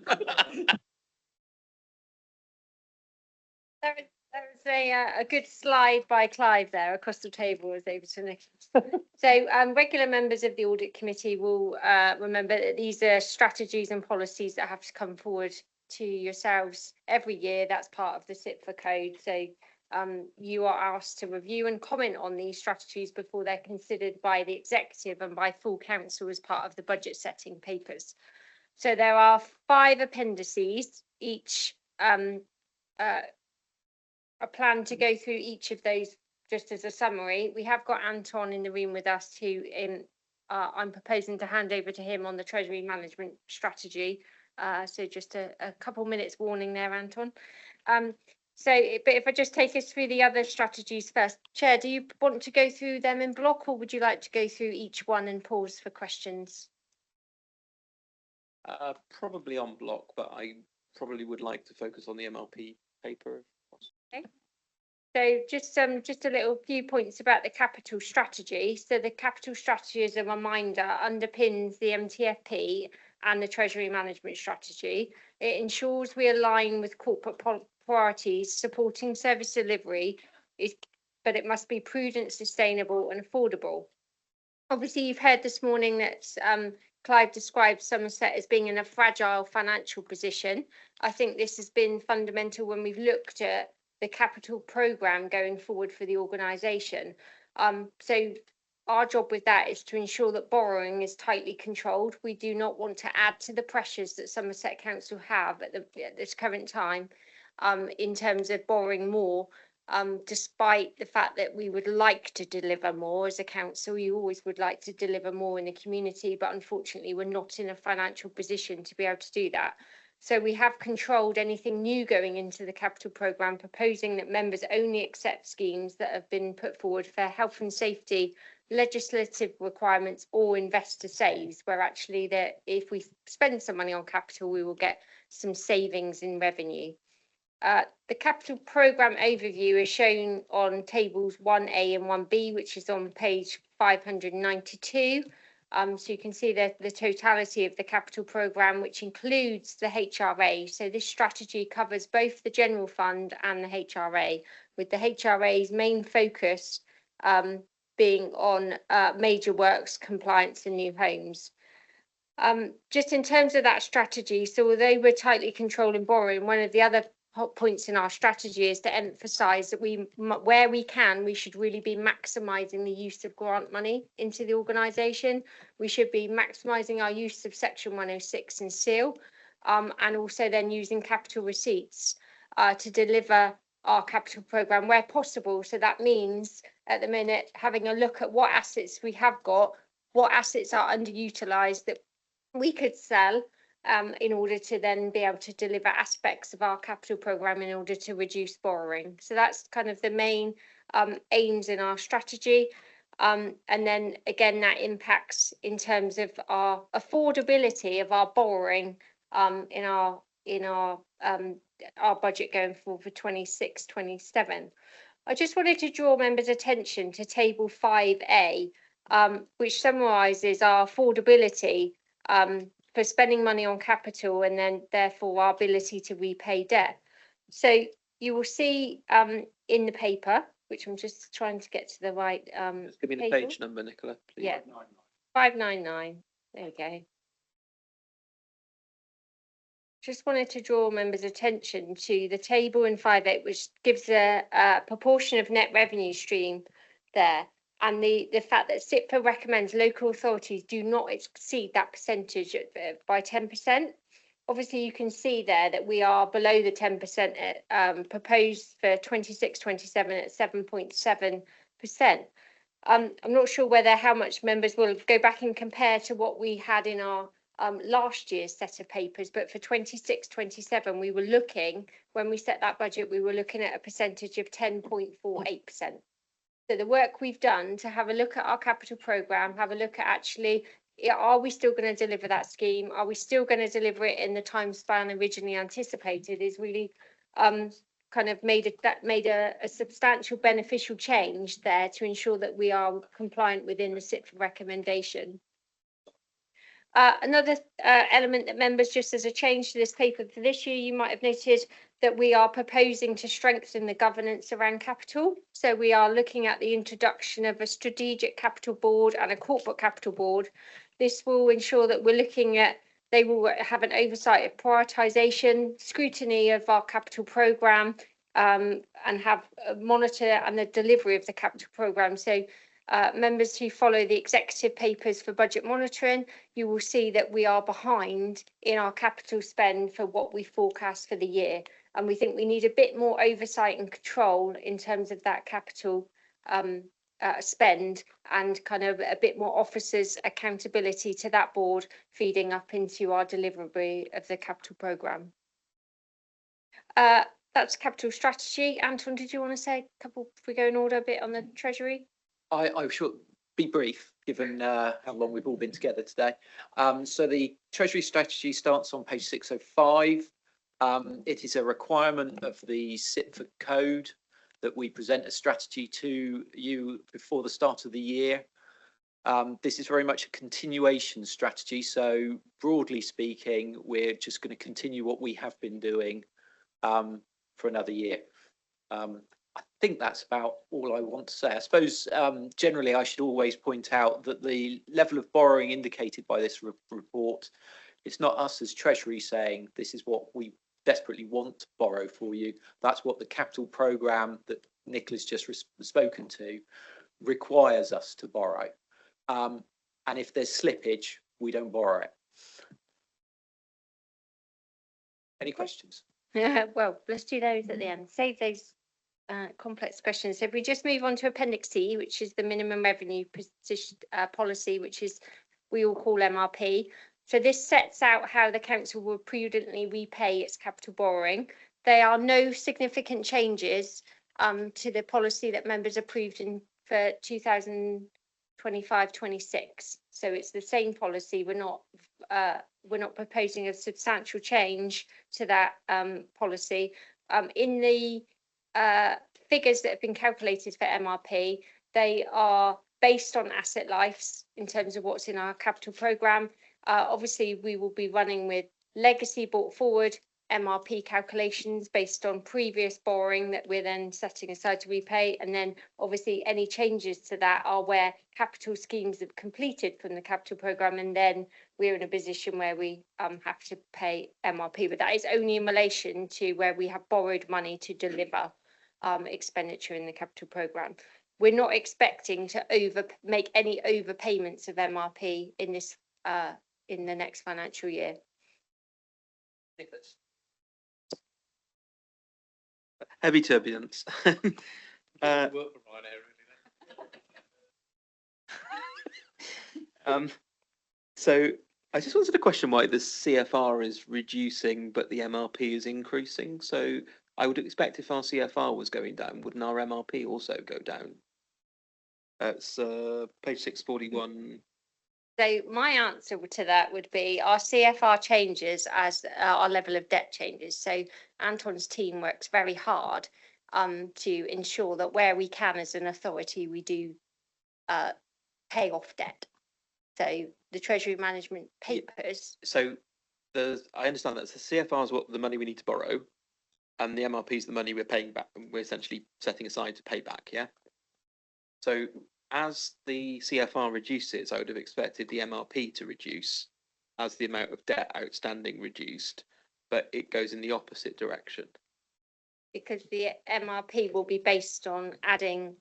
There's a good slide by Clive there across the table as over to Nicholas. So regular members of the audit committee will remember that these are strategies and policies that have to come forward to yourselves every year. That's part of the SIPFA code. So you are asked to review and comment on these strategies before they're considered by the executive and by full council as part of the budget setting papers. So there are 5 appendices, each a plan to go through each of those just as a summary. We have got Anton in the room with us who I'm proposing to hand over to him on the Treasury Management Strategy. So just a couple minutes warning there, Anton. But if I just take us through the other strategies first. Chair, do you want to go through them in block, or would you like to go through each one and pause for questions? Probably on block, but I probably would like to focus on the MLP paper. Okay. So just a little few points about the capital strategy. So the capital strategy, as a reminder, underpins the MTFP and the Treasury Management Strategy. It ensures we align with corporate priorities, supporting service delivery, but it must be prudent, sustainable and affordable. Obviously, you've heard this morning that Clive described Somerset as being in a fragile financial position. I think this has been fundamental when we've looked at the capital programme going forward for the organisation. So our job with that is to ensure that borrowing is tightly controlled. We do not want to add to the pressures that Somerset Council have at this current time in terms of borrowing more. Despite the fact that we would like to deliver more as a council, you always would like to deliver more in the community, but unfortunately we're not in a financial position to be able to do that. So we have controlled anything new going into the capital programme, proposing that members only accept schemes that have been put forward for health and safety, legislative requirements or investor saves, where actually that if we spend some money on capital, we will get some savings in revenue. The capital programme overview is shown on tables 1A and 1B, which is on page 592. So you can see that the totality of the capital programme, which includes the HRA. So this strategy covers both the general fund and the HRA, with the HRA's main focus being on major works, compliance and new homes. Just in terms of that strategy, so although we're tightly controlling borrowing, one of the other hot points in our strategy is to emphasise that where we can, we should really be maximising the use of grant money into the organisation. We should be maximising our use of Section 106 and SEAL, and also then using capital receipts to deliver our capital programme where possible. So that means at the minute having a look at what assets we have got, what assets are underutilised that we could sell in order to then be able to deliver aspects of our capital programme in order to reduce borrowing. So that's kind of the main aims in our strategy. And then again, that impacts in terms of our affordability of our borrowing in our budget going forward for 26-27. I just wanted to draw members' attention to table 5A, which summarises our affordability for spending money on capital and then therefore our ability to repay debt. So you will see in the paper, which I'm just trying to get to the right Just give me the page number, Nicola, please. Yeah, 599. There we go. Just wanted to draw members' attention to the table in 5.8, which gives a proportion of net revenue stream there. And the fact that SIPA recommends local authorities do not exceed that percentage by 10%. Obviously, you can see there that we are below the 10% proposed for 26-27 at 7.7%. I'm not sure how much members will go back and compare to what we had in our last year's set of papers, but for 26-27, we were looking, when we set that budget, we were looking at a percentage of 10.48%. So the work we've done to have a look at our capital programme, have a look at actually, are we still going to deliver that scheme? Are we still going to deliver it in the time span originally anticipated? Is really kind of made a substantial beneficial change there to ensure that we are compliant within the SIPA recommendation. Another element that members, just as a change to this paper for this year, you might have noted that we are proposing to strengthen the governance around capital. So we are looking at the introduction of a strategic capital board and a corporate capital board. This will ensure that we're looking at, they will have an oversight of prioritisation, scrutiny of our capital programme, and have a monitor and the delivery of the capital programme. So members who follow the executive papers for budget monitoring, you will see that we are behind in our capital spend for what we forecast for the year. And we think we need a bit more oversight and control in terms of that capital spend, and kind of a bit more officers' accountability to that board feeding up into our delivery of the capital programme. That's capital strategy. Anton, did you want to say a couple, if we go in order a bit on the Treasury? I should be brief, given how long we've all been together today. So the Treasury strategy starts on page 605. It is a requirement of the SITFA code that we present a strategy to you before the start of the year. This is very much a continuation strategy. So broadly speaking, we're just going to continue what we have been doing for another year. I think that's about all I want to say. I suppose generally I should always point out that the level of borrowing indicated by this report, it's not us as Treasury saying this is what we desperately want to borrow for you. That's what the capital programme that Nicola's just spoken to requires us to borrow. And if there's slippage, we don't borrow it. Any questions? Yeah, well, let's do those at the end. Save those complex questions. So if we just move on to Appendix C, which is the minimum revenue position, policy, which is we all call MRP. So this sets out how the council will prudently repay its capital borrowing. There are no significant changes to the policy that members approved in for 2025-26. So it's the same policy. We're not proposing a substantial change to that policy. In the figures that have been calculated for MRP, they are based on asset lives in terms of what's in our capital programme. Obviously, we will be running with legacy brought forward MRP calculations based on previous borrowing that we're then setting aside to repay. And then obviously any changes to that are where capital schemes have completed from the capital programme, and then we're in a position where we have to pay MRP. But that is only in relation to where we have borrowed money to deliver expenditure in the capital programme. We're not expecting to make any overpayments of MRP in this in the next financial year. Nicholas. Heavy turbulence. So I just wanted to question why the CFR is reducing but the MRP is increasing. So I would expect if our CFR was going down, wouldn't our MRP also go down? It's page 641. So my answer to that would be our CFR changes as our level of debt changes. So Anton's team works very hard to ensure that where we can as an authority, we do pay off debt. So the Treasury Management Papers. So I understand that the CFR is what the money we need to borrow, and the MRP is the money we're paying back. We're essentially setting aside to pay back. Yeah. So as the CFR reduces, I would have expected the MRP to reduce as the amount of debt outstanding reduced, but it goes in the opposite direction. Because the MRP will be based on adding,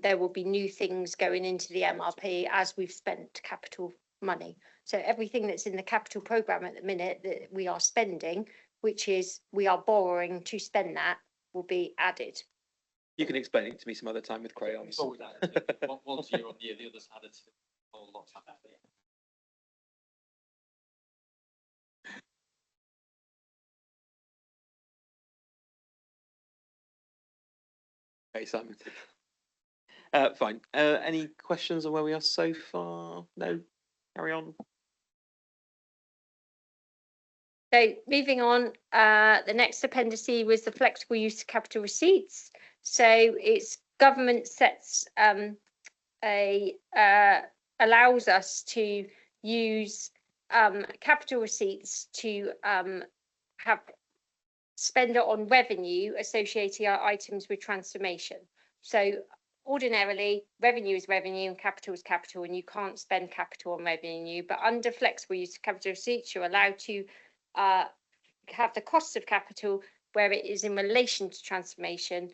there will be new things going into the MRP as we've spent capital money. So everything that's in the capital programme at the minute that we are spending, which is we are borrowing to spend that, will be added. You can explain it to me some other time with crayons. One's year on year, the other's added to a whole lot. Okay, Simon. Fine. Any questions on where we are so far? No? Carry on. So moving on, the next appendix was the flexible use of capital receipts. So it's government sets allows us to use capital receipts to have spend it on revenue associated items with transformation. So ordinarily, revenue is revenue and capital is capital, and you can't spend capital on revenue. But under flexible use of capital receipts, you're allowed to have the costs of capital where it is in relation to transformation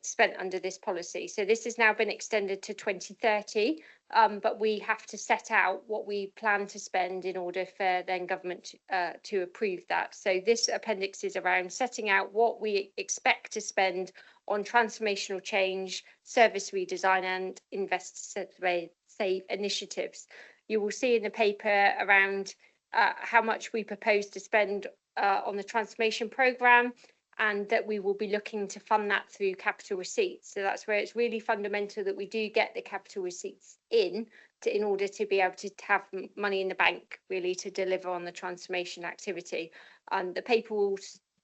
spent under this policy. So this has now been extended to 2030, but we have to set out what we plan to spend in order for then government to approve that. So this appendix is around setting out what we expect to spend on transformational change, service redesign and invest save initiatives. You will see in the paper around how much we propose to spend on the transformation programme, and that we will be looking to fund that through capital receipts. So that's where it's really fundamental that we do get the capital receipts in order to be able to have money in the bank really to deliver on the transformation activity. And the paper will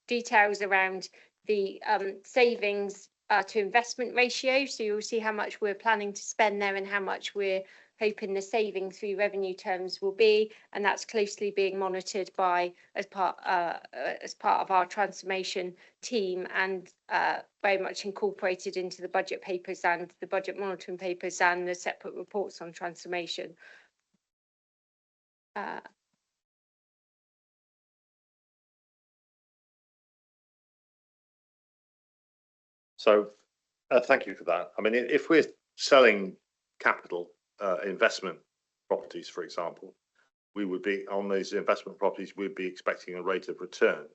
details around the savings to investment ratio. So you'll see how much we're planning to spend there and how much we're hoping the saving through revenue terms will be, and that's closely being monitored by as part of our transformation team, and very much incorporated into the budget papers and the budget monitoring papers and the separate reports on transformation. So thank you for that. I mean, if we're selling capital investment properties, for example, we would be on those investment properties, we'd be expecting a rate of return.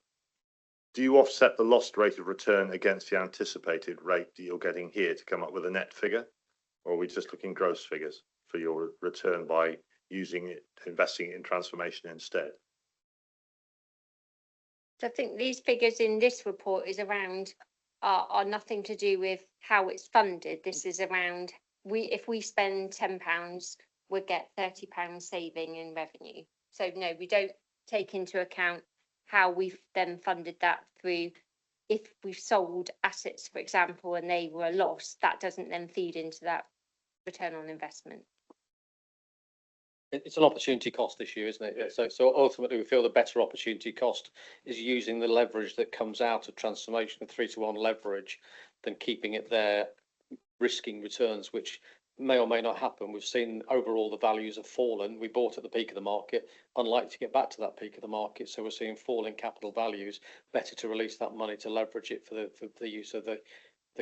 Do you offset the lost rate of return against the anticipated rate that you're getting here to come up with a net figure? Or are we just looking gross figures for your return by using it, investing it in transformation instead? So I think these figures in this report is around are nothing to do with how it's funded. This is around if we spend £10, we'll get £30 saving in revenue. So no, we don't take into account how we've then funded that through. If we've sold assets, for example, and they were a loss, that doesn't then feed into that return on investment. It's an opportunity cost issue, isn't it? So ultimately, we feel the better opportunity cost is using the leverage that comes out of transformation, 3-to-1 leverage, than keeping it there, risking returns, which may or may not happen. We've seen overall the values have fallen. We bought at the peak of the market, unlikely to get back to that peak of the market. So we're seeing falling capital values. Better to release that money to leverage it for the use of the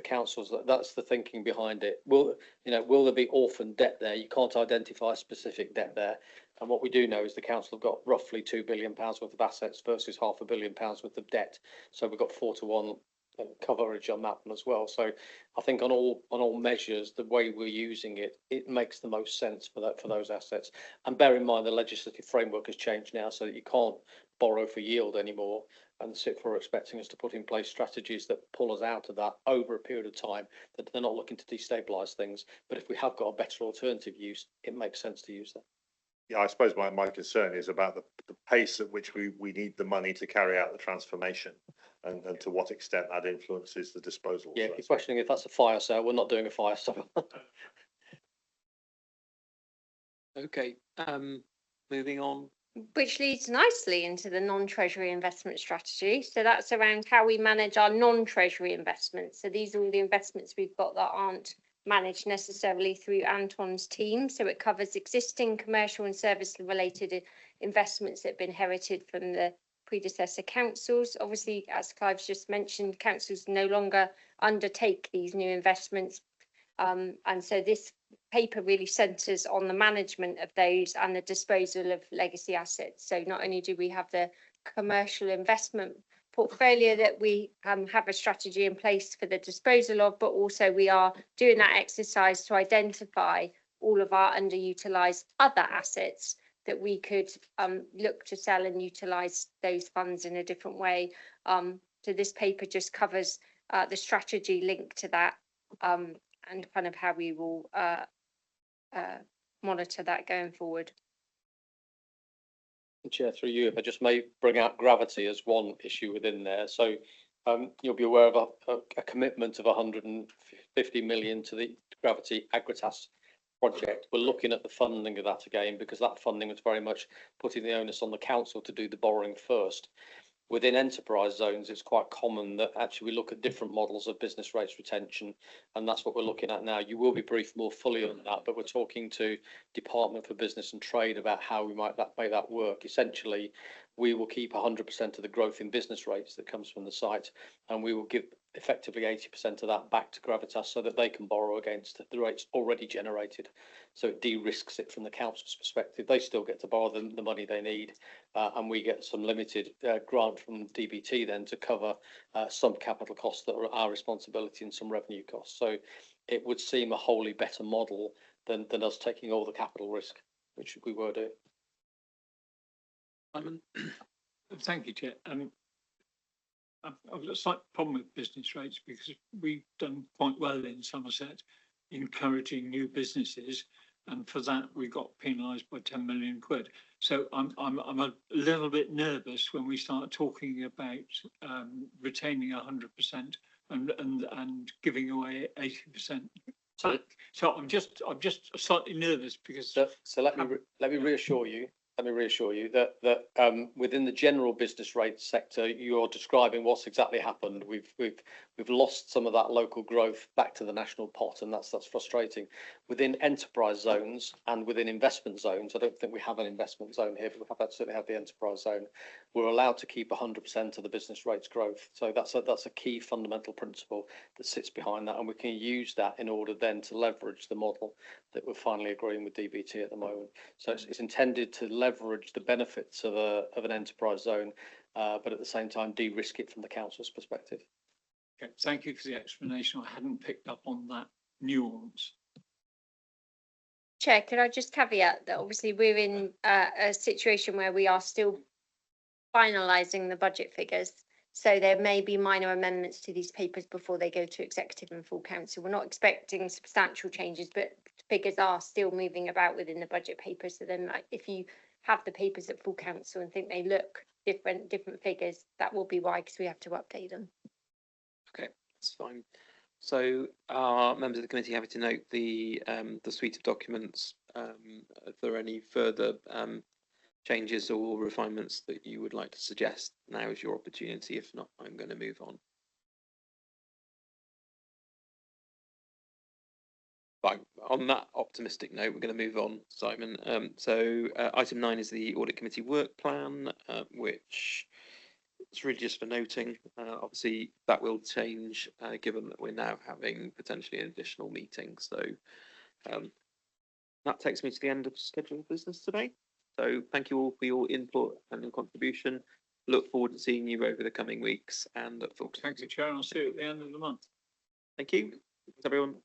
councils. That's the thinking behind it. Will there be orphan debt there? You can't identify a specific debt there. And what we do know is the council have got roughly £2 billion worth of assets versus £500 million worth of debt. So we've got 4-to-1 coverage on that one as well. So I think on all measures, the way we're using it, it makes the most sense for those assets. And bear in mind the legislative framework has changed now, so that you can't borrow for yield anymore. And SIPF are expecting us to put in place strategies that pull us out of that over a period of time, that they're not looking to destabilise things. But if we have got a better alternative use, it makes sense to use that. Yeah, I suppose my concern is about the pace at which we need the money to carry out the transformation, and to what extent that influences the disposal. Yeah, if you're questioning if that's a fire sale, we're not doing a fire sale. Okay, moving on. Which leads nicely into the non-treasury investment strategy. So that's around how we manage our non-treasury investments. So these are all the investments we've got that aren't managed necessarily through Anton's team. So it covers existing commercial and service related investments that have been inherited from the predecessor councils. Obviously, as Clive's just mentioned, councils no longer undertake these new investments. And so this paper really centres on the management of those and the disposal of legacy assets. So not only do we have the commercial investment portfolio that we have a strategy in place for the disposal of, but also we are doing that exercise to identify all of our underutilised other assets that we could look to sell and utilise those funds in a different way. So this paper just covers the strategy linked to that, and kind of how we will monitor that going forward. Chair, through you, if I just may bring out gravity as one issue within there. So you'll be aware of a commitment of 150 million to the Gravity Agratas project. We're looking at the funding of that again, because that funding was very much putting the onus on the council to do the borrowing first. Within enterprise zones, it's quite common that actually we look at different models of business rates retention, and that's what we're looking at now. You will be briefed more fully on that, but we're talking to Department for Business and Trade about how we might make that work. Essentially, we will keep 100% of the growth in business rates that comes from the site, and we will give effectively 80% of that back to Gravitas so that they can borrow against the rates already generated. So it de-risks it from the council's perspective. They still get to borrow the money they need, and we get some limited grant from DBT then to cover some capital costs that are our responsibility and some revenue costs. So it would seem a wholly better model than us taking all the capital risk, which we were doing. Simon? Thank you, Chair. I've got a slight problem with business rates because we've done quite well in Somerset, encouraging new businesses, and for that we got penalised by 10 million quid. So I'm a little bit nervous when we start talking about retaining 100% and giving away 80%. So I'm just slightly nervous because. So let me reassure you. Let me reassure you that within the general business rate sector, you're describing what's exactly happened. We've lost some of that local growth back to the national pot, and that's frustrating. Within enterprise zones and within investment zones, I don't think we have an investment zone here, but we certainly have the enterprise zone. We're allowed to keep 100% of the business rates growth. So that's a key fundamental principle that sits behind that, and we can use that in order then to leverage the model that we're finally agreeing with DBT at the moment. So it's intended to leverage the benefits of an enterprise zone, but at the same time de-risk it from the council's perspective. Okay, thank you for the explanation. I hadn't picked up on that nuance. Chair, could I just caveat that obviously we're in a situation where we are still finalising the budget figures. So there may be minor amendments to these papers before they go to executive and full council. We're not expecting substantial changes, but figures are still moving about within the budget papers. So then if you have the papers at full council and think they look different figures, that will be why, because we have to update them. Okay, that's fine. So members of the committee happy to note the suite of documents. If there are any further changes or refinements that you would like to suggest, now is your opportunity. If not, I'm going to move on. Fine. On that optimistic note, we're going to move on, Simon. So item 9 is the audit committee work plan, which is really just for noting. Obviously, that will change given that we're now having potentially an additional meeting. So that takes me to the end of scheduled business today. So thank you all for your input and your contribution. Look forward to seeing you over the coming weeks and look forward to. Thank you, Chair. I'll see you at the end of the month. Thank you. Thanks, everyone.